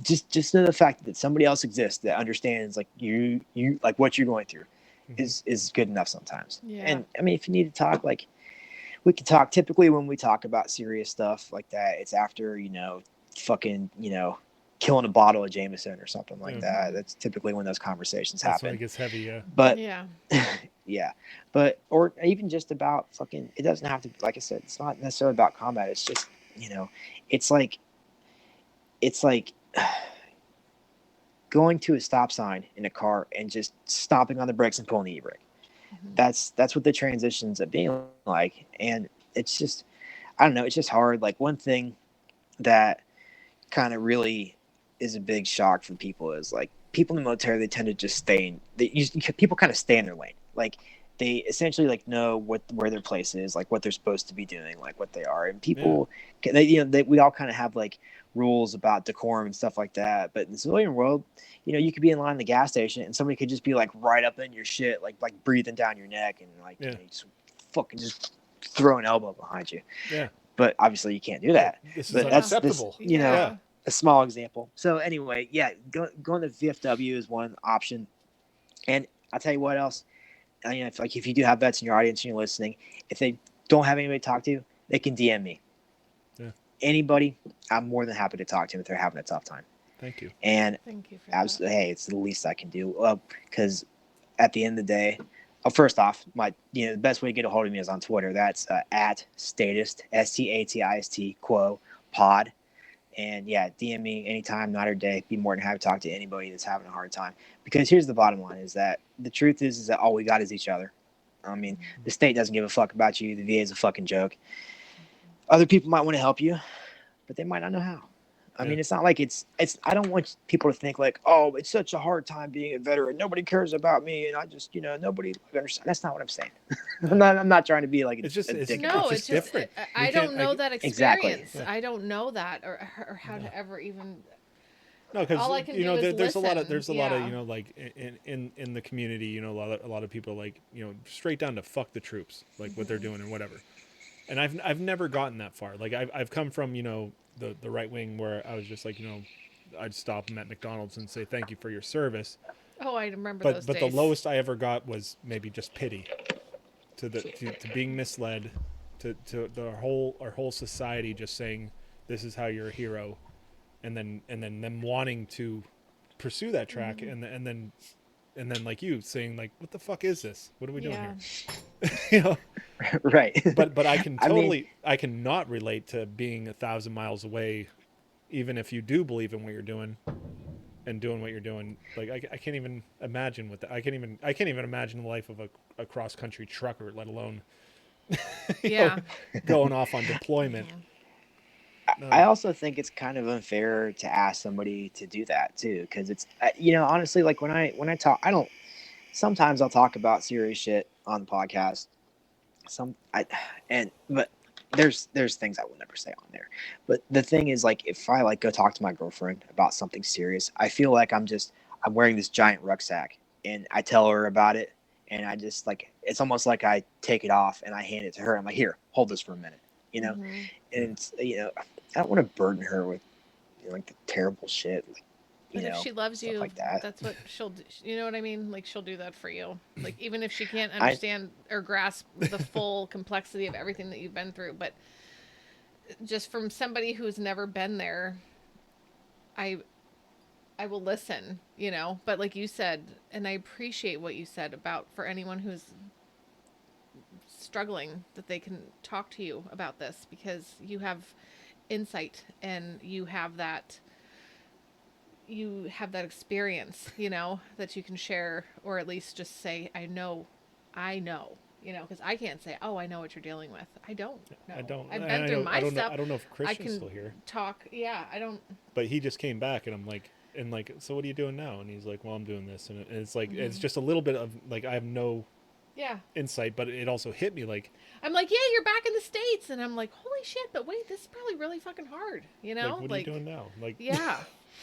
just know the fact that somebody else exists that understands like you like what you're going through is good enough sometimes. Yeah. And I mean, if you need to talk, like we can talk. Typically when we talk about serious stuff like that, it's after fucking killing a bottle of Jameson or something like that. That's typically when those conversations happen. When it gets heavy. But Yeah. but or even just about fucking, it doesn't have to, like I said, it's not necessarily about combat. It's just it's like going to a stop sign in a car and just stomping on the brakes and pulling the e-brake. That's what the transitions of being like. And it's just, I don't know, it's just hard. Like one thing that kind of really is a big shock for people is like people in the military, they tend to just people kind of stay in their lane. Like they essentially like know where their place is, like what they're supposed to be doing, like what they are. And people, we all kind of have like rules about decorum and stuff like that. But in the civilian world, you could be in line at the gas station and somebody could just be like right up in your shit, like breathing down your neck and like just fucking just throw an elbow behind you. Yeah. But obviously you can't do that. This is but unacceptable. A small example. So anyway, going to VFW is one option. And I'll tell you what else. If you do have vets in your audience and you're listening, if they don't have anybody to talk to, they can DM me. Yeah. Anybody, I'm more than happy to talk to them if they're having a tough time. Thank you. And thank you for absolutely, hey, it's the least I can do. Because at the end of the day, first off, the best way to get a hold of me is on Twitter. That's at Statist, STATIST, quo, pod. And DM me anytime, night or day. Be more than happy to talk to anybody that's having a hard time. Because here's the bottom line: is that the truth is that all we got is each other. I mean, the state doesn't give a fuck about you. The VA is a fucking joke. Other people might want to help you, but they might not know how. I mean, it's not like it's. I don't want people to think like, oh, it's such a hard time being a veteran. Nobody cares about me, and I just, nobody understands. That's not what I'm saying. I'm not trying to be like. It's just different. I don't know that experience. Exactly. Yeah. I don't know that or how to ever even. No, because there's a lot of like in the community, a lot of people like straight down to fuck the troops, like what they're doing and whatever. And I've never gotten that far. Like I've come from the right wing where I was just like I'd stop them at McDonald's and say thank you for your service. Oh, I remember those days. But the lowest I ever got was maybe just pity to being misled, to our whole society just saying this is how you're a hero, and then them wanting to pursue that track, and then like you saying like, what the fuck is this? What are we doing here? Right. But I can I cannot relate to being 1,000 miles away, even if you do believe in what you're doing and doing what you're doing. Like I can't even imagine what I can't even imagine the life of a cross country trucker, let alone going off on deployment. I also think it's kind of unfair to ask somebody to do that too, because it's honestly, like when I talk, sometimes I'll talk about serious shit on the podcast. But there's things I will never say on there. But the thing is, like, if I like go talk to my girlfriend about something serious, I feel like I'm wearing this giant rucksack, and I tell her about it, and I just like it's almost like I take it off and I hand it to her. I'm like, here, hold this for a minute, Mm-hmm. And it's, I don't want to burden her with like the terrible shit, like, But if she loves stuff you, like that. that's what she'll do. You know what I mean? Like, she'll do that for you. Like, even if she can't I understand or grasp the full complexity of everything that you've been through. But just from somebody who's never been there, I will listen, But like you said, and I appreciate what you said about for anyone who's struggling, that they can talk to you about this because you have insight and you have that experience, that you can share, or at least just say, I know, because I can't say, oh, I know what you're dealing with. I don't know. I don't. I've been through my stuff. I don't know if I Christian's can still here. talk. Yeah, I don't. But he just came back, and I'm like, so what are you doing now? And he's like, well, I'm doing this, and it's like it's just a little bit of like I have no insight, but it also hit me like I'm like, yeah, you're back in the States, and I'm like, holy shit, but wait, this is probably really fucking hard, Like, what are you doing now? Like, yeah.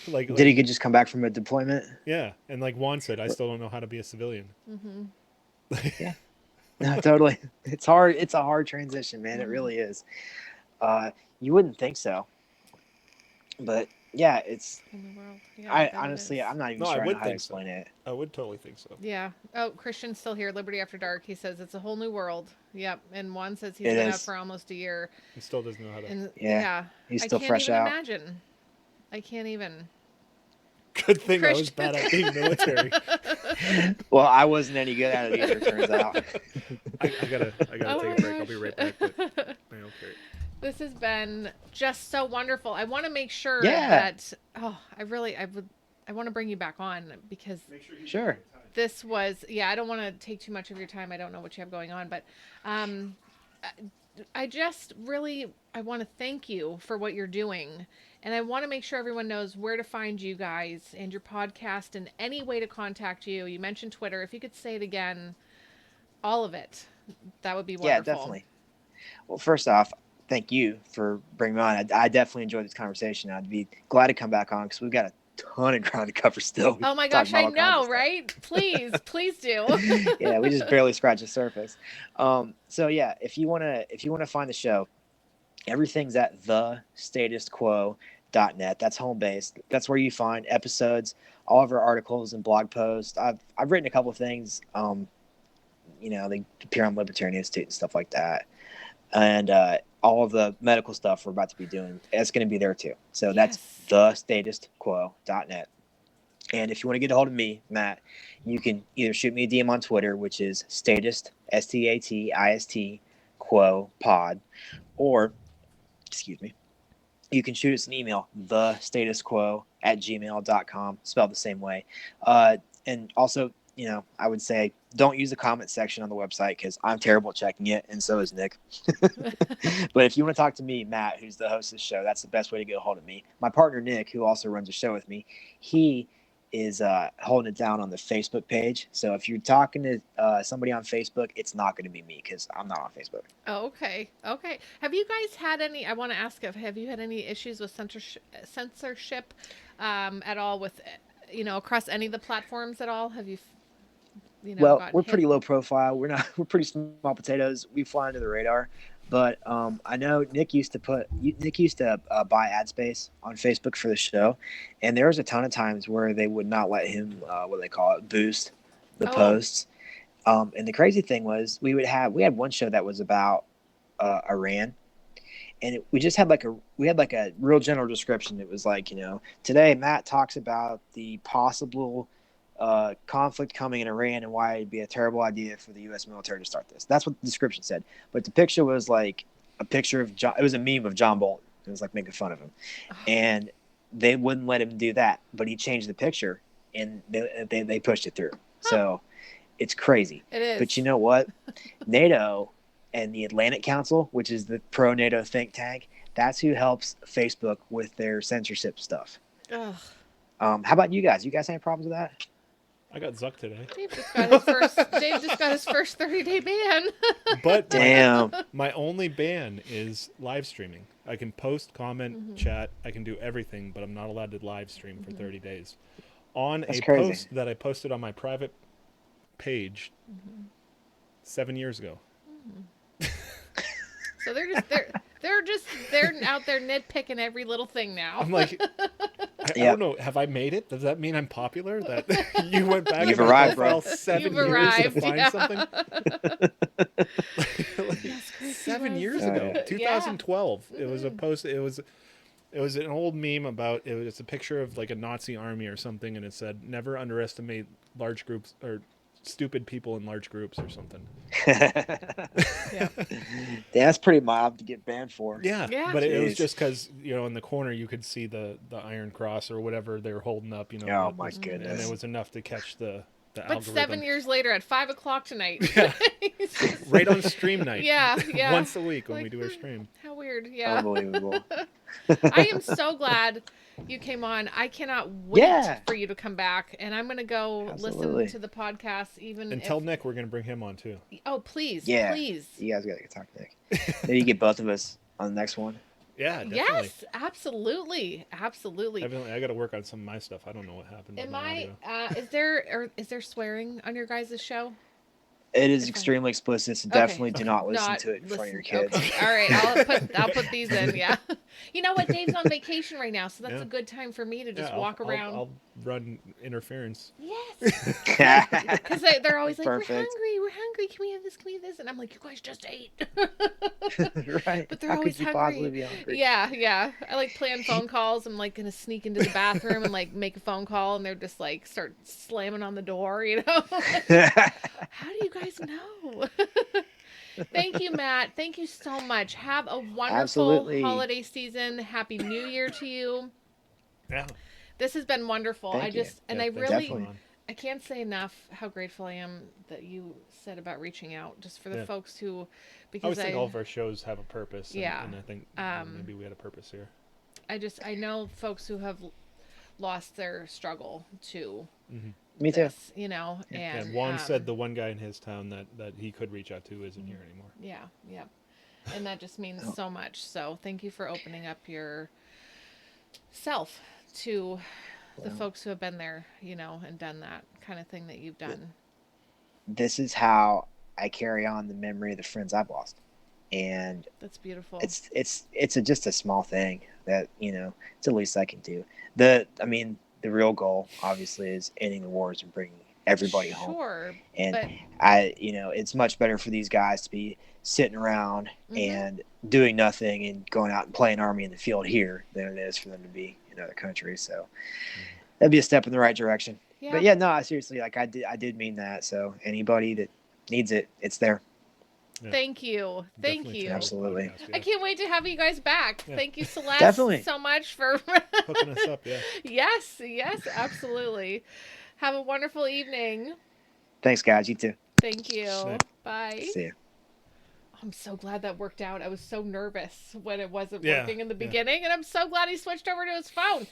Did he just come back from a deployment? Yeah, and like Juan said, I still don't know how to be a civilian. Yeah, no, totally. It's hard. It's a hard transition, man. It really is. You wouldn't think so, but yeah, it's. In the world. Yeah, I honestly, I'm not even sure how to explain it. I would totally think so. Yeah. Oh, Christian's still here. Liberty After Dark. He says it's a whole new world. Yep. And Juan says he's been out for almost a year. He still doesn't know how to. And he's still fresh out. I can't even. Good thing I was bad at being military. Well, I wasn't any good at it either. Turns out. I gotta take a break. I'll be right back. But, okay. This has been just so wonderful. I want to make sure that I want to bring you back on because sure. This was I don't want to take too much of your time. I don't know what you have going on, but I just really want to thank you for what you're doing. And I want to make sure everyone knows where to find you guys and your podcast and any way to contact you. You mentioned Twitter. If you could say it again, all of it, that would be wonderful. Yeah, definitely. Well, first off, thank you for bringing me on. I definitely enjoyed this conversation. I'd be glad to come back on because we've got a ton of ground to cover still. Oh my gosh, I know, right? Please do. Yeah, we just barely scratched the surface. So yeah, if you wanna find the show, everything's at thestatistquo.net. That's home base. That's where you find episodes, all of our articles and blog posts. I've written a couple of things. They appear on Libertarian Institute and stuff like that. And all of the medical stuff we're about to be doing, it's going to be there too. So that's thestatistquo.net. And if you want to get a hold of me, Matt, you can either shoot me a DM on Twitter, which is statist, STATIST, quo pod, or, you can shoot us an email, thestatistquo@gmail.com, spelled the same way. And also, I would say don't use the comment section on the website because I'm terrible at checking it, and so is Nick. But if you want to talk to me, Matt, who's the host of the show, that's the best way to get a hold of me. My partner, Nick, who also runs the show with me, he is holding it down on the Facebook page. So if you're talking to somebody on Facebook, it's not going to be me because I'm not on Facebook. Oh, okay. Have you guys had any, I want to ask, have you had any issues with censorship at all with, across any of the platforms at all? Have you... we're pretty low profile. We're pretty small potatoes. We fly under the radar, but I know Nick used to buy ad space on Facebook for the show, and there was a ton of times where they would not let him boost the posts. And the crazy thing was we had one show that was about Iran, and we had a real general description. It was like, today Matt talks about the possible conflict coming in Iran and why it'd be a terrible idea for the U.S. military to start this. That's what the description said. But the picture was like a picture of John. It was a meme of John Bolton. It was like making fun of him, and they wouldn't let him do that. But he changed the picture, and they pushed it through. So it's crazy. It is. But you know what? NATO and the Atlantic Council, which is the pro-NATO think tank, that's who helps Facebook with their censorship stuff. Ugh. How about you guys? You guys have any problems with that? I got Zuck today. Dave just got his first. Dave just got his first 30-day ban. But Damn. my only ban is live streaming. I can post, comment, chat. I can do everything, but I'm not allowed to live stream for 30 days. On That's a crazy. post that I posted on my private page 7 years ago. So they're out there nitpicking every little thing now. I'm like, I Yeah. don't know. Have I made it? Does that mean I'm popular? That you went back You've in my arrived, profile bro. 7 You've years arrived, to find yeah. something? Like, 7 years ago, Yeah. 2012. It was a post. It was an old meme about. It was a picture of like a Nazi army or something, and it said, "Never underestimate large groups or stupid people in large groups" or something. Yeah. That's pretty mild to get banned for. Yeah, Yeah. but it was Jeez. just because in the corner you could see the Iron Cross or whatever they were holding up. Oh, my and goodness. it was enough to catch the But algorithm. 7 years later, at 5:00 tonight. Yeah. He's just- Right on stream night. Yeah, yeah. Once a week when Like, we do our stream. How weird. Yeah. Unbelievable. I am so glad you came on. I cannot wait Yeah. for you to come back, and I'm gonna go Absolutely. listen to the podcast. Even And if, tell Nick we're going to bring him on too. oh, please, Yeah. please. You guys got to talk to Nick. Maybe get both of us on the next one. Yeah, definitely. Yes, absolutely, absolutely. Evidently, I got to work on some of my stuff. I don't know what happened. with Am my I? audio. Is there swearing on your guys' show? It is Okay. extremely explicit, so Okay. definitely do not listen Not to it in front of your listen- kids. Okay. All right, I'll put these in. Yeah. You know what? Dave's on vacation right now, so that's Yeah. a good time for me to just Yeah, walk around. I'll run interference. Yes. Because they're always like, Perfect. we're hungry. Can we have this? Can we have this? And I'm like, you guys just ate. Right. But they're How always could you hungry. possibly be hungry? Yeah, yeah. I like playing phone calls. I'm like gonna sneak into the bathroom and like make a phone call, and they're just like start slamming on the door. How do you guys know? Thank you, Matt. Thank you so much. Have a wonderful Absolutely. holiday season. Happy New Year to you. Yeah. This has been wonderful. Thank you. Yeah, I thanks for really, Definitely. coming on. I can't say enough how grateful I am that you said about reaching out, just for the Yeah. folks who, I because always think all of our shows have a purpose. Yeah. And I think maybe we had a purpose here. I know folks who have lost their struggle to Me too. this, and And Juan said the one guy in his town that he could reach out to isn't here anymore. yeah, yeah, and that just means Oh. so much. So thank you for opening up your self to the Well. folks who have been there, and done that kind of thing that you've done. This is how I carry on the memory of the friends I've lost. And That's beautiful. it's just a small thing that, it's the least I can do. The real goal obviously is ending the wars and bringing everybody home. Sure, And but it's much better for these guys to be sitting around Mhm. and doing nothing and going out and playing army in the field here than it is for them to be in other countries. So that'd be a step in the right direction. yeah. But yeah, no, seriously, like I did mean that. So anybody that needs it, it's there. Yeah. Thank you. Thank Definitely you. check out the Absolutely. podcast, yeah. I can't wait to have you guys back. Yeah. Thank you, Celeste, Definitely. so much for Hooking us up, yeah. yes, absolutely. Have a wonderful evening. Thanks, guys. You too. Thank you. Sick. Bye. See you. I'm so glad that worked out. I was so nervous when it wasn't Yeah, working in the yeah. beginning, and I'm so glad he switched over to his phone.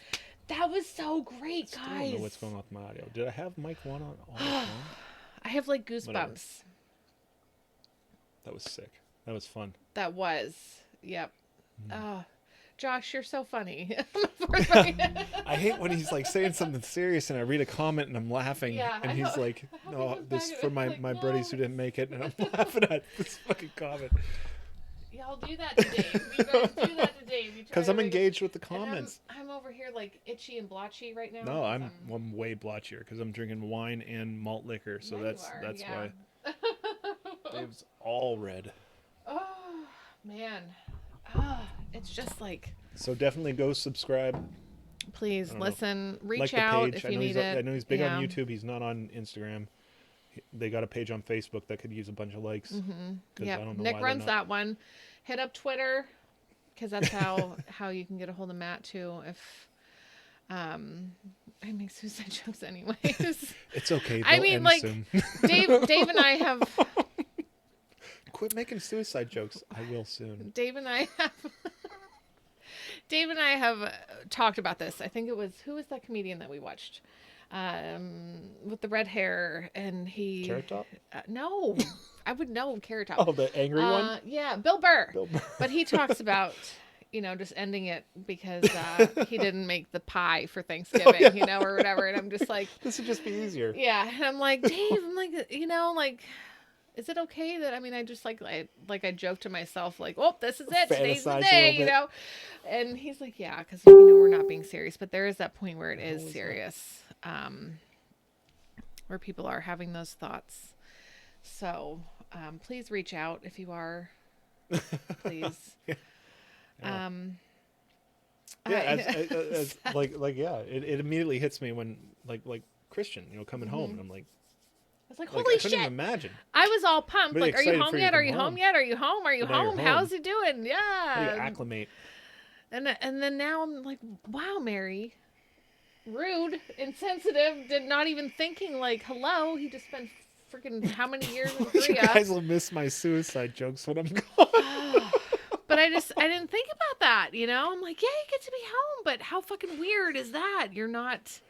That was so great, Still don't guys. know what's going on with my audio. Did I have mic one on all the time? I have like Whatever. goosebumps. That was sick. That was fun. That was. Yep. Mm. Oh, Josh, you're so funny. I hate when he's like saying something serious and I read a comment and I'm laughing Yeah, I and he's know. like, I hope he "No, goes this back for and my like, my no, buddies who didn't make it," and I'm laughing at this fucking comment Y'all do that to Dave. You guys do that to Dave. You try because to I'm make it- engaged with the and comments. I'm over here like itchy and blotchy right now. No, 'cause I'm way blotchier because I'm drinking wine and malt liquor, so Yeah, you that's are, yeah. why Dave's all red. Oh man, oh, it's just like, So definitely go subscribe, please I don't know. listen, reach like the out page. if you need it. I know he's big Yeah. on YouTube. He's not on Instagram. They got a page on Facebook that could use a bunch of likes. Mm-hmm. 'cause Yeah, I don't know Nick why they're runs not- that one. Hit up Twitter because that's how you can get a hold of Matt too. If I make suicide jokes anyways. It's okay. I they'll mean, end like, soon. Dave and I have Quit making suicide jokes. I will soon. Dave and I have talked about this. I think it was, who was that comedian that we watched? with the red hair, and he Carrot Top? No, I would know Carrot Top. Oh, the angry one? Yeah, Bill Burr. Bill Burr. But he talks about, just ending it because he didn't make the pie for Thanksgiving, or whatever. And I'm just like, This would just be easier. yeah. And I'm like, Dave, is it okay that, I just I joke to myself, like, oh, this is it. Today's the Fantasize a day, little bit. And he's like, yeah, because, we're not being serious. But there is that point where it is serious, where people are having those thoughts. So please reach out if you are. Please. Yeah. It immediately hits me when like Christian, coming home, and I'm like, I was like, I holy couldn't shit. even imagine. I was all pumped. Really Like, are you excited home for you yet? to Are come you home home. yet? Are you home? Are you But now you're home? home. How's he doing? How do you Yeah. acclimate? And then now I'm like, wow, Mary. Rude, insensitive, did not even thinking like, hello. He just spent freaking how many years in You Korea. guys will miss my suicide jokes when I'm gone. But I didn't think about that, I'm like, yeah, you get to be home, but how fucking weird is that? You're not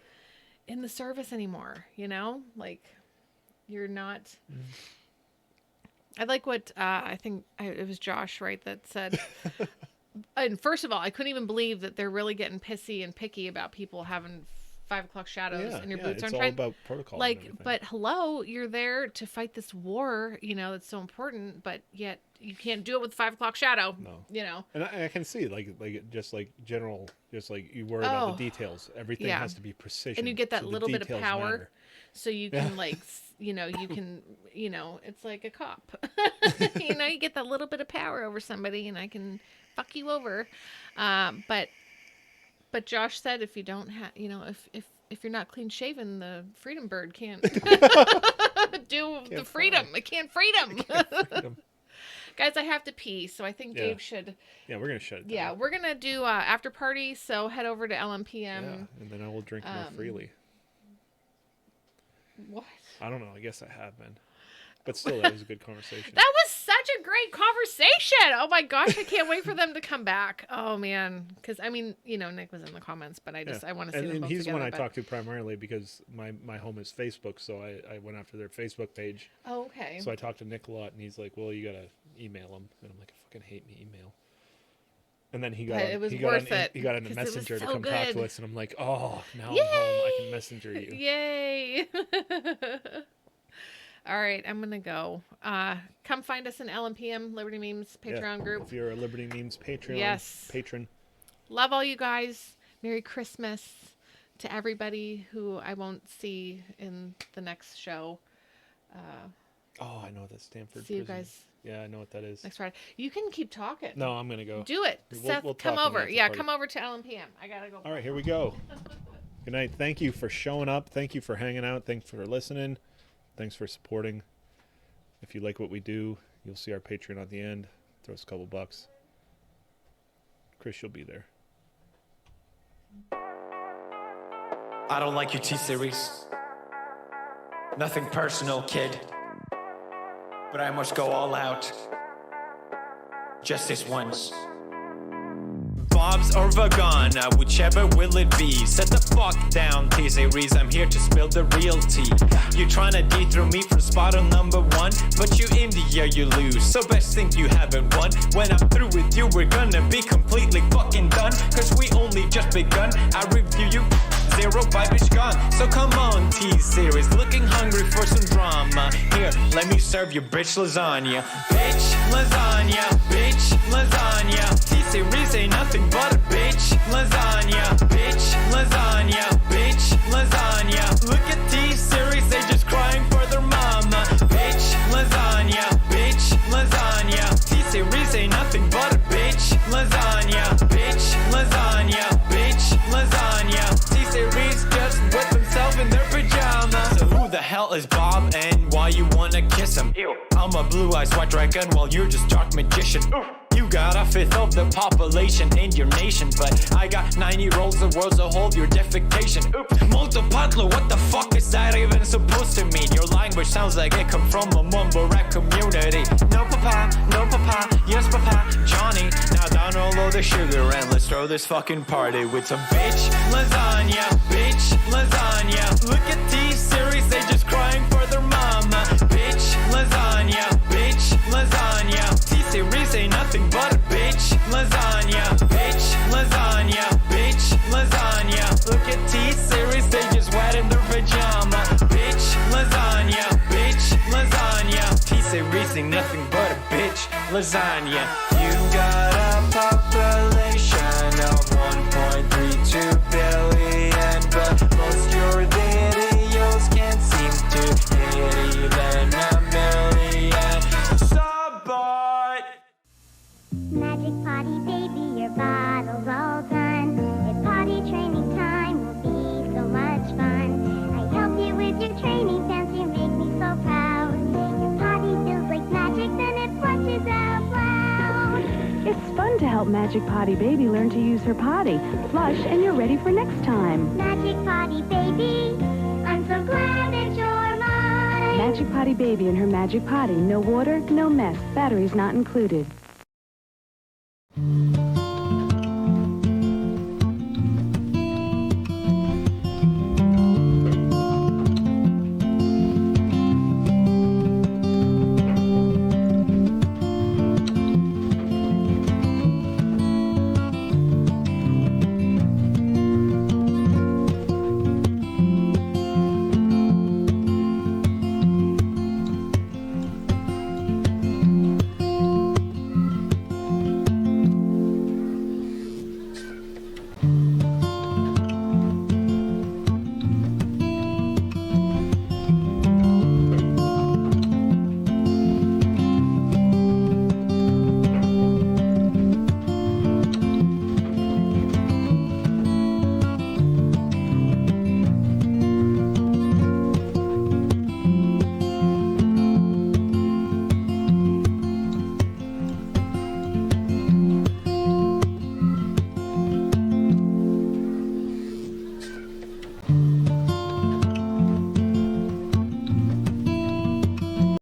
in the service anymore, like you're not. I like what I think it was Josh, right, that said. And first of all, I couldn't even believe that they're really getting pissy and picky about people having 5 o'clock shadows and your boots it's aren't all trying. about protocol. Like, and everything. but hello, you're there to fight this war, that's so important, but yet you can't do it with 5 o'clock shadow. No. And I can see just like general, just like you worry about the details. Everything has to be precision. And you get that so the little bit of details power. matter. So you can you can, it's like a cop. You get that little bit of power over somebody, and I can fuck you over. But Josh said, if you don't have, if you're not clean shaven, the freedom bird can't do the freedom. fly. It can't freedom. Guys, I have to pee, so I think Dave should. Yeah, we're gonna shut it down. Yeah, we're gonna do after party. So head over to LMPM. Yeah, and then I will drink more freely. What? I don't know. I guess I have been, but still, that was a good conversation. That was such a great conversation. Oh my gosh, I can't wait for them to come back. Oh man, because Nick was in the comments, but I want to see them and both he's the together, one I talk to primarily because my home is Facebook, so I went after their Facebook page. Oh, okay. So I talked to Nick a lot, and he's like, "Well, you gotta email him," and I'm like, "I fucking hate me email." And then he got on a messenger to come talk to us, and I'm like, "Oh, now Yay! I'm home. I can messenger you." Yay! All right, I'm gonna go. Come find us in LMPM Liberty Memes Patreon group. If you're a Liberty Memes Patreon patron. Love all you guys. Merry Christmas to everybody who I won't see in the next show. Oh, I know that Stanford. See you prison. guys. Yeah, I know what that is. Next Friday. You can keep talking. No, I'm gonna go. Do it. Seth, we'll come talk over. about the Yeah, party. come over to LMPM. I gotta go. All right, here we go. Good night. Thank you for showing up. Thank you for hanging out. Thanks for listening. Thanks for supporting. If you like what we do, you'll see our Patreon at the end. Throw us a couple bucks. Chris, you'll be there. I don't like your T-Series. Nothing personal, kid. But I must go all out. Just this once. Bob's or Vagana, whichever will it be. Set the fuck down, T-Series. I'm here to spill the real tea. You tryna dethrone me from spot on number 1, but you in the year you lose. So best think you haven't won. When I'm through with you, we're gonna be completely fucking done. Cause we only just begun. I review you. 0 vibe is gone. So come on, T-Series. Looking hungry for some drama. Here, let me serve you bitch lasagna. Bitch lasagna. Bitch lasagna. T-Series ain't nothing but a bitch lasagna. Bitch lasagna. Bitch lasagna. Look at T-Series, they just crying for their mama. Bitch lasagna. Bitch lasagna. T-Series ain't nothing but a bitch lasagna. Bitch lasagna. Bitch lasagna. T-Series just whip himself in their pajamas. So who the hell is Bob and why you wanna kiss him? Ew. I'm a blue-eyed white dragon while you're just dark magician. Oof. You got a fifth of the population in your nation, but I got 90-year-olds the world's a whole, your defecation. Oops. Multipatlo, what the fuck is that even supposed to mean? Your language sounds like it come from a mumble rap community. No, papa, no papa, yes papa, Johnny. Now download the sugar and let's throw this fucking party with some bitch lasagna, bitch lasagna. Look at T-Series, they just crying for their mama. Bitch lasagna, bitch lasagna. T-Series ain't nothing but a bitch lasagna, bitch lasagna, bitch lasagna. Look at T-Series, they just wet in their pajama. Bitch lasagna, bitch lasagna. T-Series ain't nothing but a bitch lasagna. You got a population of 1.32 billion, but most your videos can't seem to hit even a million. Subbot! Magic potty baby, your bottle's all done. If potty training time will be so much fun. I help you with your training pants, you make me so proud. Your potty feels like magic, then it flushes out loud. It's fun to help Magic Potty Baby learn to use her potty. Flush and you're ready for next time. Magic potty baby, I'm so glad that you're mine. Magic Potty Baby and her Magic Potty. No water, no mess. Batteries not included.